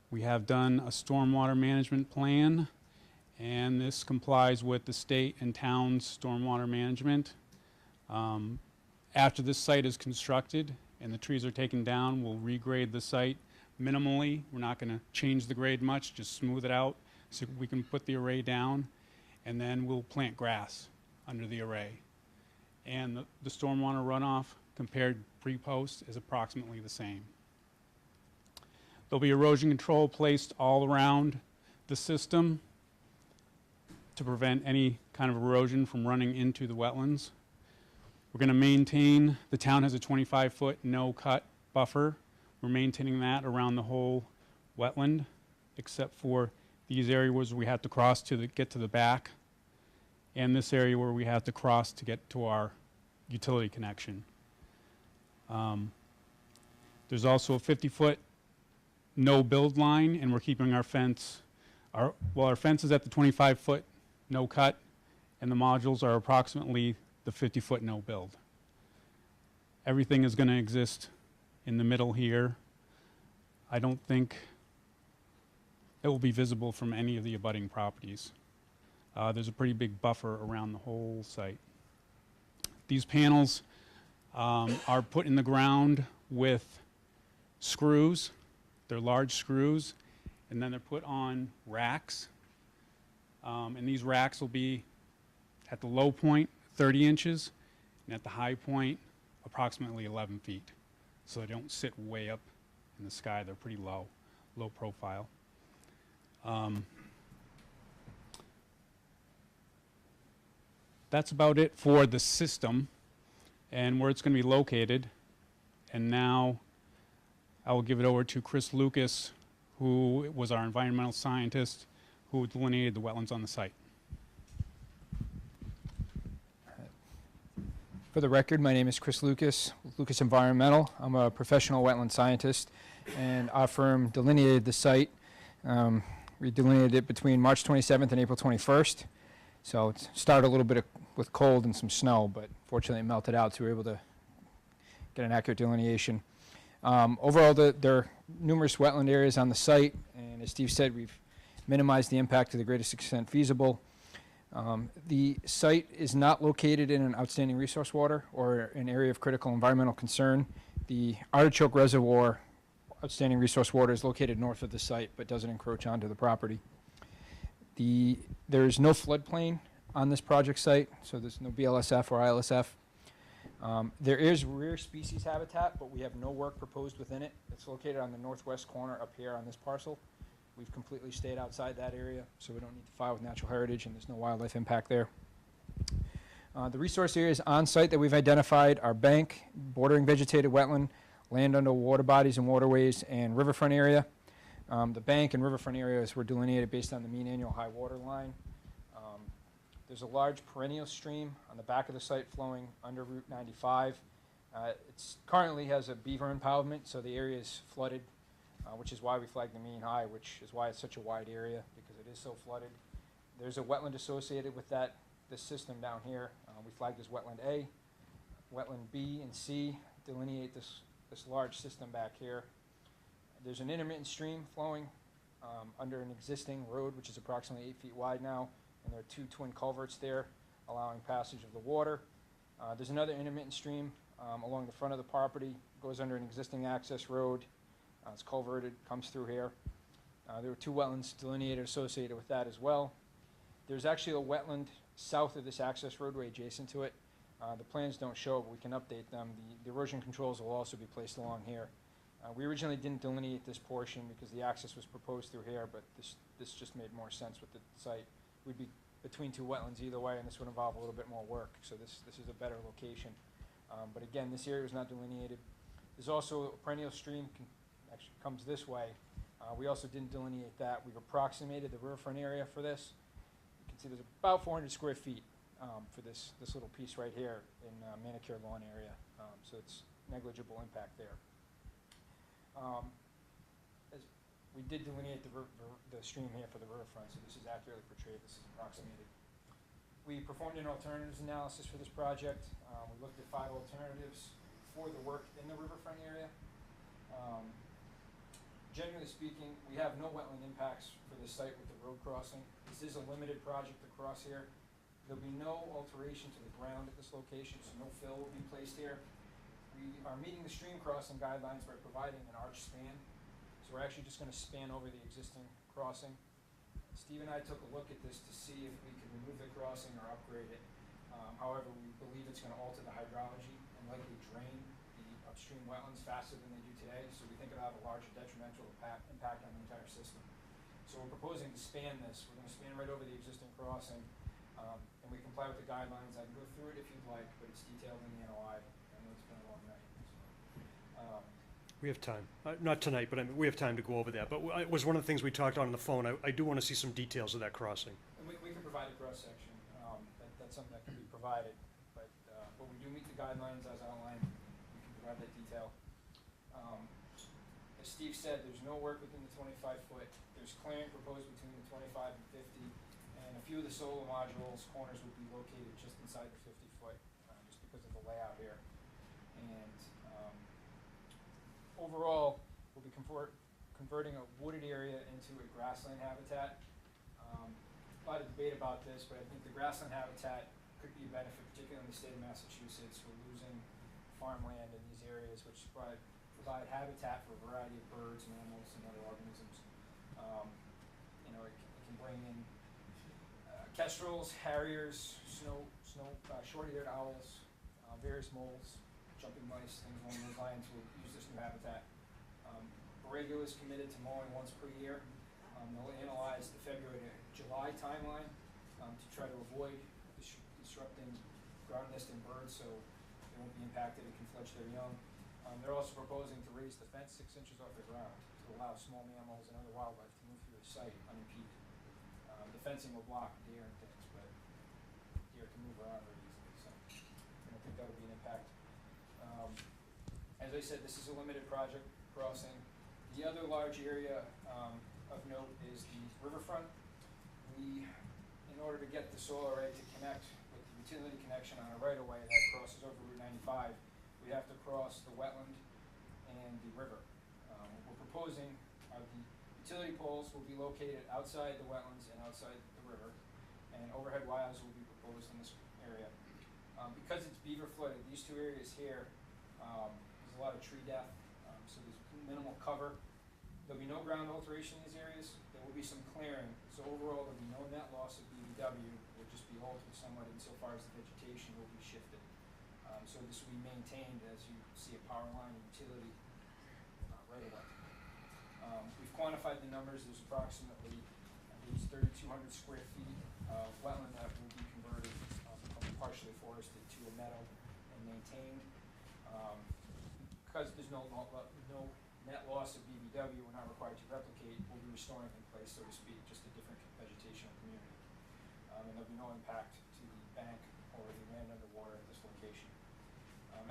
We have done a stormwater management plan, and this complies with the state and town's stormwater management. After this site is constructed and the trees are taken down, we'll regrade the site minimally. We're not going to change the grade much, just smooth it out so we can put the array down, and then we'll plant grass under the array. And the stormwater runoff compared pre-post is approximately the same. There'll be erosion control placed all around the system to prevent any kind of erosion from running into the wetlands. We're going to maintain, the town has a 25-foot no-cut buffer. We're maintaining that around the whole wetland, except for these areas where we have to cross to get to the back, and this area where we have to cross to get to our utility connection. There's also a 50-foot no build line, and we're keeping our fence, our fence is at the 25-foot no cut, and the modules are approximately the 50-foot no build. Everything is going to exist in the middle here. I don't think it will be visible from any of the abutting properties. There's a pretty big buffer around the whole site. These panels are put in the ground with screws. They're large screws, and then they're put on racks. And these racks will be at the low point, 30 inches, and at the high point, approximately 11 feet. So they don't sit way up in the sky. They're pretty low profile. That's about it for the system and where it's going to be located. And now I will give it over to Chris Lucas, who was our environmental scientist who delineated the wetlands on the site. For the record, my name is Chris Lucas, Lucas Environmental. I'm a professional wetland scientist, and our firm delineated the site. We delineated it between March 27th and April 21st. So it started a little bit with cold and some snow, but fortunately it melted out, so we were able to get an accurate delineation. Overall, there are numerous wetland areas on the site, and as Steve said, we've minimized the impact to the greatest extent feasible. The site is not located in an outstanding resource water or an area of critical environmental concern. The Artichoke Reservoir outstanding resource water is located north of the site but doesn't encroach onto the property. There is no floodplain on this project site, so there's no BLSF or ILSF. There is rare species habitat, but we have no work proposed within it. It's located on the northwest corner up here on this parcel. We've completely stayed outside that area, so we don't need to file with natural heritage, and there's no wildlife impact there. The resource areas on site that we've identified are bank, bordering vegetated wetland, land under water bodies and waterways, and riverfront area. The bank and riverfront areas were delineated based on the mean annual high water line. There's a large perennial stream on the back of the site flowing under Route 95. It currently has a beaver impoundment, so the area is flooded, which is why we flagged the mean high, which is why it's such a wide area, because it is so flooded. There's a wetland associated with this system down here. We flagged as wetland A. Wetland B and C delineate this large system back here. There's an intermittent stream flowing under an existing road, which is approximately 8 feet wide now, and there are 2 twin culverts there allowing passage of the water. There's another intermittent stream along the front of the property, goes under an existing access road. It's culverted, comes through here. There were 2 wetlands delineated associated with that as well. There's actually a wetland south of this access roadway adjacent to it. The plans don't show it, but we can update them. The erosion controls will also be placed along here. We originally didn't delineate this portion because the access was proposed through here, but this just made more sense with the site. We'd be between 2 wetlands either way, and this would involve a little bit more work, so this is a better location. But again, this area was not delineated. There's also a perennial stream actually comes this way. We also didn't delineate that. We've approximated the riverfront area for this. You can see there's about 400 square feet for this little piece right here in manicure lawn area, so it's negligible impact there. We did delineate the stream here for the riverfront, so this is accurately portrayed. This is approximated. We performed an alternatives analysis for this project. We looked at 5 alternatives for the work in the riverfront area. Generally speaking, we have no wetland impacts for this site with the road crossing. This is a limited project across here. There'll be no alteration to the ground at this location, so no fill will be placed here. We are meeting the stream crossing guidelines by providing an arch span. So we're actually just going to span over the existing crossing. Steve and I took a look at this to see if we could remove the crossing or upgrade it. However, we believe it's going to alter the hydrology and likely drain the upstream wetlands faster than they do today. So we think it'll have a larger detrimental impact on the entire system. So we're proposing to span this. We're going to span right over the existing crossing. And we comply with the guidelines. I can go through it if you'd like, but it's detailed in the NOI. I know it's been a long night. So, We have time. Not tonight, but we have time to go over that. But it was one of the things we talked on the phone. I do want to see some details of that crossing. and we can provide a cross-section. That's something that can be provided. But we do meet the guidelines as outlined. We can provide that detail. As Steve said, there's no work within the 25-foot. There's clearing proposed between the 25 and 50. And a few of the solar modules corners would be located just inside the 50-foot, just because of the layout here. And overall, we'll be converting a wooded area into a grassland habitat. A lot of debate about this, but I think the grassland habitat could be a benefit, particularly in the state of Massachusetts. We're losing farmland in these areas, which provide habitat for a variety of birds, mammals, and other organisms. It can bring in kestrels, harriers, short-eared owls, various moles, jumping mice, things along those lines will use this new habitat. Borregula is committed to mowing once per year. They'll analyze the February to July timeline to try to avoid disrupting ground nesting birds, so they won't be impacted and can fledge their young. They're also proposing to raise the fence 6 inches off the ground to allow small mammals and other wildlife to move through the site unimpeded. The fencing will block deer and things, but deer can move around very easily, so I don't think that would be an impact. As I said, this is a limited project crossing. The other large area of note is the riverfront. We, in order to get the solar array to connect with the utility connection on a right-of-way that crosses over Route 95, we have to cross the wetland and the river. What we're proposing are the utility poles will be located outside the wetlands and outside the river, and overhead wires will be proposed in this area. Because it's beaver flooded, these two areas here, there's a lot of tree death, so there's minimal cover. There'll be no ground alteration in these areas. There will be some clearing, so overall there'll be no net loss of BVW. It will just be altered somewhat insofar as the vegetation will be shifted. So this will be maintained as you see a power line and utility right away. We've quantified the numbers. There's approximately at least 3,200 square feet of wetland that will be converted from partially forested to a meadow and maintained. Because there's no net loss of BVW, we're not required to replicate. We'll be restoring in place, so to speak, just a different vegetational community. And there'll be no impact to the bank or the land underwater at this location.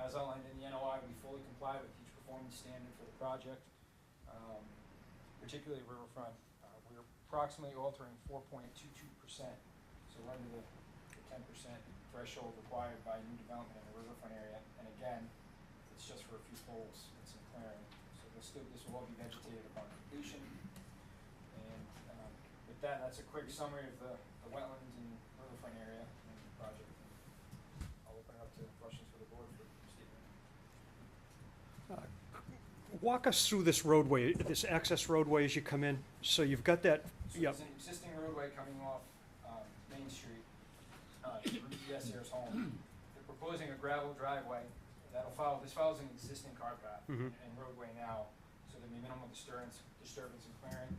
As outlined in the NOI, we fully comply with each performance standard for the project, particularly riverfront. We're approximately altering 4.22%, so we're under the 10% threshold required by new development in the riverfront area. And again, it's just for a few poles and some clearing. So this will all be vegetated upon completion. And with that, that's a quick summary of the wetlands and riverfront area and the project. I'll open it up to questions for the board for Stephen. Walk us through this roadway, this access roadway as you come in. So you've got that, So yeah. there's an existing roadway coming off Main Street, Route DS Ayers home. They're proposing a gravel driveway that'll follow, this follows an existing car path and roadway now, so there'll be minimal disturbance and clearing.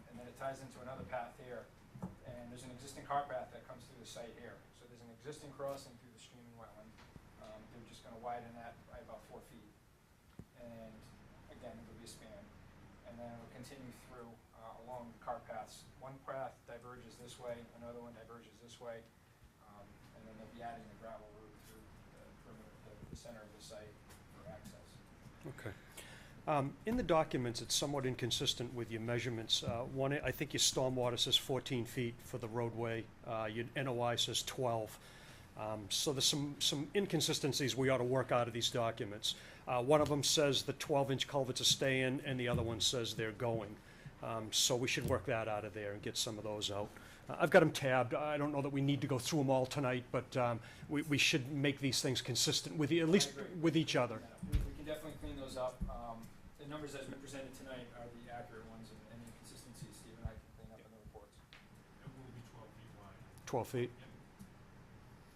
And then it ties into another path here. And there's an existing car path that comes through the site here. So there's an existing crossing through the stream and wetland. They're just gonna widen that by about 4 feet. And again, it'll be a span. And then it'll continue through along the car paths. One path diverges this way, another one diverges this way. And then they'll be adding the gravel route through the perimeter, the center of the site for access. Okay. In the documents, it's somewhat inconsistent with your measurements. One, I think your stormwater says 14 feet for the roadway. Your NOI says 12. So there's some inconsistencies we ought to work out of these documents. One of them says the 12-inch culverts are staying, and the other one says they're going. So we should work that out of there and get some of those out. I've got them tabbed. I don't know that we need to go through them all tonight, but we should make these things consistent with, at least with each other. We can definitely clean those up. The numbers as we presented tonight are the accurate ones, and any inconsistencies Steve and I can clean up in the reports. It will be 12 feet wide. 12 feet?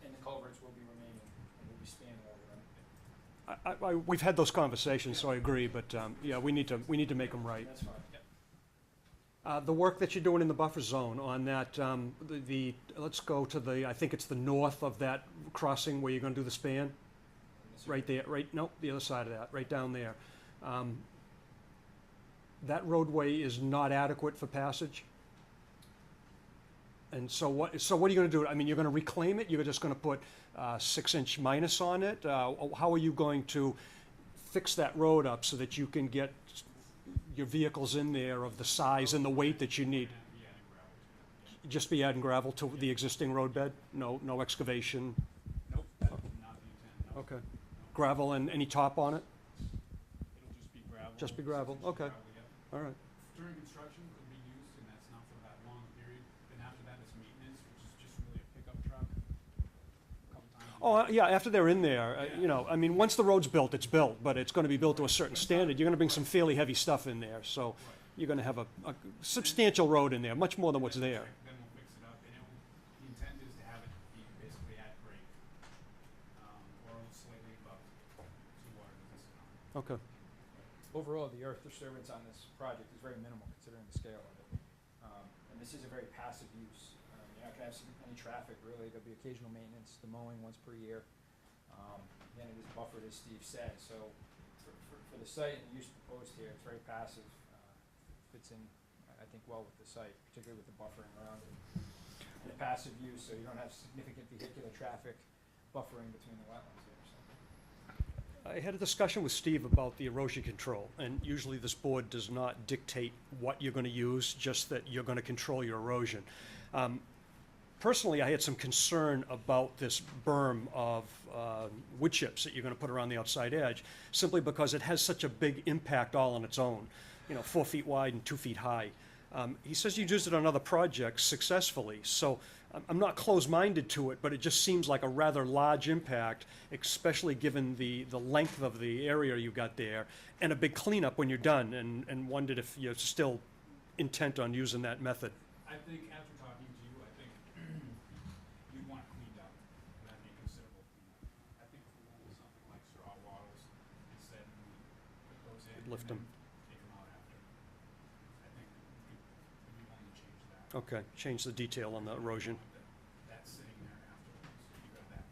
And the culverts will be remaining, and we'll be spanning over them. We've had those conversations, so I agree, but yeah, we need to make them right. That's fine. The work that you're doing in the buffer zone on that, let's go to the, I think it's the north of that crossing where you're gonna do the span? Right there, nope, the other side of that, right down there. That roadway is not adequate for passage? And so what are you gonna do? I mean, you're gonna reclaim it? You're just gonna put 6-inch minus on it? How are you going to fix that road up so that you can get your vehicles in there of the size and the weight that you need? Just be adding gravel to the existing roadbed? No excavation? Nope, that is not the intent, no. Okay. Gravel and any top on it? It'll just be gravel. Just be gravel, 6 inches okay. gravel, yeah. All right. During construction, it could be used, and that's not for that long period. Then after that, it's maintenance, which is just really a pickup truck. A couple times. Oh, yeah, after they're in there, you know, I mean, once the road's built, it's built, but it's gonna be built to a certain standard. You're gonna bring some fairly heavy stuff in there, so you're gonna have a substantial road in there, much more than what's there. Then we'll fix it up, and the intent is to have it be basically at grade. Okay. Overall, the earth disturbance on this project is very minimal considering the scale of it. And this is a very passive use. You're not gonna have any traffic really, there'll be occasional maintenance, the mowing once per year. Again, it is buffered, as Steve said, so for the site and the use proposed here, it's very passive. Fits in, I think, well with the site, particularly with the buffering around it. The passive use, so you don't have significant vehicular traffic buffering between the wetlands here, so. I had a discussion with Steve about the erosion control, and usually this board does not dictate what you're going to use, just that you're going to control your erosion. Personally, I had some concern about this berm of wood chips that you're going to put around the outside edge, simply because it has such a big impact all on its own, 4 feet wide and 2 feet high. He says you used it on other projects successfully, so I'm not closed-minded to it, but it just seems like a rather large impact, especially given the length of the area you got there, and a big cleanup when you're done, and wondered if you're still intent on using that method. I think after talking to you, I think you'd want it cleaned up, and that'd be a considerable cleanup. I think if we went with something like straw wattles, instead we put those in Lift and them. then take them out after. I think we'd be willing to change that. Okay, change the detail on the erosion. That's sitting there afterwards, you got that.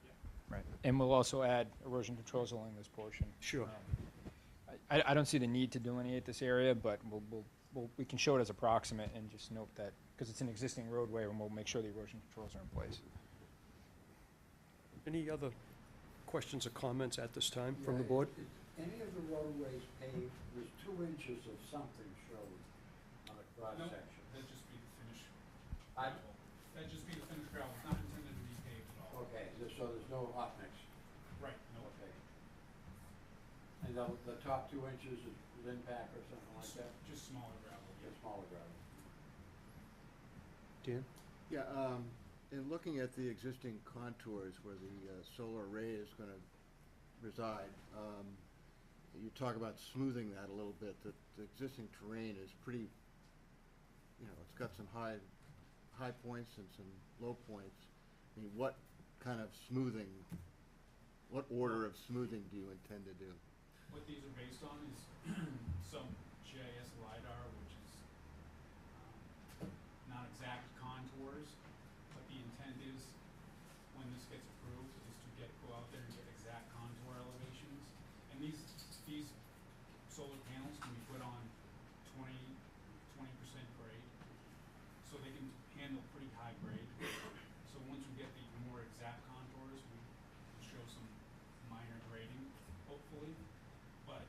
Yeah. Right. And we'll also add erosion controls along this portion. Sure. I don't see the need to delineate this area, but we can show it as approximate and just note that, because it's an existing roadway, and we'll make sure the erosion controls are in place. Any other questions or comments at this time from the board? Any of the roadways paved, there's 2 inches of something showed on a cross No, section. that'd just be the finished I- gravel. That'd just be the finished gravel, it's not intended to be paved at all. Okay, so there's no hot mix. Right, no. Okay. And the top 2 inches is Linpack or something like that? Just smaller gravel, yeah. Just smaller gravel. Dan? Yeah, in looking at the existing contours where the solar array is going to reside, you talk about smoothing that a little bit. The existing terrain is pretty, it's got some high points and some low points. I mean, what kind of smoothing, what order of smoothing do you intend to do? What these are based on is some GIS LiDAR, which is not exact contours, but the intent is, when this gets approved, is to go out there and get exact contour elevations. And these solar panels can be put on 20% grade, so they can handle pretty high grade. So once we get the more exact contours, we can show some minor grading, hopefully. But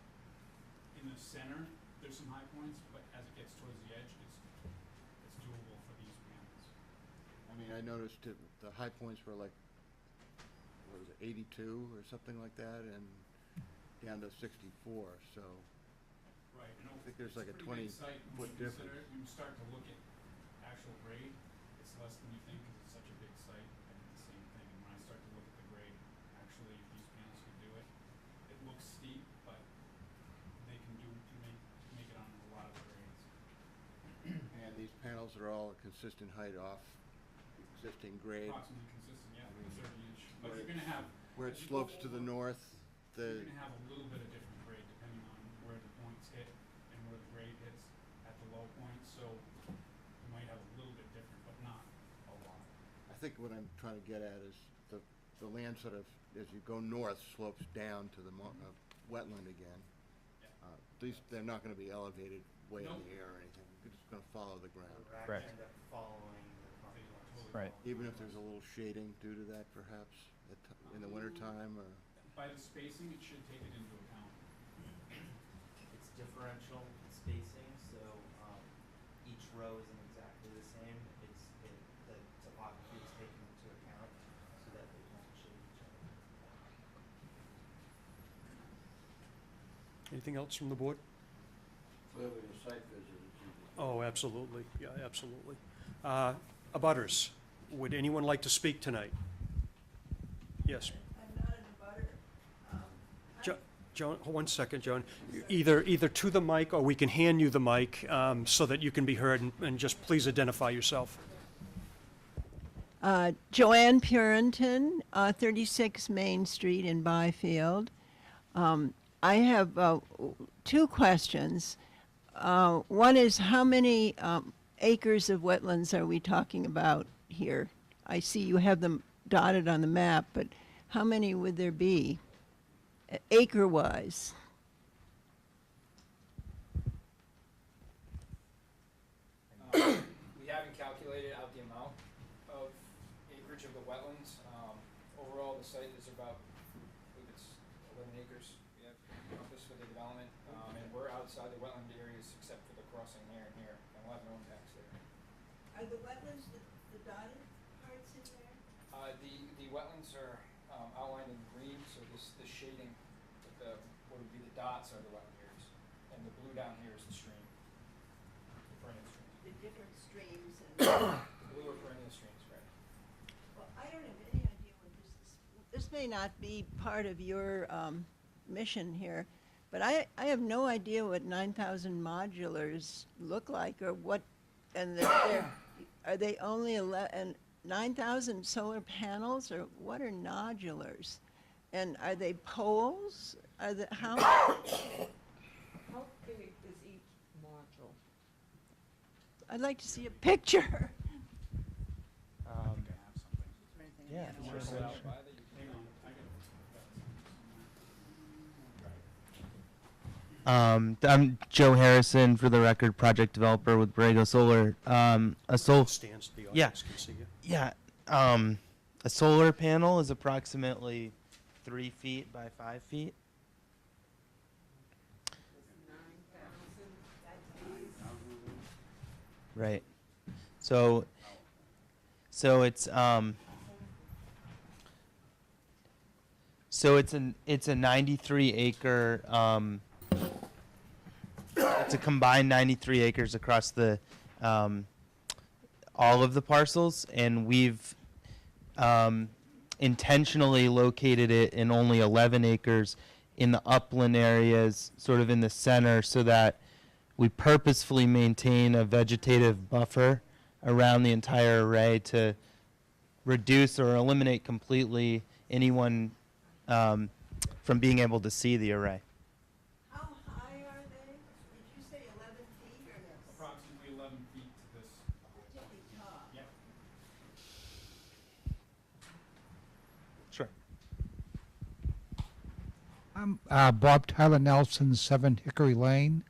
in the center, there's some high points, but as it gets towards the edge, it's doable for these panels. I mean, I noticed the high points were like, what was it, 82 or something like that, and down to 64, so. Right, I think there's like a it's pretty big 20 site foot when you difference. consider it. When you start to look at actual grade, it's less than you think because it's such a big site. I did the same thing, and when I start to look at the grade, actually, if these panels could do it, it looks steep, but they can make it on a lot of the grades. And these panels are all a consistent height off the existing grade. Approximately consistent, yeah, I mean, 30 inch. But where you're gonna have. Where it as you go slopes to the over, north, the, You're gonna have a little bit of different grade depending on where the points hit and where the grade hits at the low point, so you might have a little bit different, but not a lot. I think what I'm trying to get at is the land sort of, as you go north, slopes down to the wetland again. Yeah. They're not gonna be elevated way in Nope. the air or anything, they're just gonna follow the ground. Correct. End up following the contours. Right. Even if there's a little shading due to that perhaps, in the wintertime, or? By the spacing, it should take it into account. It's differential spacing, so each row isn't exactly the same. The topography is taken into account so that they don't shade each other. Anything else from the board? Clearly, a site visit is easy. Oh, absolutely, yeah, absolutely. Abutters, would anyone like to speak tonight? Yes. I'm not in a butter. Joan, hold 1 second, Joan. Either to the mic, or we can hand you the mic so that you can be heard, and just please identify yourself. Joanne Purinton, 36 Main Street in Byfield. I have two questions. One is, how many acres of wetlands are we talking about here? I see you have them dotted on the map, but how many would there be, acre-wise? We haven't calculated out the amount of acreage of the wetlands. Overall, the site is about, I believe it's 11 acres we have compassed for the development, and we're outside the wetland areas except for the crossing here and here, and we'll have no impacts there. Are the wetlands the dotted parts in there? The wetlands are outlined in green, so this shading, with what would be the dots are the wetland areas, and the blue down here is the stream, the perennial stream. The different streams and. Blue or perennial streams, right? Well, I don't have any idea what this is. This may not be part of your mission here, but I have no idea what 9,000 modulars look like, or what, and are they only 9,000 solar panels, or what are nodulars? And are they poles? Are they, how big is each module? I'd like to see a picture. Yeah. I'm Joe Harrison, for the record, project developer with Borrego Solar. Stands the Yeah. audience can see you. Yeah. A solar panel is approximately 3 feet by 5 feet. Right. So it's it's a 93 acre it's a combined 93 acres across the all of the parcels, and we've intentionally located it in only 11 acres in the upland areas, sort of in the center, so that we purposefully maintain a vegetative buffer around the entire array to reduce or eliminate completely anyone from being able to see the array. How high are they? Did you say 11 feet or no? Approximately 11 feet to this. Pretty tall. Yep. Sure. I'm Bob Tyler Nelson, 7 Hickory Lane.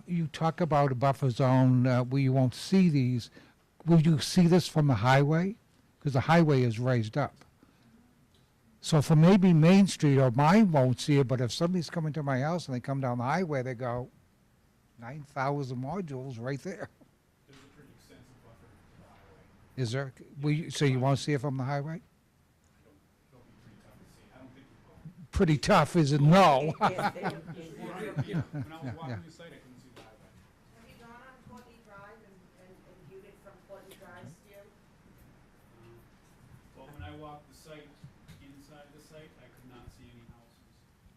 You talk about a buffer zone where you won't see these. Will you see this from the highway? Because the highway is raised up. So for maybe Main Street or mine won't see it, but if somebody's coming to my house and they come down the highway, they go, 9,000 modules right there. There's a pretty extensive buffer to the highway. Is there? So you won't see it from the highway? It'll be pretty tough to see. I don't think you will. Pretty tough, is it? No. When I was walking the site, I couldn't see the highway. Have you gone on Courtney Drive and viewed it from Courtney Drive still? Well, when I walked the site, inside the site, I could not see any houses.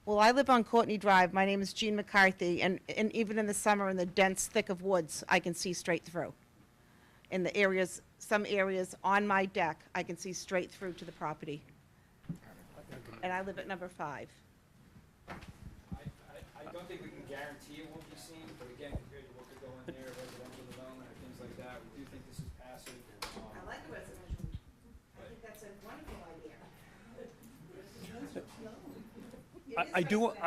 Well, I live on Courtney Drive. My name is Jean McCarthy, and even in the summer, in the dense thick of woods, I can see straight through. In the areas, some areas on my deck, I can see straight through to the property. And I live at number 5. I don't think we can guarantee it won't be seen, but again, compared to what could go in there, residential development or things like that, we do think this is passive. I like the residential. I think that's a wonderful idea.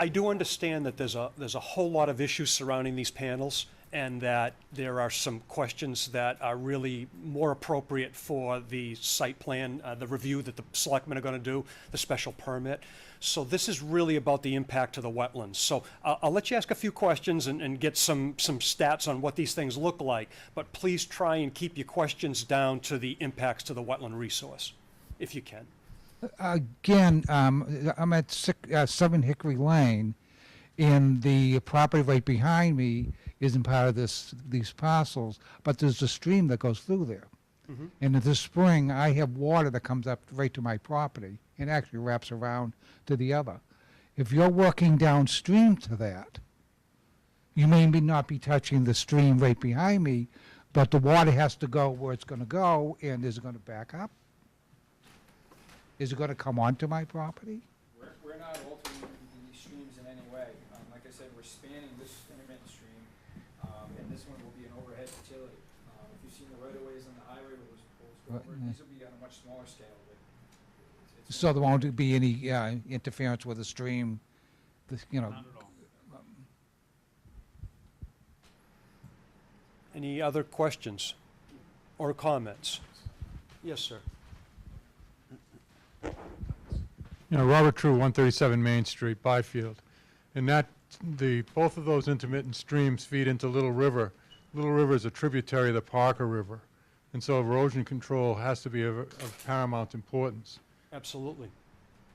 I do understand that there's a whole lot of issues surrounding these panels, and that there are some questions that are really more appropriate for the site plan, the review that the selectmen are going to do, the special permit. So this is really about the impact to the wetlands. So I'll let you ask a few questions and get some stats on what these things look like, but please try and keep your questions down to the impacts to the wetland resource, if you can. Again, I'm at 7 Hickory Lane, and the property right behind me isn't part of these parcels, but there's a stream that goes through there. Mhm. And in the spring, I have water that comes up right to my property and actually wraps around to the other. If you're working downstream to that, you may not be touching the stream right behind me, but the water has to go where it's going to go, and is it going to back up? Is it going to come onto my property? We're not altering the streams in expanding this intermittent stream, and this one will be an overhead utility. If you've seen the right-of-ways on the highway where those poles go over, these will be on a much smaller scale, but it's So there won't be any interference with the stream, you know. Not at all. Any other questions or comments? Yes, sir. You know, Robert True, 137 Main Street, Byfield. And both of those intermittent streams feed into Little River. Little River is a tributary of the Parker River. And so erosion control has to be of paramount importance. Absolutely.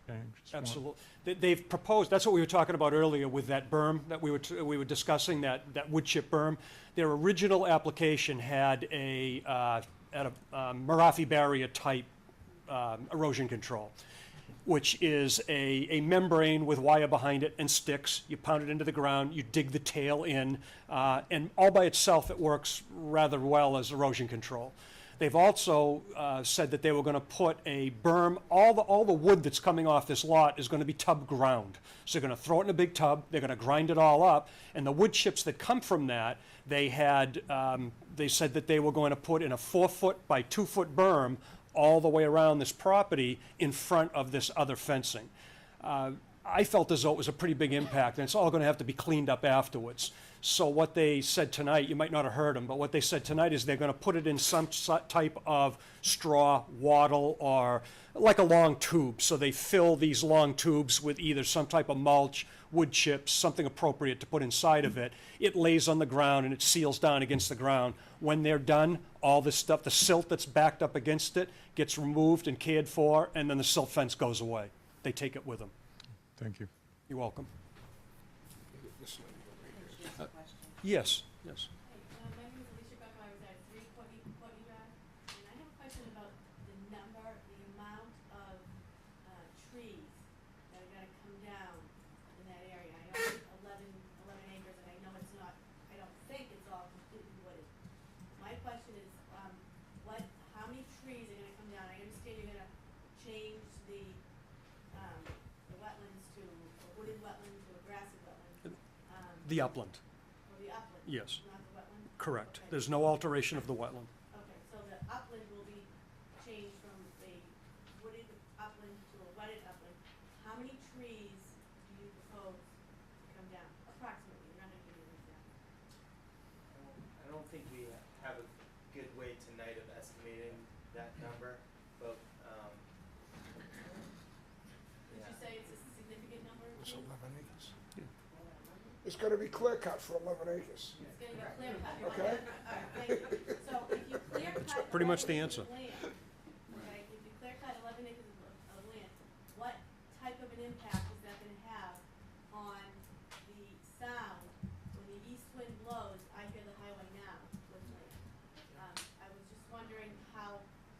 Okay, just want- Absolutely. They've proposed, that's what we were talking about earlier with that berm that we were discussing, that wood chip berm. Their original application had a Marafi barrier type erosion control, which is a membrane with wire behind it and sticks. You pound it into the ground, you dig the tail in, and all by itself it works rather well as erosion control. They've also said that they were going to put a berm, all the wood that's coming off this lot is going to be tub ground. So they're going to throw it in a big tub, they're going to grind it all up, and the wood chips that come from that, they said that they were going to put in a 4-foot by 2-foot berm all the way around this property in front of this other fencing. I felt as though it was a pretty big impact, and it's all going to have to be cleaned up afterwards. So what they said tonight, you might not have heard them, but what they said tonight is they're going to put it in some type of straw, wattle, or like a long tube. So they fill these long tubes with either some type of mulch, wood chips, something appropriate to put inside of it. It lays on the ground and it seals down against the ground. When they're done, all this stuff, the silt that's backed up against it, gets removed and cared for, and then the silt fence goes away. They take it with them. Thank you. You're welcome. This lady over here. Yes, yes. My name is Alicia Becker. I was at 3 Courtney Drive, and I have a question about the amount of trees that are gonna come down in that area. I know it's 11 acres, and I know it's not, I don't think it's all completely wooded. My question is, how many trees are gonna come down? I understand you're gonna change the wetlands to a wooded wetland to a grassy wetland. The upland, Or the upland? yes, Not the wetland? correct. Okay. There's no alteration of the wetland. Okay, so the upland will be changed from a wooded upland to a wetted upland. How many trees do you propose to come down, approximately? You're not gonna give me an exact. I don't think we have a good way tonight of estimating that number, but, Would you say it's a significant number? It's 11 acres. It's gonna be clear cut for 11 acres. It's gonna be clear cut. Okay. Alright, thank you. So if you clear cut. Pretty much the 11 answer. acres of land, okay, if you clear cut 11 acres of land, what type of an impact is that gonna have on the sound when the east wind blows? I hear the highway now with me. I was just wondering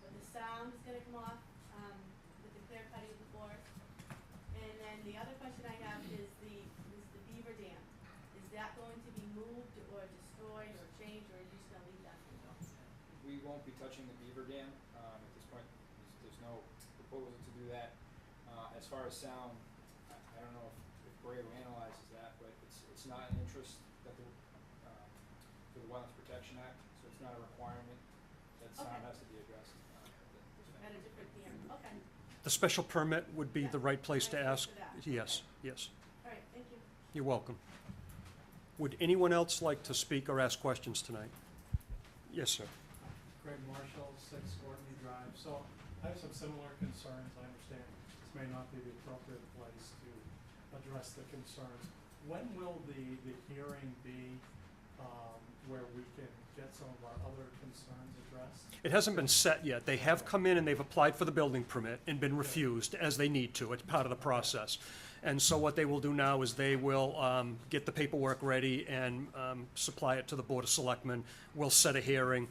when the sound is gonna come off, with the clear cutting of the forest. And then the other question I have is the beaver dam. Is that going to be moved or destroyed or changed, or are you just gonna leave that? We won't be touching the beaver dam at this point. There's no proposal to do that. As far as sound, I don't know if Braille analyzes that, but it's not an interest that for the Wetlands Protection Act, so it's not a requirement that sound Okay. has to be addressed. At a different dam, okay. The special permit would be the right place to Right ask. for that. Yes, yes. All right, thank you. You're welcome. Would anyone else like to speak or ask questions tonight? Yes, sir. Greg Marshall, 6 Courtney Drive. So I have some similar concerns. I understand this may not be the appropriate place to address the concerns. When will the hearing be where we can get some of our other concerns addressed? It hasn't been set yet. They have come in and they've applied for the building permit and been refused, as they need to. It's part of the process. And so what they will do now is they will get the paperwork ready and supply it to the Board of Selectmen. We'll set a hearing.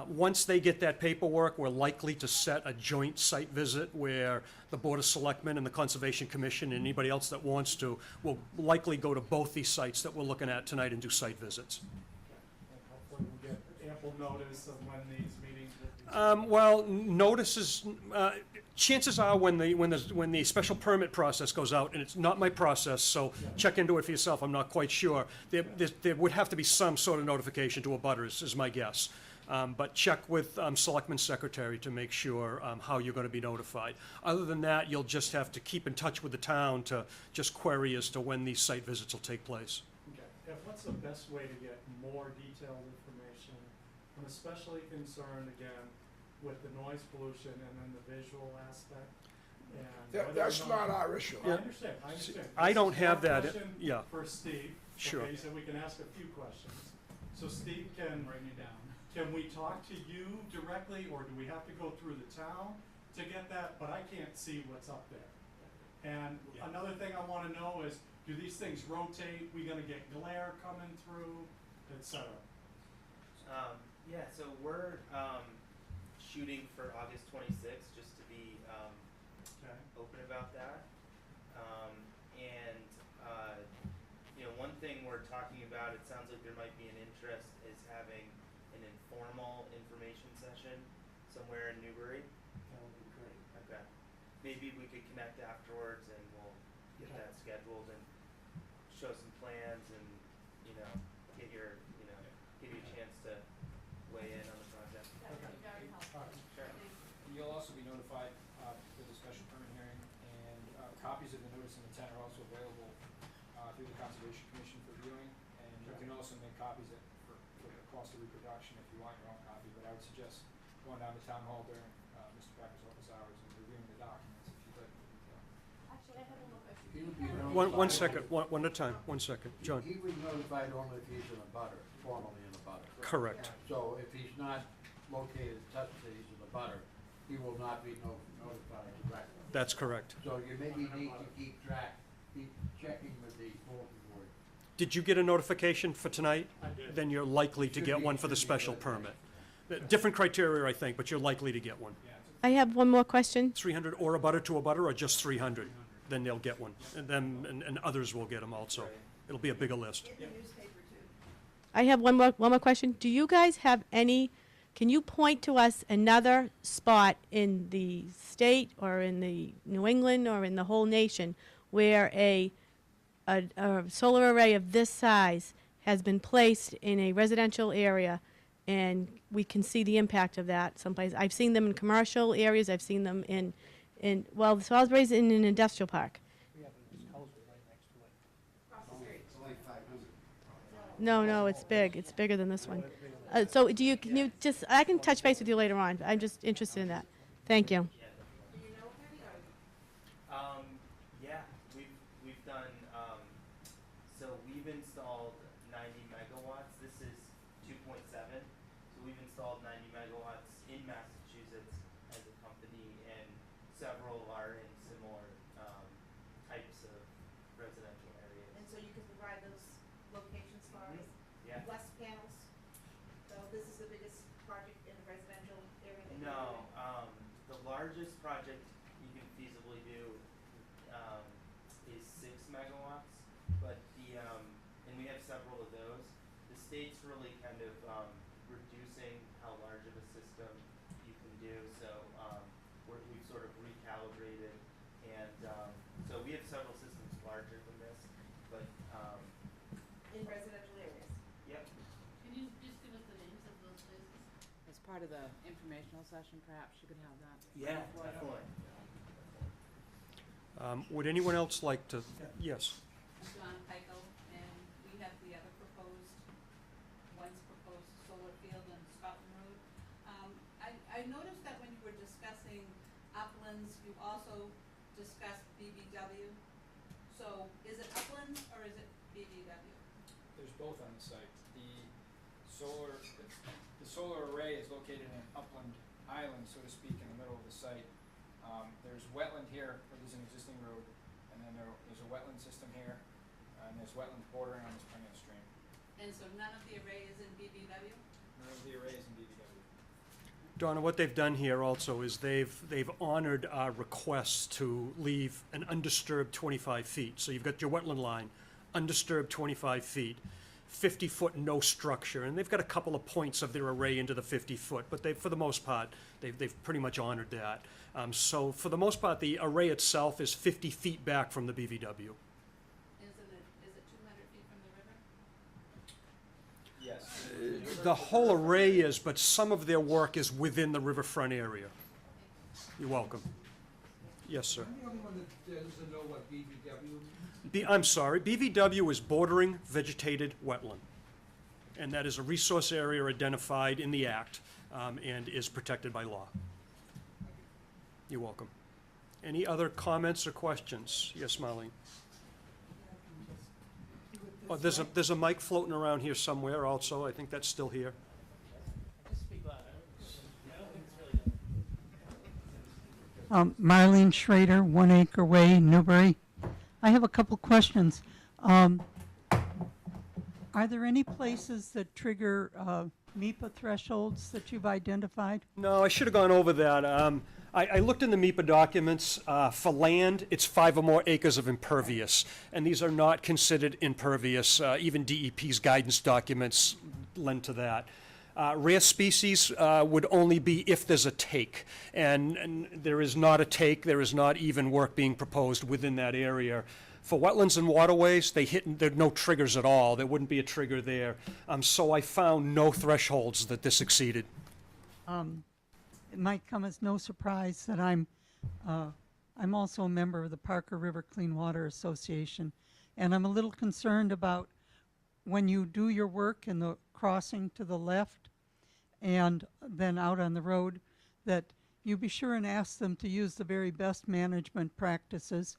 Once they get that paperwork, we're likely to set a joint site visit where the Board of Selectmen and the Conservation Commission and anybody else that wants to will likely go to both these sites that we're looking at tonight and do site visits. And hopefully we'll get ample notice of when these meetings will be. Well, notices, chances are when the special permit process goes out, and it's not my process, so check into it for yourself, I'm not quite sure. There would have to be some sort of notification to abutters, is my guess. But check with Selectman's Secretary to make sure how you're gonna be notified. Other than that, you'll just have to keep in touch with the town to just query as to when these site visits will take place. Okay, and what's the best way to get more detailed information? I'm especially concerned, again, with the noise pollution and then the visual aspect. And whether or That's not our issue. I understand, I understand. I don't This is have one that, question yeah. For Steve. Sure. Okay, so we can ask a few questions. So Steve can. Bring you down. Can we talk to you directly, or do we have to go through the town to get that? But I can't see what's up there. And another thing I wanna know is, do these things rotate? We gonna get glare coming through, et cetera? Yeah, so we're shooting for August 26th, just to be Okay. open about that. And one thing we're talking about, it sounds like there might be an interest, is having an informal information session somewhere in Newbury. That would be great. Okay. Maybe we could connect afterwards and we'll get Okay. that scheduled and show some plans and, get your, give you a chance to weigh in on the project. That would be very helpful. Sure. And you'll also be notified for the special permit hearing, and copies of the notice of intent are also available through the Conservation Commission for viewing, and you can also make copies for the cost of reproduction if you want your own copy, but I would suggest going down to Town Hall during Mr. Packer's office hours and reviewing the documents if you'd like. Actually, I have one more question. He would be notified One only- second, one at a time, 1 second. John? He would be notified only if he's in a butter, formally in a butter. Correct. So if he's not located in touch that he's in a butter, he will not be notified directly. That's correct. So you maybe need to keep checking with the bulletin board. Did you get a notification for tonight? I did. Then you're likely to get one for the special permit. Different criteria, I think, but you're likely to get one. I have one more question. 300 or a butter to a butter, or just 300? Then they'll get one. And then, and others will get them also. It'll be a bigger list. In the newspaper too. I have one more question. Do you guys have can you point to us another spot in the state or in the New England or in the whole nation where a solar array of this size has been placed in a residential area and we can see the impact of that someplace? I've seen them in commercial areas. I've seen them in the Salisbury's in an industrial park. No, it's big. It's bigger than this one. So can you just, I can touch base with you later on. I'm just interested in that. Thank you. Do you know of any? Yeah, we've done, so we've installed 90 megawatts. This is 2.7. So we've installed 90 megawatts in Massachusetts as a company, and several are in similar types of residential areas. And so you can provide those locations for us? Yeah. Less panels? So this is the biggest project in the residential area that you're No, doing? the largest project you can feasibly do is 6 megawatts, but and we have several of those. The state's really kind of reducing how large of a system you can do, so we've sort of recalibrated, and so we have several systems larger than this, but In residential areas? yep. Can you just give us the names of those places? As part of the informational session, perhaps you could have that. Yeah, definitely. Would anyone else like to? Yes. John Peichel, and we have the other proposed solar field on Scotland Road. I noticed that when you were discussing uplands, you also discussed BBW. So is it uplands or is it BBW? There's both on the site. The solar array is located in an upland island, so to speak, in the middle of the site. There's wetland here, where there's an existing road, and then there's a wetland system here, and there's wetlands bordering on this perennial stream. And so none of the array is in BBW? None of the array is in BBW. Donna, what they've done here also is they've honored our request to leave an undisturbed 25 feet. So you've got your wetland line, undisturbed 25 feet. 50-foot no structure, and they've got a couple of points of their array into the 50-foot, but they, for the most part, they've pretty much honored that. So for the most part, the array itself is 50 feet back from the BVW. Is it 200 feet from the river? Yes. The whole array is, but some of their work is within the riverfront area. You're welcome. Yes, sir. I'm the only one that doesn't know what BVW. I'm sorry, BVW is bordering vegetated wetland. And that is a resource area identified in the Act and is protected by law. You're welcome. Any other comments or questions? Yes, Marlene? Oh, there's a mic floating around here somewhere also. I think that's still here. Marlene Schrader, 1 Acre Way, Newbury. I have a couple questions. Are there any places that trigger MEPA thresholds that you've identified? No, I should have gone over that. I looked in the MEPA documents. For land, it's 5 or more acres of impervious, and these are not considered impervious. Even DEP's guidance documents lend to that. Rare species would only be if there's a take, and there is not a take. There is not even work being proposed within that area. For wetlands and waterways, there are no triggers at all. There wouldn't be a trigger there. So I found no thresholds that this exceeded. It might come as no surprise that I'm also a member of the Parker River Clean Water Association, and I'm a little concerned about when you do your work in the crossing to the left and then out on the road, that you be sure and ask them to use the very best management practices,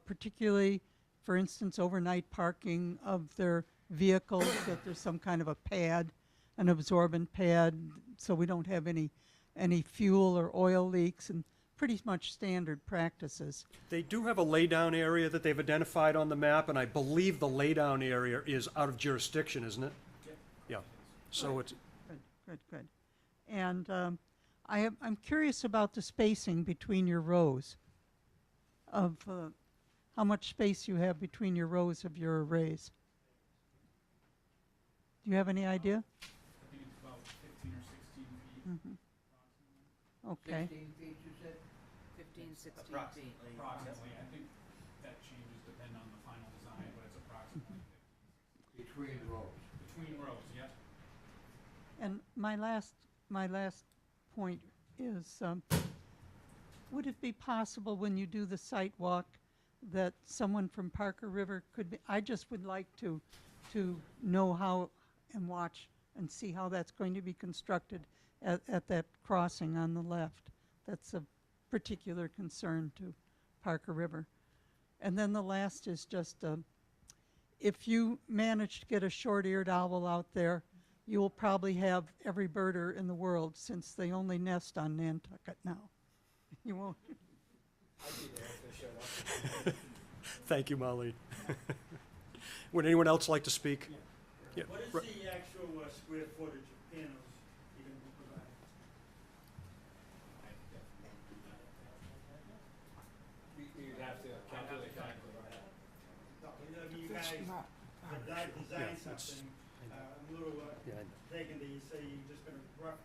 particularly, for instance, overnight parking of their vehicles, that there's some kind of a pad, an absorbent pad, so we don't have any fuel or oil leaks, and pretty much standard practices. They do have a laydown area that they've identified on the map, and I believe the laydown area is out of jurisdiction, isn't it? Yeah. So it's. Good. And I'm curious about the spacing between your rows of how much space you have between your rows of your arrays. Do you have any idea? I think it's about 15 or 16 feet. Mm-hmm. Okay. 16 feet, you said? 15, 16 feet. Approximately. I think that changes depending on the final design, but it's approximately Between rows. between rows, yep. And my last point is, would it be possible when you do the site walk that someone from Parker River could be, I just would like to know how and watch and see how that's going to be constructed at that crossing on the left. That's a particular concern to Parker River. And then the last is just, if you manage to get a short-eared owl out there, you will probably have every birder in the world, since they only nest on Nantucket now. You won't. Thank you, Marlene. Would anyone else like to speak? Yeah. What is the actual square footage of panels you're going to be providing? You'd have to calculate that. I mean, you guys design something, I'm a little taken that you say you're just going to rough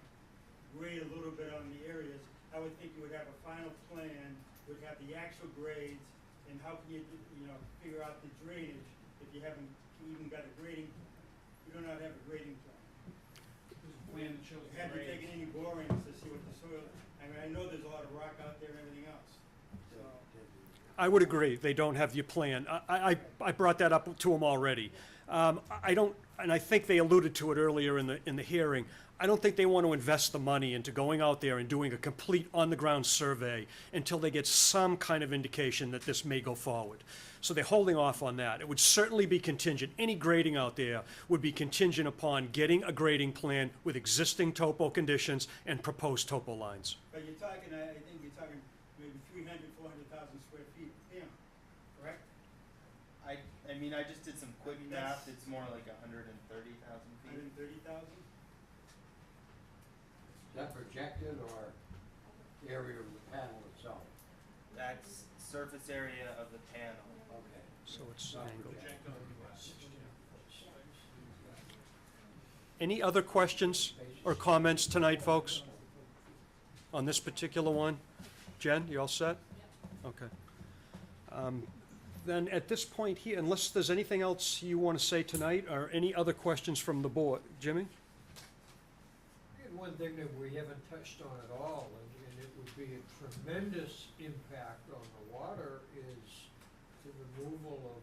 grade a little bit on the areas. I would think you would have a final plan, would have the actual grades, and how can you, figure out the drainage if you haven't even got a grading, you do not have a grading plan. Plan that shows the Have you grades. taken any borings to see what the soil, I mean, I know there's a lot of rock out there and everything else, so. I would agree, they don't have your plan. I brought that up to them already. I don't, and I think they alluded to it earlier in the hearing, I don't think they want to invest the money into going out there and doing a complete on-the-ground survey until they get some kind of indication that this may go forward. So they're holding off on that. It would certainly be contingent, any grading out there would be contingent upon getting a grading plan with existing topo conditions and proposed topo lines. But you're talking, I think you're talking maybe 300, 400,000 square feet per panel, correct? I mean, I just did some quick math, it's more like 130,000 feet. 130,000? Is that projected or area of the panel itself? That's surface area of the panel. Okay. So it's Not angled. projected. Any other questions or comments tonight, folks? On this particular one? Jen, you all set? Okay. Then at this point here, unless there's anything else you want to say tonight, or any other questions from the board? Jimmy? And one thing that we haven't touched on at all, and it would be a tremendous impact on the water, is the removal of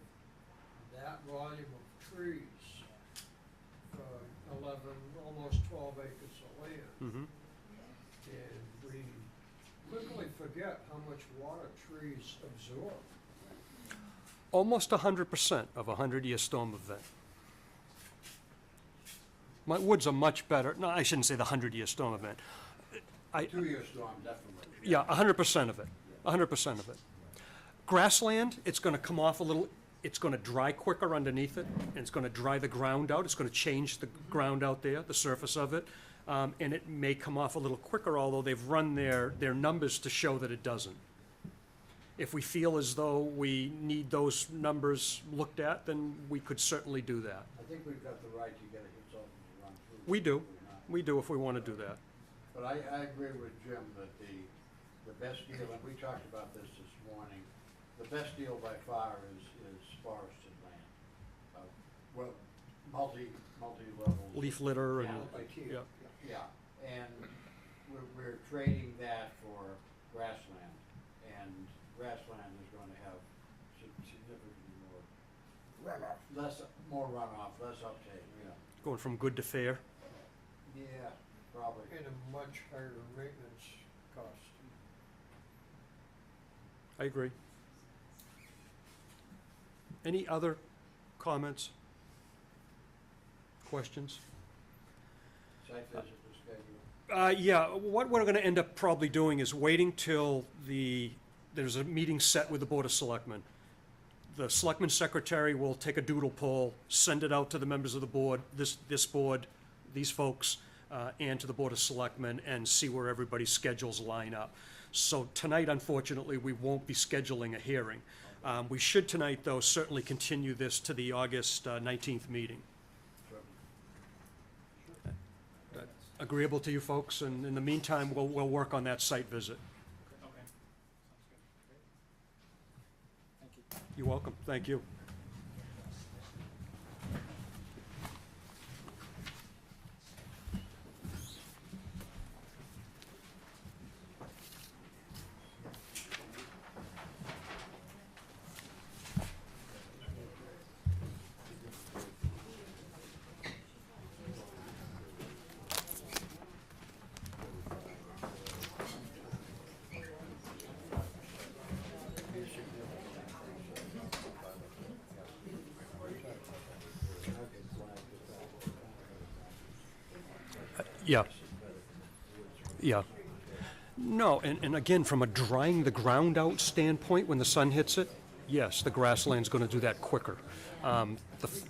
that volume of trees, 11, almost 12 acres of land. Mm-hmm. And we quickly forget how much water trees absorb. Almost 100% of a 100-year storm event. My woods are much better. No, I shouldn't say the 100-year storm event. 2-year storm, definitely. Yeah, 100% of it. 100% of it. Grassland, it's going to come off a little. It's going to dry quicker underneath it, and it's going to dry the ground out. It's going to change the ground out there, the surface of it, and it may come off a little quicker, although they've run their numbers to show that it doesn't. If we feel as though we need those numbers looked at, then we could certainly do that. I think we've got the right to get a consultant to run through. We do. We do if we want to do that. But I agree with Jim that the best deal, and we talked about this morning, the best deal by far is forested land. Well, multi-levels. Leaf litter and, Yeah, like here. yeah. Yeah, and we're trading that for grassland, and grassland is going to have significantly more runoff, less uptake, yeah. Going from good to fair. Yeah, probably. And a much higher maintenance cost. I agree. Any other comments? Questions? Site visit is scheduled. Yeah, what we're gonna end up probably doing is waiting till there's a meeting set with the Board of Selectmen. The Selectman Secretary will take a doodle poll, send it out to the members of the board, this board, these folks, and to the Board of Selectmen, and see where everybody's schedules line up. So tonight, unfortunately, we won't be scheduling a hearing. We should tonight, though, certainly continue this to the August 19th meeting. Agreeable to you folks, and in the meantime, we'll work on that site visit. Okay. Sounds good. Great. Thank you. You're welcome, thank you. Yeah. Yeah. No, and again, from a drying the ground out standpoint, when the sun hits it, yes, the grassland's gonna do that quicker. The f-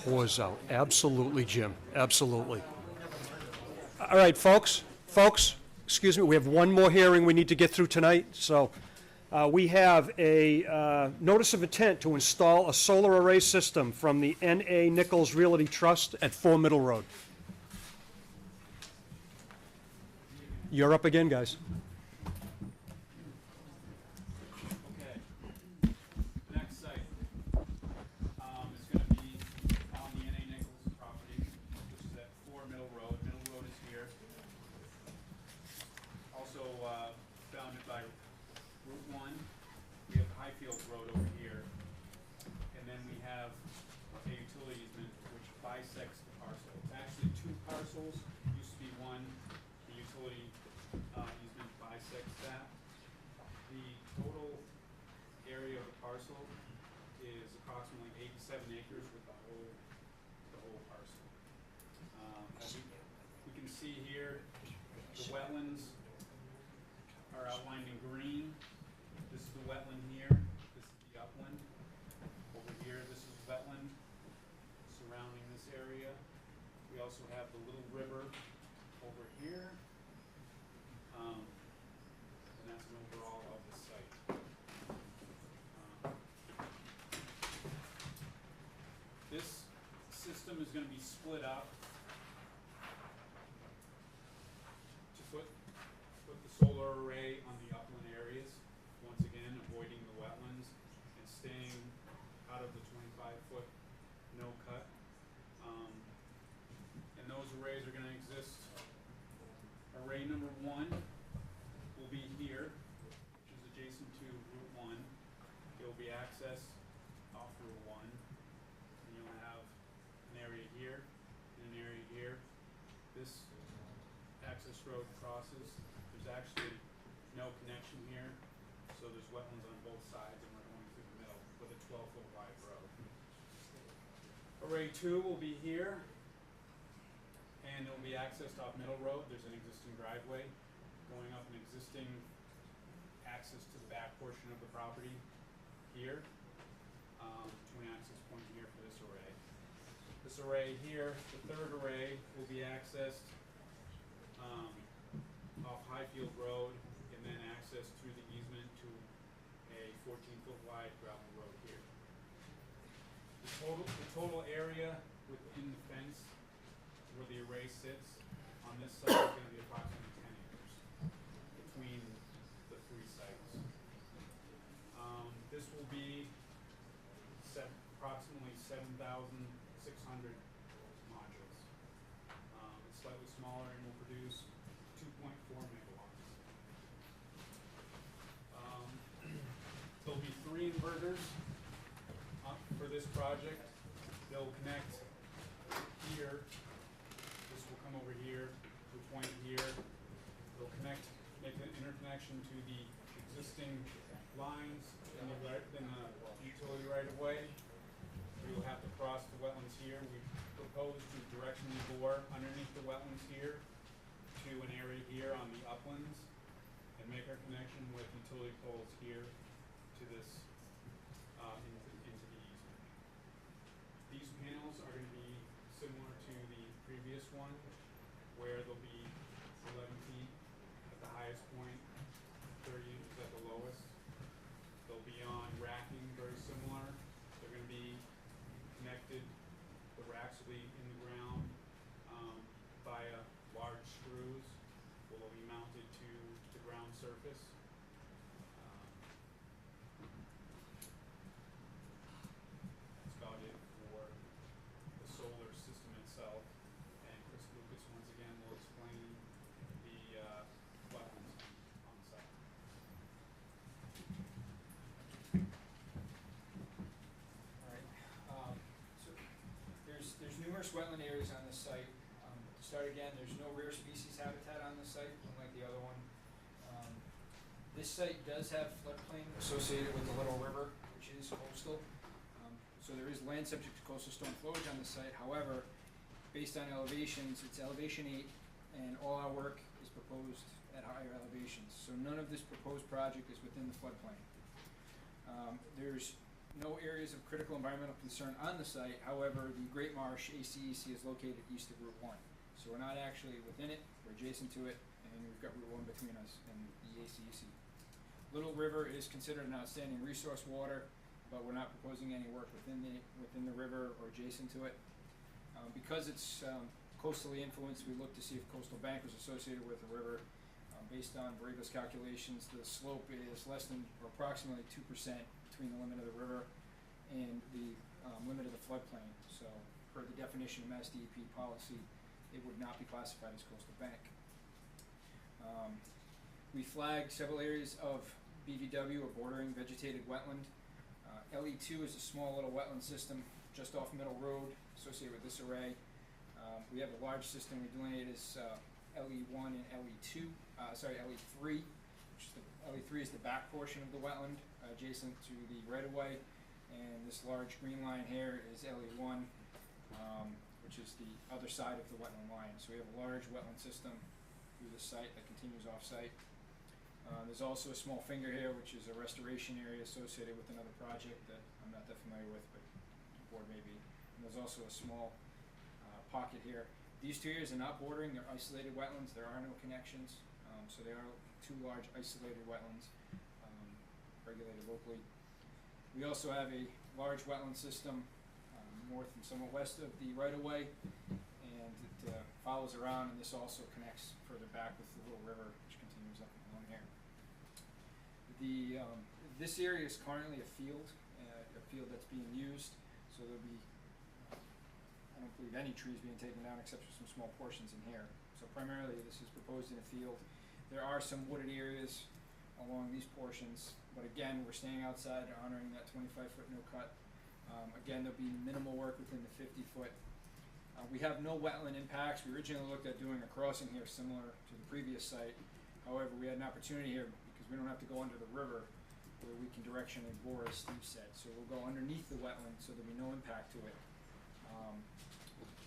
Pours out, absolutely, Jim, absolutely. All right, folks, excuse me, we have one more hearing we need to get through tonight, so we have a notice of intent to install a solar array system from the N.A. Nichols Realty Trust at 4 Middle Road. You're up again, guys. Okay. The next site is going to be on the N.A. Nichols property, which is at 4 Middle Road. Middle Road is here. Also bounded by Route 1. We have Highfield Road over here. And then we have a utility easement which bisects the parcel. It's actually two parcels. Used to be one. The utility easement bisects that. The total area of the parcel is approximately 87 acres with the whole parcel. As we can see here, the wetlands are outlined in green. This is the wetland here. This is the upland. Over here, this is wetland surrounding this area. We also have the little river over here. And that's an overall of the site. system is gonna be split up to put the solar array on the upland areas, once again, avoiding the wetlands and staying out of the 25-foot no cut. And those arrays are gonna exist. Array number 1 will be here, which is adjacent to Route 1. It will be accessed off Route 1. And you'll have an area here and an area here. This access road crosses. There's actually no connection here, so there's wetlands on both sides, and we're going through the middle with a 12-foot wide road. Array 2 will be here, and it will be accessed off Middle Road. There's an existing driveway going up an existing access to the back portion of the property here. Twin access point here for this array. This array here, the third array, will be accessed off Highfield Road and then accessed through the easement to a 14-foot wide gravel road here. The total area within the fence where the array sits on this side is going to be approximately 10 acres between the 3 sites. This will be approximately 7,600 modules. It's slightly smaller and will produce 2.4 megawatts. There'll be 3 inverters for this project. They'll connect here. This will come over here to a point here. They'll make an interconnection to the existing lines in the utility right of way. We will have to cross the wetlands here. We propose to directionally bore underneath the wetlands here to an area here on the uplands and make our connection with utility poles here to this into the easement. These panels are going to be similar to the previous one, where they'll be 11 feet at the highest point, 30 inches at the lowest. They'll be on racking, very similar. They're going to be connected, the racks will be in the ground via large screws, will be mounted to the ground surface. That's about it for the solar system itself. And Chris Lucas, once again, will explain the wetlands on the site. All right. So there's numerous wetland areas on this site. To start again, there's no rare species habitat on this site, unlike the other one. This site does have floodplain associated with the Little River, which is coastal. So there is land subject to coastal storm flowage on the site. However, based on elevations, it's elevation 8, and all our work is proposed at higher elevations. So none of this proposed project is within the floodplain. There's no areas of critical environmental concern on the site. However, the Great Marsh ACEC is located east of Route 1. So we're not actually within it, we're adjacent to it, and we've got Route 1 between us and the ACEC. Little River is considered an outstanding resource water, but we're not proposing any work within the river or adjacent to it. Because it's coastally influenced, we look to see if coastal bank was associated with the river. Based on Borrego's calculations, the slope is less than or approximately 2% between the limit of the river and the limit of the floodplain. So per the definition of Mass DEP policy, it would not be classified as coastal bank. We flagged several areas of BVW or bordering vegetated wetland. LE2 is a small little wetland system just off Middle Road associated with this array. We have a large system we delineate as LE1 and LE2, LE3, which is LE3 is the back portion of the wetland adjacent to the right-of-way, and this large green line here is LE1, which is the other side of the wetland line. So we have a large wetland system through this site that continues off-site. There's also a small finger here, which is a restoration area associated with another project that I'm not that familiar with, but the board may be. And there's also a small pocket here. These 2 areas are not bordering, they're isolated wetlands, there are no connections, so they are 2 large isolated wetlands regulated locally. We also have a large wetland system north and somewhat west of the right-of-way, and it follows around, and this also connects further back with the little river, which continues up along here. This area is currently a field that's being used, so there'll be, I don't believe any trees being taken down except for some small portions in here. So primarily this is proposed in a field. There are some wooded areas along these portions, but again, we're staying outside, honoring that 25-foot no cut. Again, there'll be minimal work within the 50-foot. We have no wetland impacts. We originally looked at doing a crossing here similar to the previous site. However, we had an opportunity here because we don't have to go under the river where we can directionally bore, as Steve said. So we'll go underneath the wetland so there'll be no impact to it.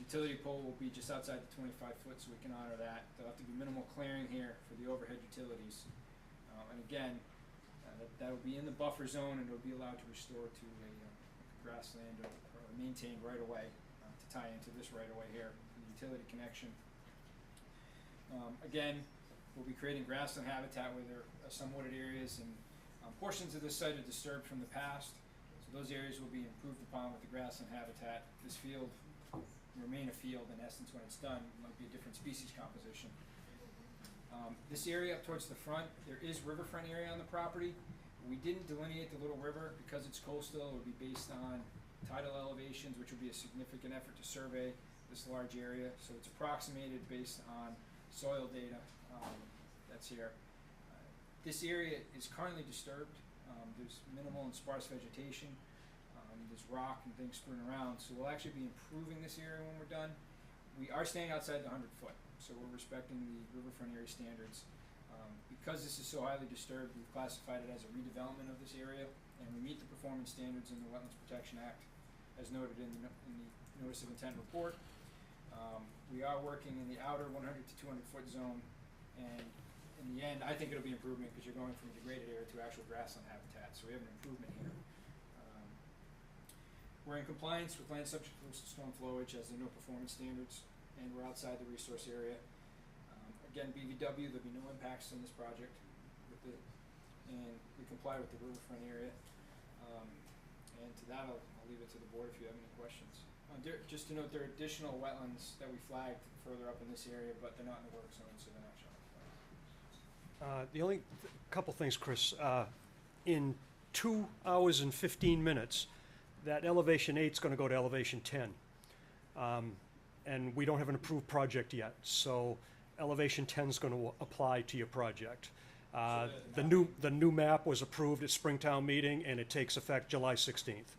Utility pole will be just outside the 25-foot, so we can honor that. There'll have to be minimal clearing here for the overhead utilities. And again, that'll be in the buffer zone, and it'll be allowed to restore to a grassland or maintained right-of-way to tie into this right-of-way here, the utility connection. Again, we'll be creating grassland habitat where there are some wooded areas, and portions of this site are disturbed from the past, so those areas will be improved upon with the grassland habitat. This field will remain a field in essence when it's done. It might be a different species composition. This area up towards the front, there is riverfront area on the property. We didn't delineate the little river because it's coastal. It would be based on tidal elevations, which would be a significant effort to survey this large area. So it's approximated based on soil data that's here. This area is currently disturbed. There's minimal and sparse vegetation. There's rock and things strewn around. So we'll actually be improving this area when we're done. We are staying outside the 100-foot, so we're respecting the riverfront area standards. Because this is so highly disturbed, we've classified it as a redevelopment of this area, and we meet the performance standards in the Wetlands Protection Act, as noted in the Notice of Intent report. We are working in the outer 100 to 200-foot zone, and in the end, I think it'll be improvement because you're going from a degraded area to actual grassland habitat, so we have an improvement here. We're in compliance with land subject to coastal storm flowage as there are no performance standards, and we're outside the resource area. Again, BVW, there'll be no impacts in this project, and we comply with the riverfront area. And to that, I'll leave it to the board if you have any questions. Just to note, there are additional wetlands that we flagged further up in this area, but they're not in the work zone, so they're not shown. The only couple things, Chris. In 2 hours and 15 minutes, that elevation 8 is going to go to elevation 10. And we don't have an approved project yet, so elevation 10 is going to apply to your project. The new map was approved at Springtown meeting, and it takes effect July 16th.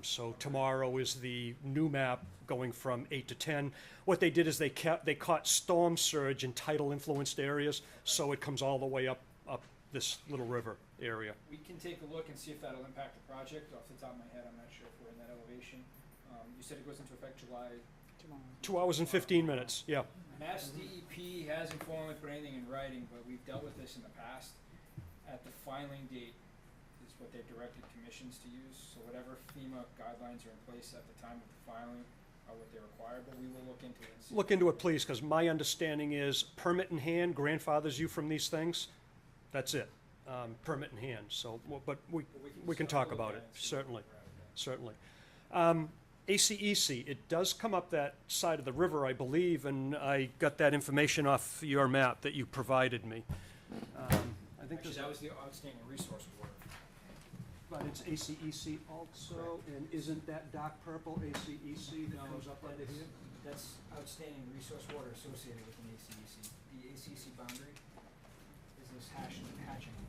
So tomorrow is the new map going from 8 to 10. What they did is they caught storm surge in tidal influenced areas, so it comes all the way up this little river area. We can take a look and see if that'll impact the project. Off the top of my head, I'm not sure if we're in that elevation. You said it goes into effect July? 2 hours and 15 minutes, yeah. Mass DEP has informed me to put anything in writing, but we've dealt with this in the past. At the filing date is what they've directed commissions to use. So whatever FEMA guidelines are in place at the time of the filing are what they require, but we will look into it. And see. Look into it, please, because my understanding is permit in hand grandfathers you from these things. That's it, permit in hand. So, but we can talk about it, certainly, certainly. ACEC, it does come up that side of the river, I believe, and I got that information off your map that you provided me. I think Actually, that was the outstanding resource water. But it's ACEC also, and isn't that dark purple ACEC that goes up under here? That's outstanding resource water associated with an ACEC. The ACEC boundary is this hatching.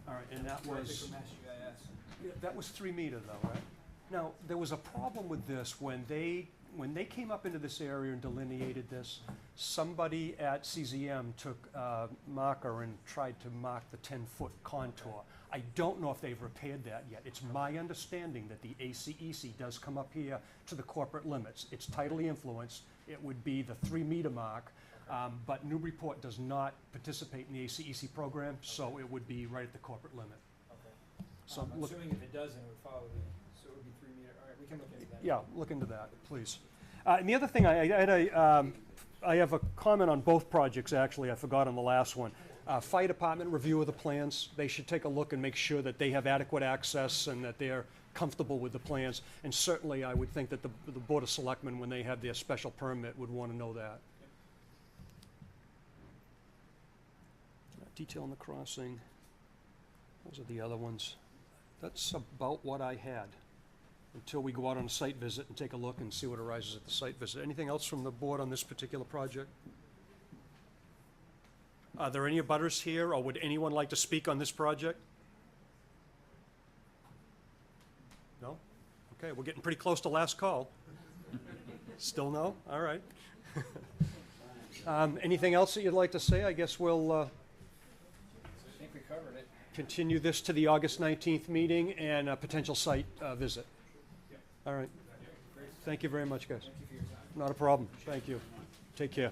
All right, and that Directly was, from SGIS. yeah, that was 3 meter though, right? Now, there was a problem with this when they came up into this area and delineated this. Somebody at CZM took a marker and tried to mark the 10-foot contour. I don't know if they've repaired that yet. It's my understanding that the ACEC does come up here to the corporate limits. It's tidally influenced. It would be the 3 meter mark, but Newburyport does not participate in the ACEC program, so it would be right at the corporate limit. Okay. So I'm look, assuming if it doesn't, it would follow the, so it would be 3 meter. All right, we can look into that. yeah, look into that, please. And the other thing, I have a comment on both projects, actually. I forgot on the last one. Fire department review of the plans. They should take a look and make sure that they have adequate access and that they're comfortable with the plans. And certainly, I would think that the Board of Selectmen, when they have their special permit, would want to know that. Detail on the crossing. Those are the other ones. That's about what I had, until we go out on a site visit and take a look and see what arises at the site visit. Anything else from the board on this particular project? Are there any abutters here, or would anyone like to speak on this project? No? Okay, we're getting pretty close to last call. Still no? All right. Anything else that you'd like to say? I guess we'll I think we covered it. continue this to the August 19th meeting and a potential site visit. All right. Thank you very much, guys. Not a problem. Thank you. Take care.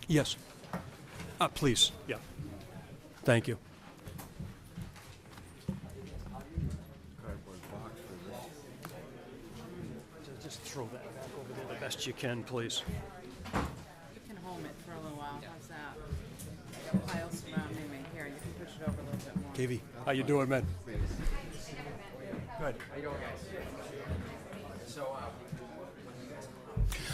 Yes. Please, yeah. Thank you. Just throw that back over there the best you can, please. You can home it for a little while, how's that? I got piles surrounding me, here, you can push it over a little bit more. KV, how you doing, man? Good. How you doing, guys? So,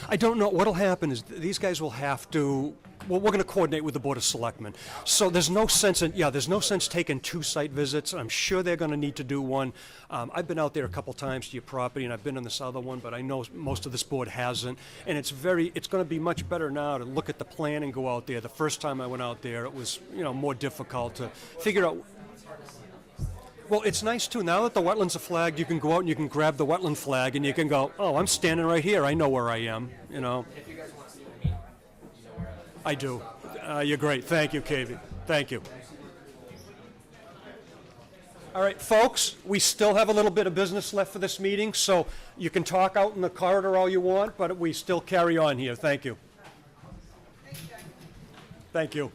I don't know, what'll happen is these guys will have to, well, we're gonna coordinate with the Board of Selectmen. So there's no sense in, there's no sense taking 2 site visits. I'm sure they're gonna need to do one. I've been out there a couple times to your property, and I've been on this other one, but I know most of this board hasn't. And it's gonna be much better now to look at the plan and go out there. The first time I went out there, it was, more difficult to figure out. Well, it's nice too, now that the wetlands are flagged, you can go out and you can grab the wetland flag and you can go, oh, I'm standing right here, I know where I am, if you guys want to see the meeting, you know where I do. You're great, thank you, KV, thank you. All right, folks, we still have a little bit of business left for this meeting, so you can talk out in the corridor all you want, but we still carry on here, thank you. Thank you.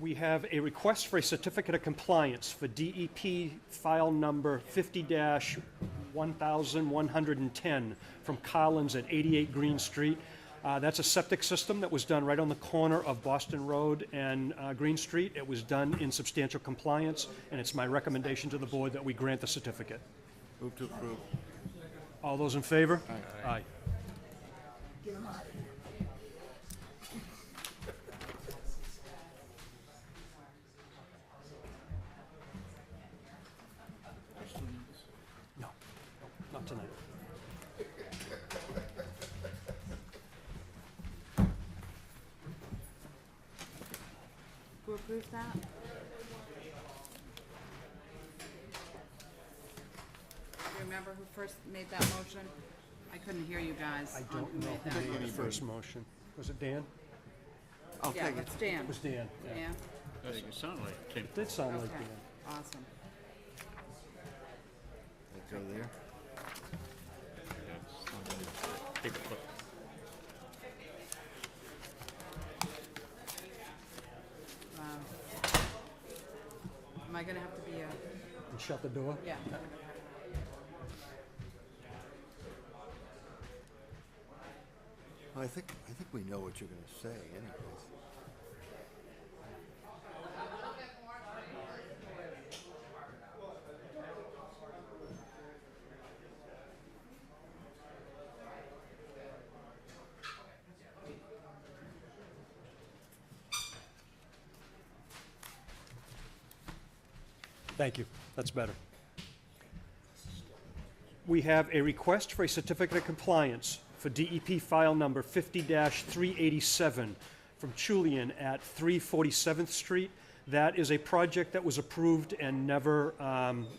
We have a request for a certificate of compliance for DEP file number 50-1110 from Collins at 88 Green Street. That's a septic system that was done right on the corner of Boston Road and Green Street. It was done in substantial compliance, and it's my recommendation to the board that we grant the certificate. Move to approve. All those in favor? Aye. Aye. Not tonight. Who approved that? Do you remember who first made that motion? I couldn't hear you guys I on don't who know made who that made the motion. first motion. Was it Dan? Yeah, that's Dan. It was Dan, yeah. Dan? It sounded like Tim. It did sound like Okay, Dan. awesome. Go there. Take a look. Wow. Am I gonna have to be a, And shut the door? yeah. I think we know what you're gonna say anyways. Thank you. That's better. We have a request for a certificate of compliance for DEP file number 50-387 from Chulian at 347th Street. That is a project that was approved and never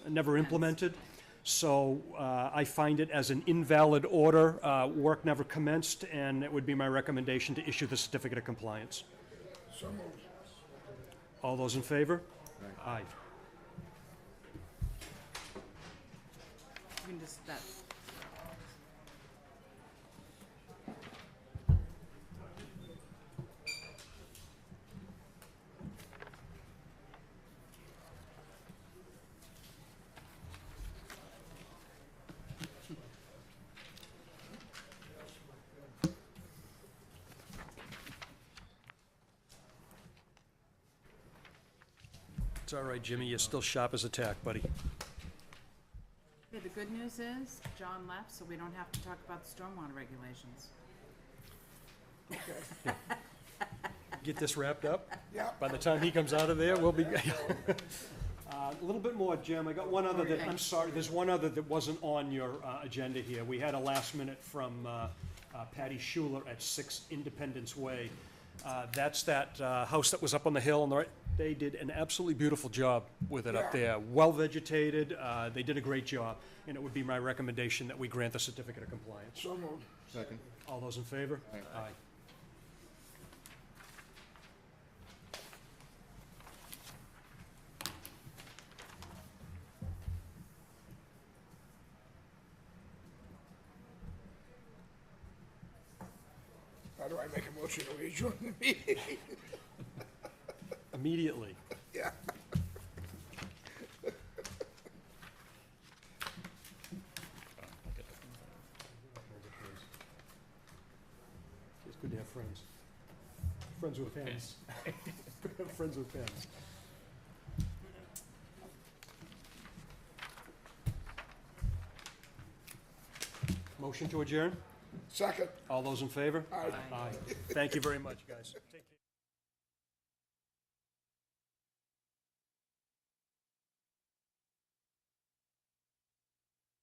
implemented. So I find it as an invalid order. Work never commenced, and it would be my recommendation to issue the certificate of compliance. So moved. All those in favor? Aye. You can just, that, It's all right, Jimmy, you're still sharp as a tack, buddy. Okay, the good news is John left, so we don't have to talk about the stormwater regulations. Get this wrapped up? Yeah. By the time he comes out of there, we'll be. A little bit more, Jim. I got one other that, I'm sorry, there's one other that wasn't on your agenda here. We had a last minute from Patty Schuler at 6 Independence Way. That's that house that was up on the hill on the right. They did an absolutely beautiful job with it up there. Well vegetated. They did a great job. And it would be my recommendation that we grant the certificate of compliance. So moved. Second. All those in favor? Aye. How do I make a motion to adjourn the meeting? Immediately. Yeah. It's good to have friends. Friends with pens. Friends with pens. Motion to adjourn? Second. All those in favor? Aye. Aye. Thank you very much, guys. Take care.